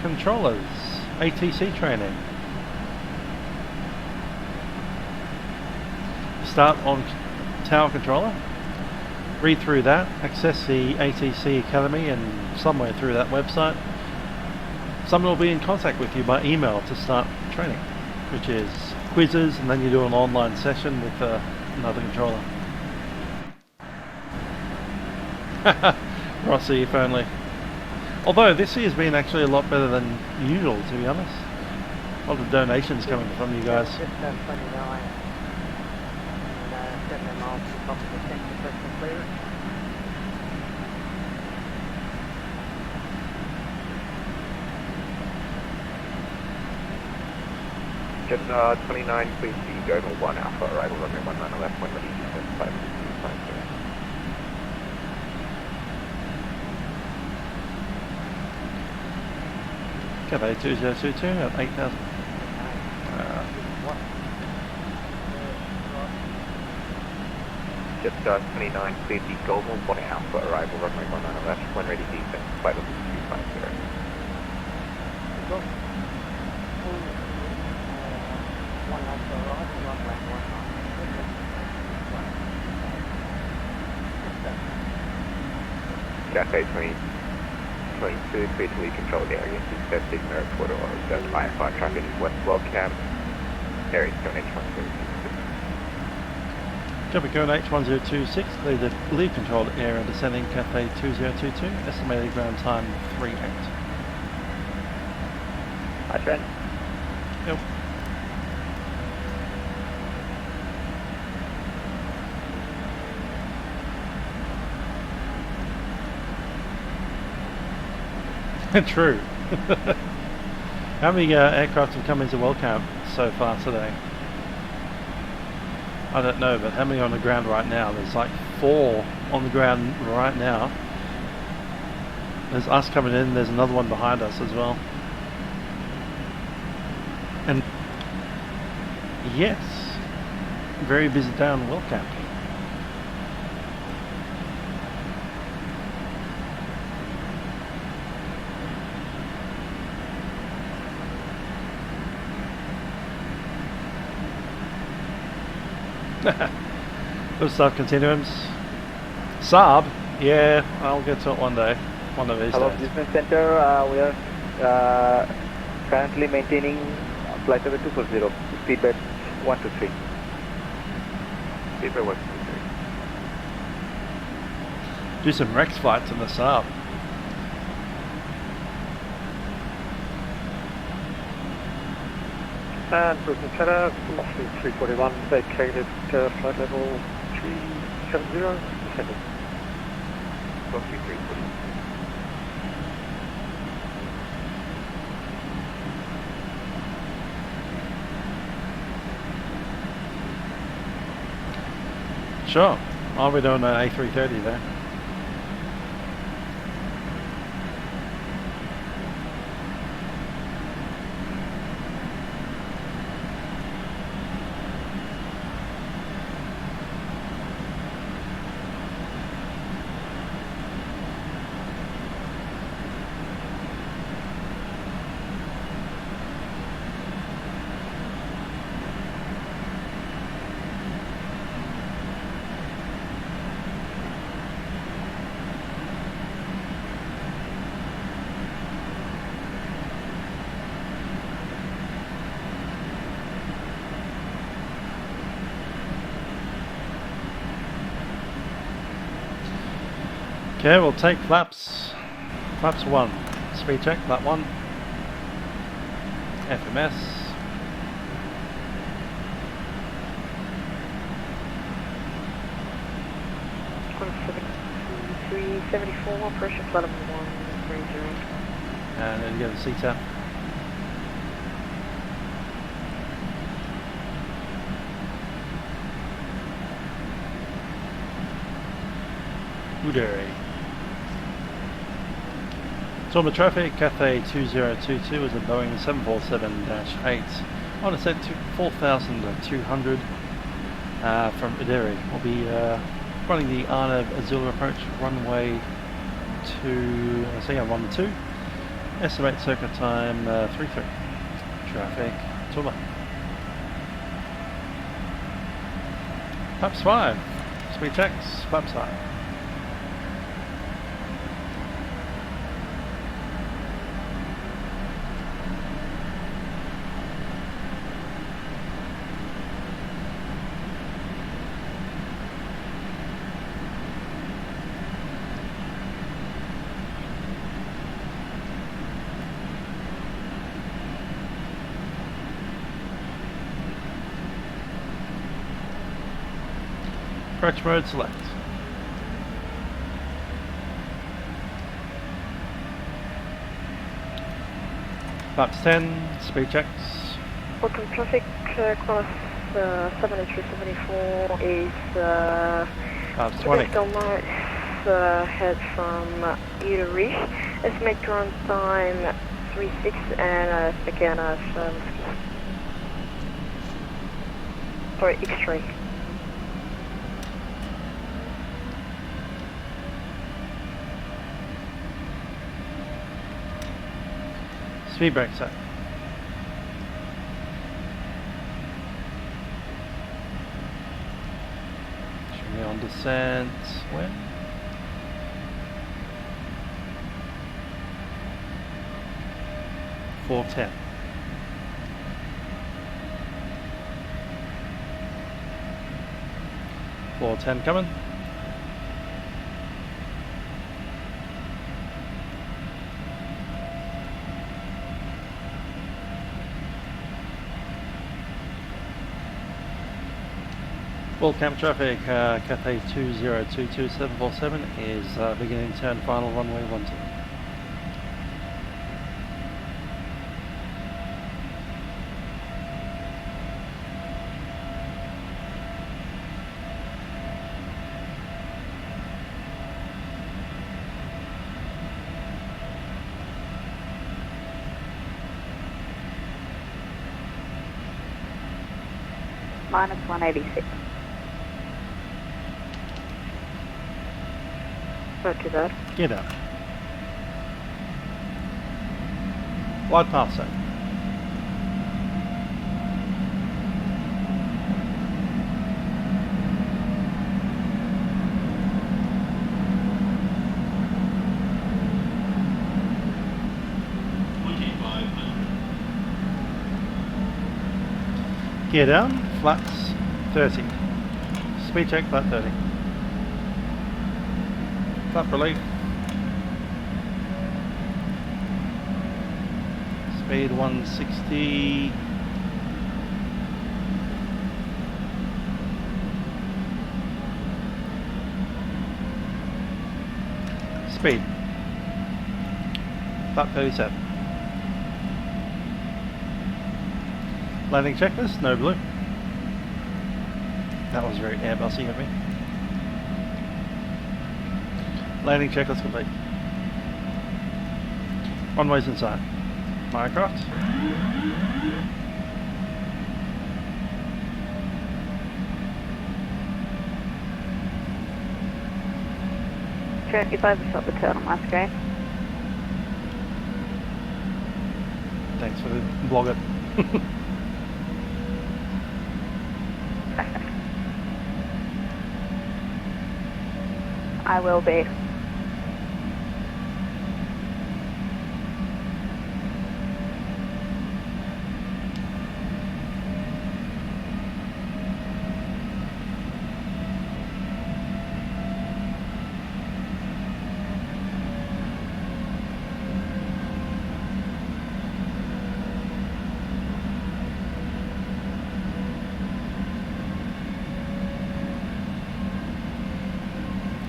controllers. ATC training. Start on tower controller, read through that, access the ATC Academy, and somewhere through that website someone will be in contact with you by email to start training, which is quizzes, and then you do an online session with another controller. Rossi, if only. Although this year's been actually a lot better than usual, to be honest. A lot of donations coming from you guys. Just 29. And 7 miles to the top of the centre, personal clearance. Just 29, please see go to 1 Alpha, arrival runway 19 left, when ready, descent 550. Cathay 2022 at 8,000. Just 29, please see Global 1 Alpha, arrival runway 19 left, when ready, descent 550. Cathay 22, clear to lead controlled area, 656 Airport or just IFR traffic west Wellcamp, area zone H1026. Copy code H1026, clear the lead controlled area descending Cathay 2022, estimated ground time 38. Hi, Trent. Yep. True. How many aircraft have come into Wellcamp so far today? I don't know, but how many on the ground right now? There's like 4 on the ground right now. There's us coming in, there's another one behind us as well. And yes, very busy down in Wellcamp. Good stuff, Continuums. Saab, yeah, I'll get to it one day, one of these Hello, days. Brisbane Center. We are currently maintaining flight level 240, speedbed 123. Speedbed 123. Do some Rex flights in the Saab. And Brisbane Center, Lockheed 341, vacated flight level 370, descending. Lockheed 340. Sure, I'll be doing an A330 there. Okay, we'll take flaps. Flaps 1. Speed check, flap 1. FMS. .374, pressure flight level 130. And then you go to CTAP. Udary. Toowoomba traffic, Cathay 2022 is a Boeing 747-8 on a set to 4,200 from Udary. We'll be running the Arnav Azula approach runway to, runway 2. Estimate circuit time 33. Traffic, Toowoomba. Flaps 5. Speed checks, flaps 5. Approach mode select. Flaps 10, speed checks. Welcome traffic, class 7374 is Flaps 20. Lights, head from Livery. Estimate ground time 36 and again sorry, X-ray. Speed brake set. Should be on descent when? .410. .410 coming. Wellcamp traffic, Cathay 2022747 is beginning turn final runway 12. Minus 186. Not too bad. Get up. Wide path set. Gear down, flats 30. Speed check, flat 30. Flap relief. Speed 160. Speed. Flap 37. Landing checklist, no blue. That was very Airbusy of me. Landing checklist complete. Runways inside. My aircraft. Check if I overshot the turn on my screen. Thanks for the blog it. I will be.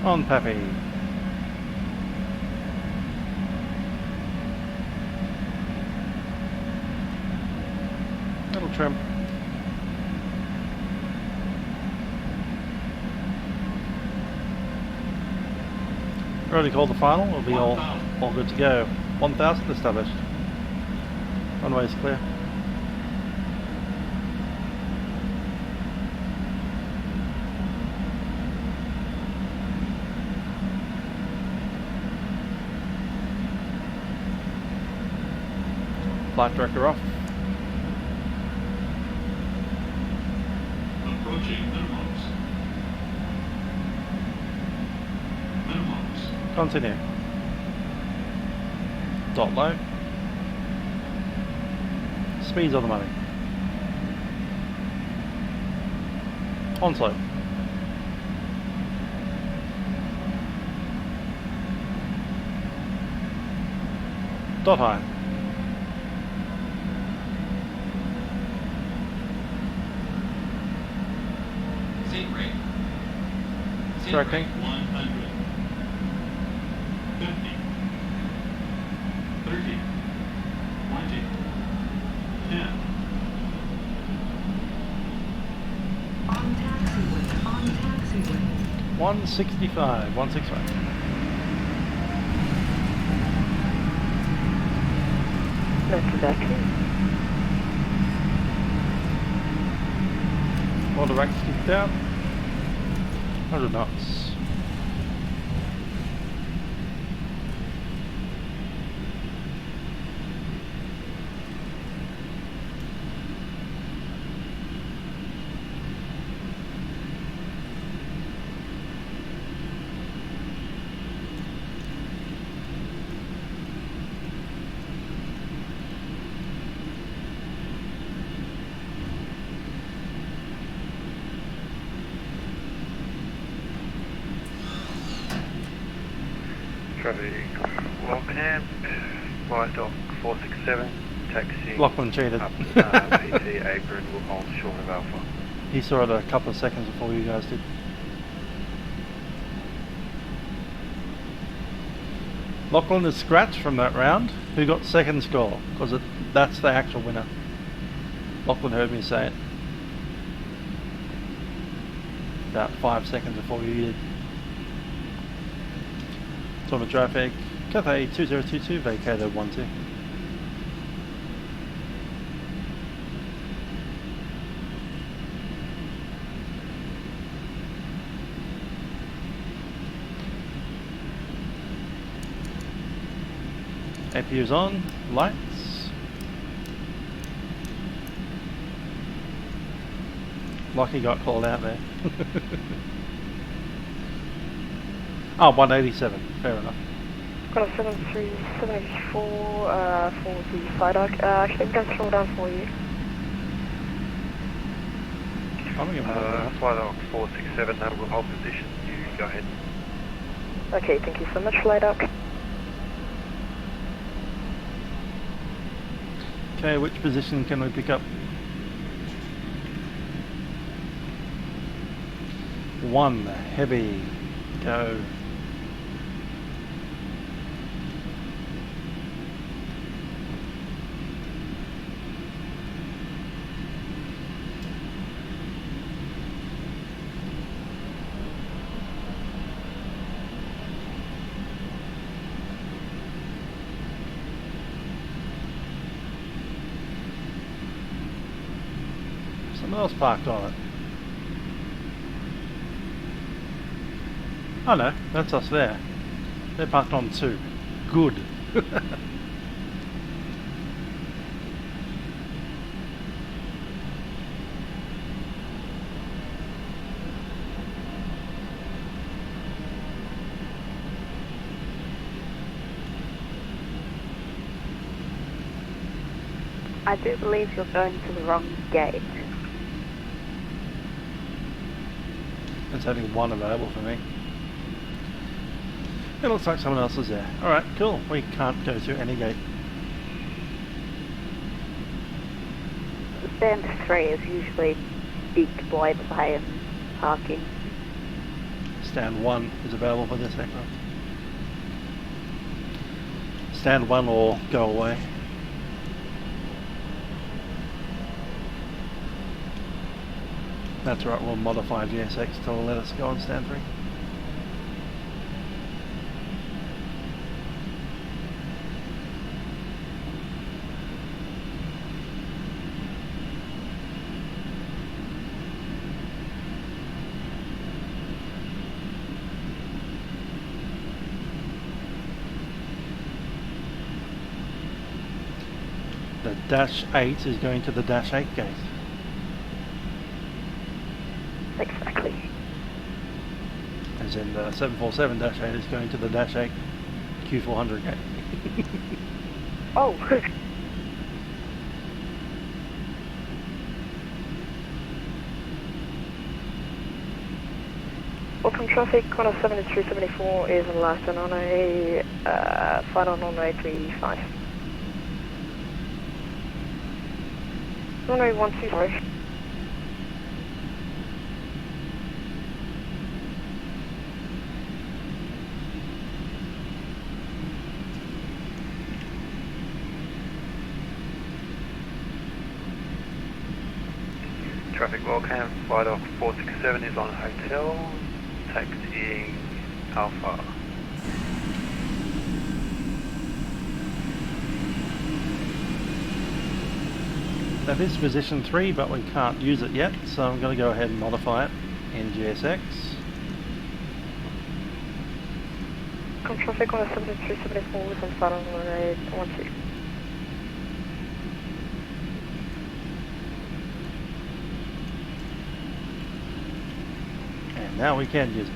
On Pappy. Little trim. Already called the final, we'll be all good to go. 1000 established. Runway's clear. Flight director off. Approaching minimums. Minimums. Continue. Dot low. Speeds on the money. On slope. Dot high. tracking. 100. 50. 30. 20. 10. On taxiway, on taxiway. 165, 165. All the ranks keep down. 100 knots. Traffic, Wellcamp, flight dock 467, taxi. Lachlan cheated. Up, PT apron, will hold short of Alpha. He saw it a couple of seconds before you guys did. Lachlan is scratched from that round. Who got second score? Because that's the actual winner. Lachlan heard me say it. About 5 seconds before you did. Toowoomba traffic, Cathay 2022, vacated 12. APU's on, lights. Lucky got called out there. Oh, 187, fair enough. Got a 73784 for the flight dock. Actually, I'm going to slow down for you. Flight dock 467, that will hold position. You go ahead. Okay, thank you so much, flight dock. Okay, which position can we pick up? 1, heavy, go. Someone else parked on it. Oh no, that's us there. They're parked on 2. Good. I do believe you're going to the wrong gate. There's only 1 available for me. It looks like someone else is there. Alright, cool. We can't go through any gate. Stand 3 is usually big, wide bay and parking. Stand 1 is available for this aircraft. Stand 1 or go away. That's right, we'll modify GSX to let us go on stand 3. The dash 8 is going to the dash 8 gate. Exactly. As in the 747-8 is going to the dash 8 Q400 gate. Oh! Welcome traffic, Qantas 7374 is on last and on a final runway 35. Runway 12, sorry. Traffic Wellcamp, flight off 467 is on hotel, taxiing Alpha. That is position 3, but we can't use it yet, so I'm going to go ahead and modify it in GSX. Traffic on 7374 within start on runway 16. And now we can use it.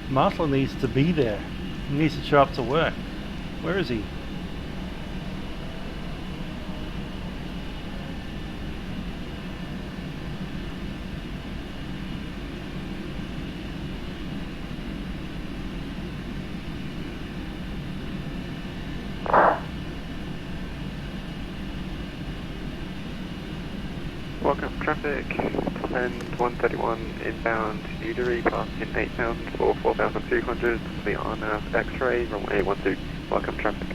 Marshall needs to be there. He needs to show up to work. Where is he? Welcome traffic, and 131 inbound Livery, passing 8,000 for 4,200, be on X-ray, runway 12, welcome traffic.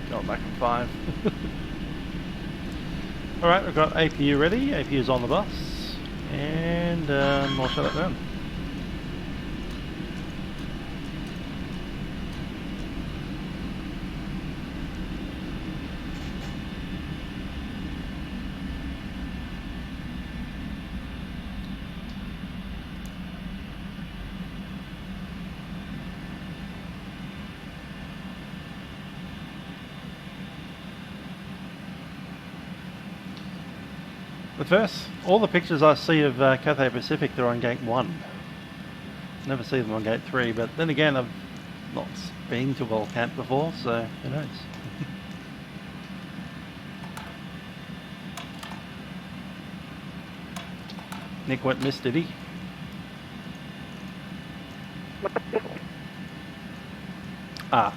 Going back in 5. Alright, we've got APU ready, APU's on the bus, and we'll shut it down. But first, all the pictures I see of Cathay Pacific, they're on gate 1. Never see them on gate 3, but then again, I've not been to Wellcamp before, so who knows. Nick went missed, did he? Ah.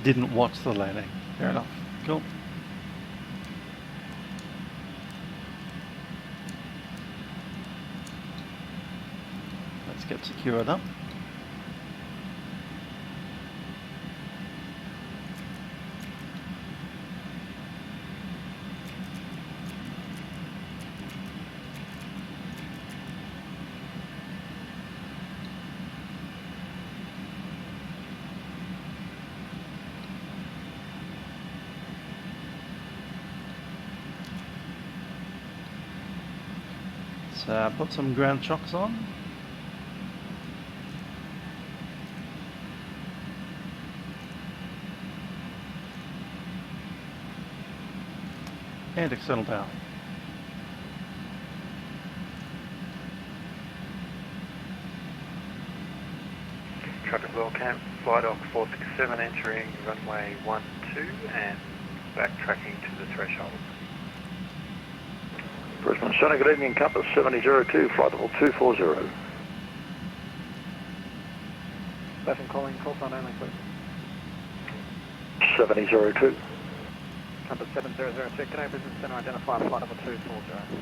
Didn't watch the landing. Fair enough. Cool. Get secured up. So put some ground chocks on. And external power. Traffic Wellcamp, flight off 467 entering runway 12 and backtracking to the threshold. Brisbane Center, good evening, Compass 7002, flight level 240. Stephen calling, call sign only, please. 7002. Compass 7002, can I Brisbane Center identify flight level 240?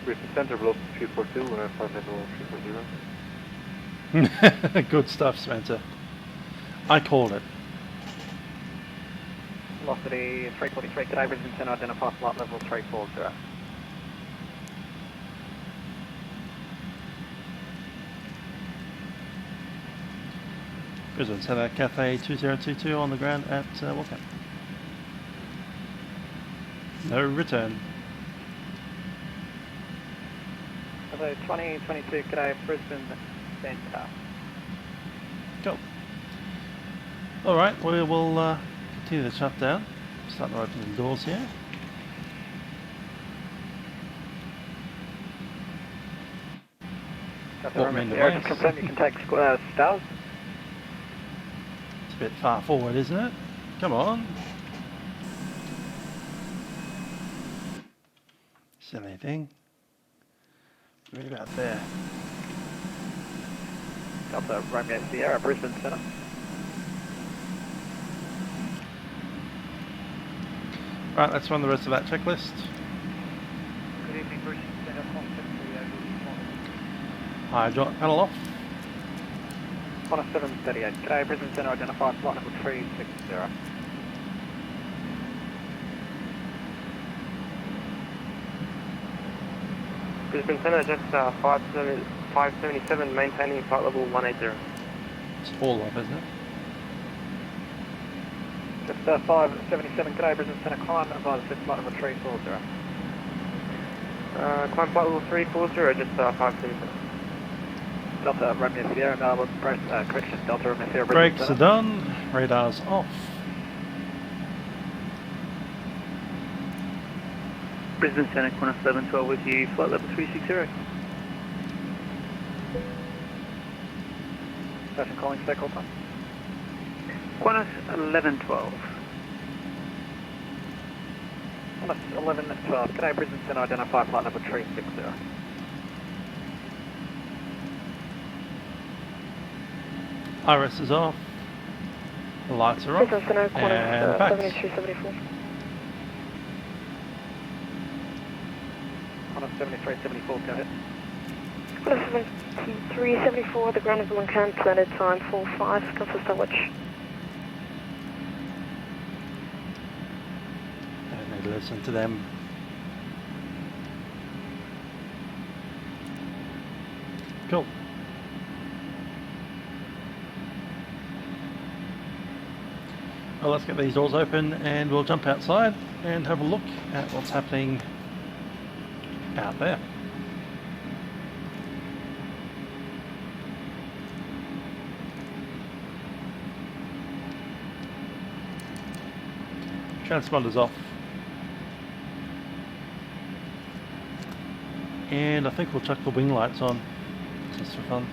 Brisbane Center, below 342, flight level 340. Good stuff, Spencer. I called it. Velocity 343, can I Brisbane Center identify flight level 340? Brisbane Centre, Cathay 2022 on the ground at Wellcamp. No return. Cathay 2022, Cathay Brisbane Centre. Cool. Alright, we will continue the shutdown. Starting to open the doors here. Cathay, confirm you can take stars. bit far forward, isn't it? Come on. Silly thing. Right about there. Delta Romeo Sierra, Brisbane Centre. Right, let's run the rest of that checklist. Good evening, Brisbane Centre, contact 3 Hi, John, panel off. Qantas 738, G'day, Brisbane Centre, identify flight level 360. Brisbane Centre, just 577, maintaining flight level 180. It's all off, isn't it? Just 577, G'day, Brisbane Centre, climb advise flight level 340. Climb flight level 340, just 577. Delta Romeo Sierra, Melbourne, correction, Delta Romeo Sierra, Brakes Brisbane are Centre. done, radars off. Brisbane Centre, Qantas 1112 with you, flight level 360. Station calling, stay call time. Qantas 1112. Qantas 1112, G'day, Brisbane Centre, identify flight level 360. Iris is off. The lights are off. Brisbane Centre, And Qantas back. 7374. Qantas 7374, go ahead. Qantas 7374, the ground is Wellcamp, landed time 45, consist of which? I need to listen to them. Cool. Well, let's get these doors open and we'll jump outside and have a look at what's happening out there. Transponder's off. And I think we'll chuck the wing lights on, just for fun.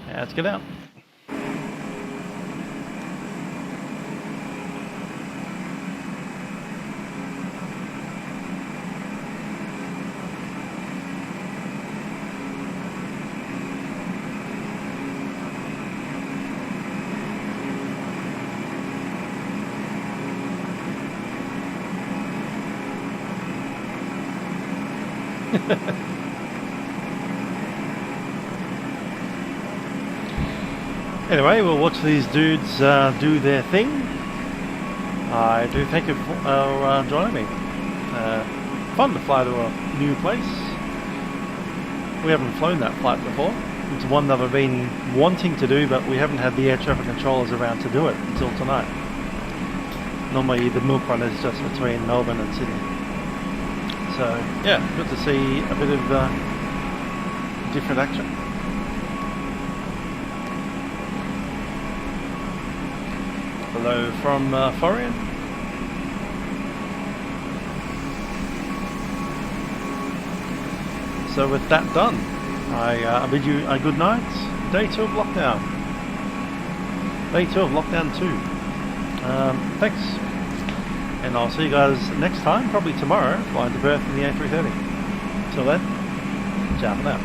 Yeah, let's get out. Anyway, we'll watch these dudes do their thing. I do thank you for joining me. Fun to fly to a new place. We haven't flown that flight before. It's one that I've been wanting to do, but we haven't had the air traffic controllers around to do it until tonight. Normally the Milkrun is just between Melbourne and Sydney. So yeah, good to see a bit of different action. Hello from Florian. So with that done, I bid you a good night. Day 2 of lockdown. Day 2 of lockdown 2. Thanks. And I'll see you guys next time, probably tomorrow, flying to Perth in the A330. Till then, ciao for now.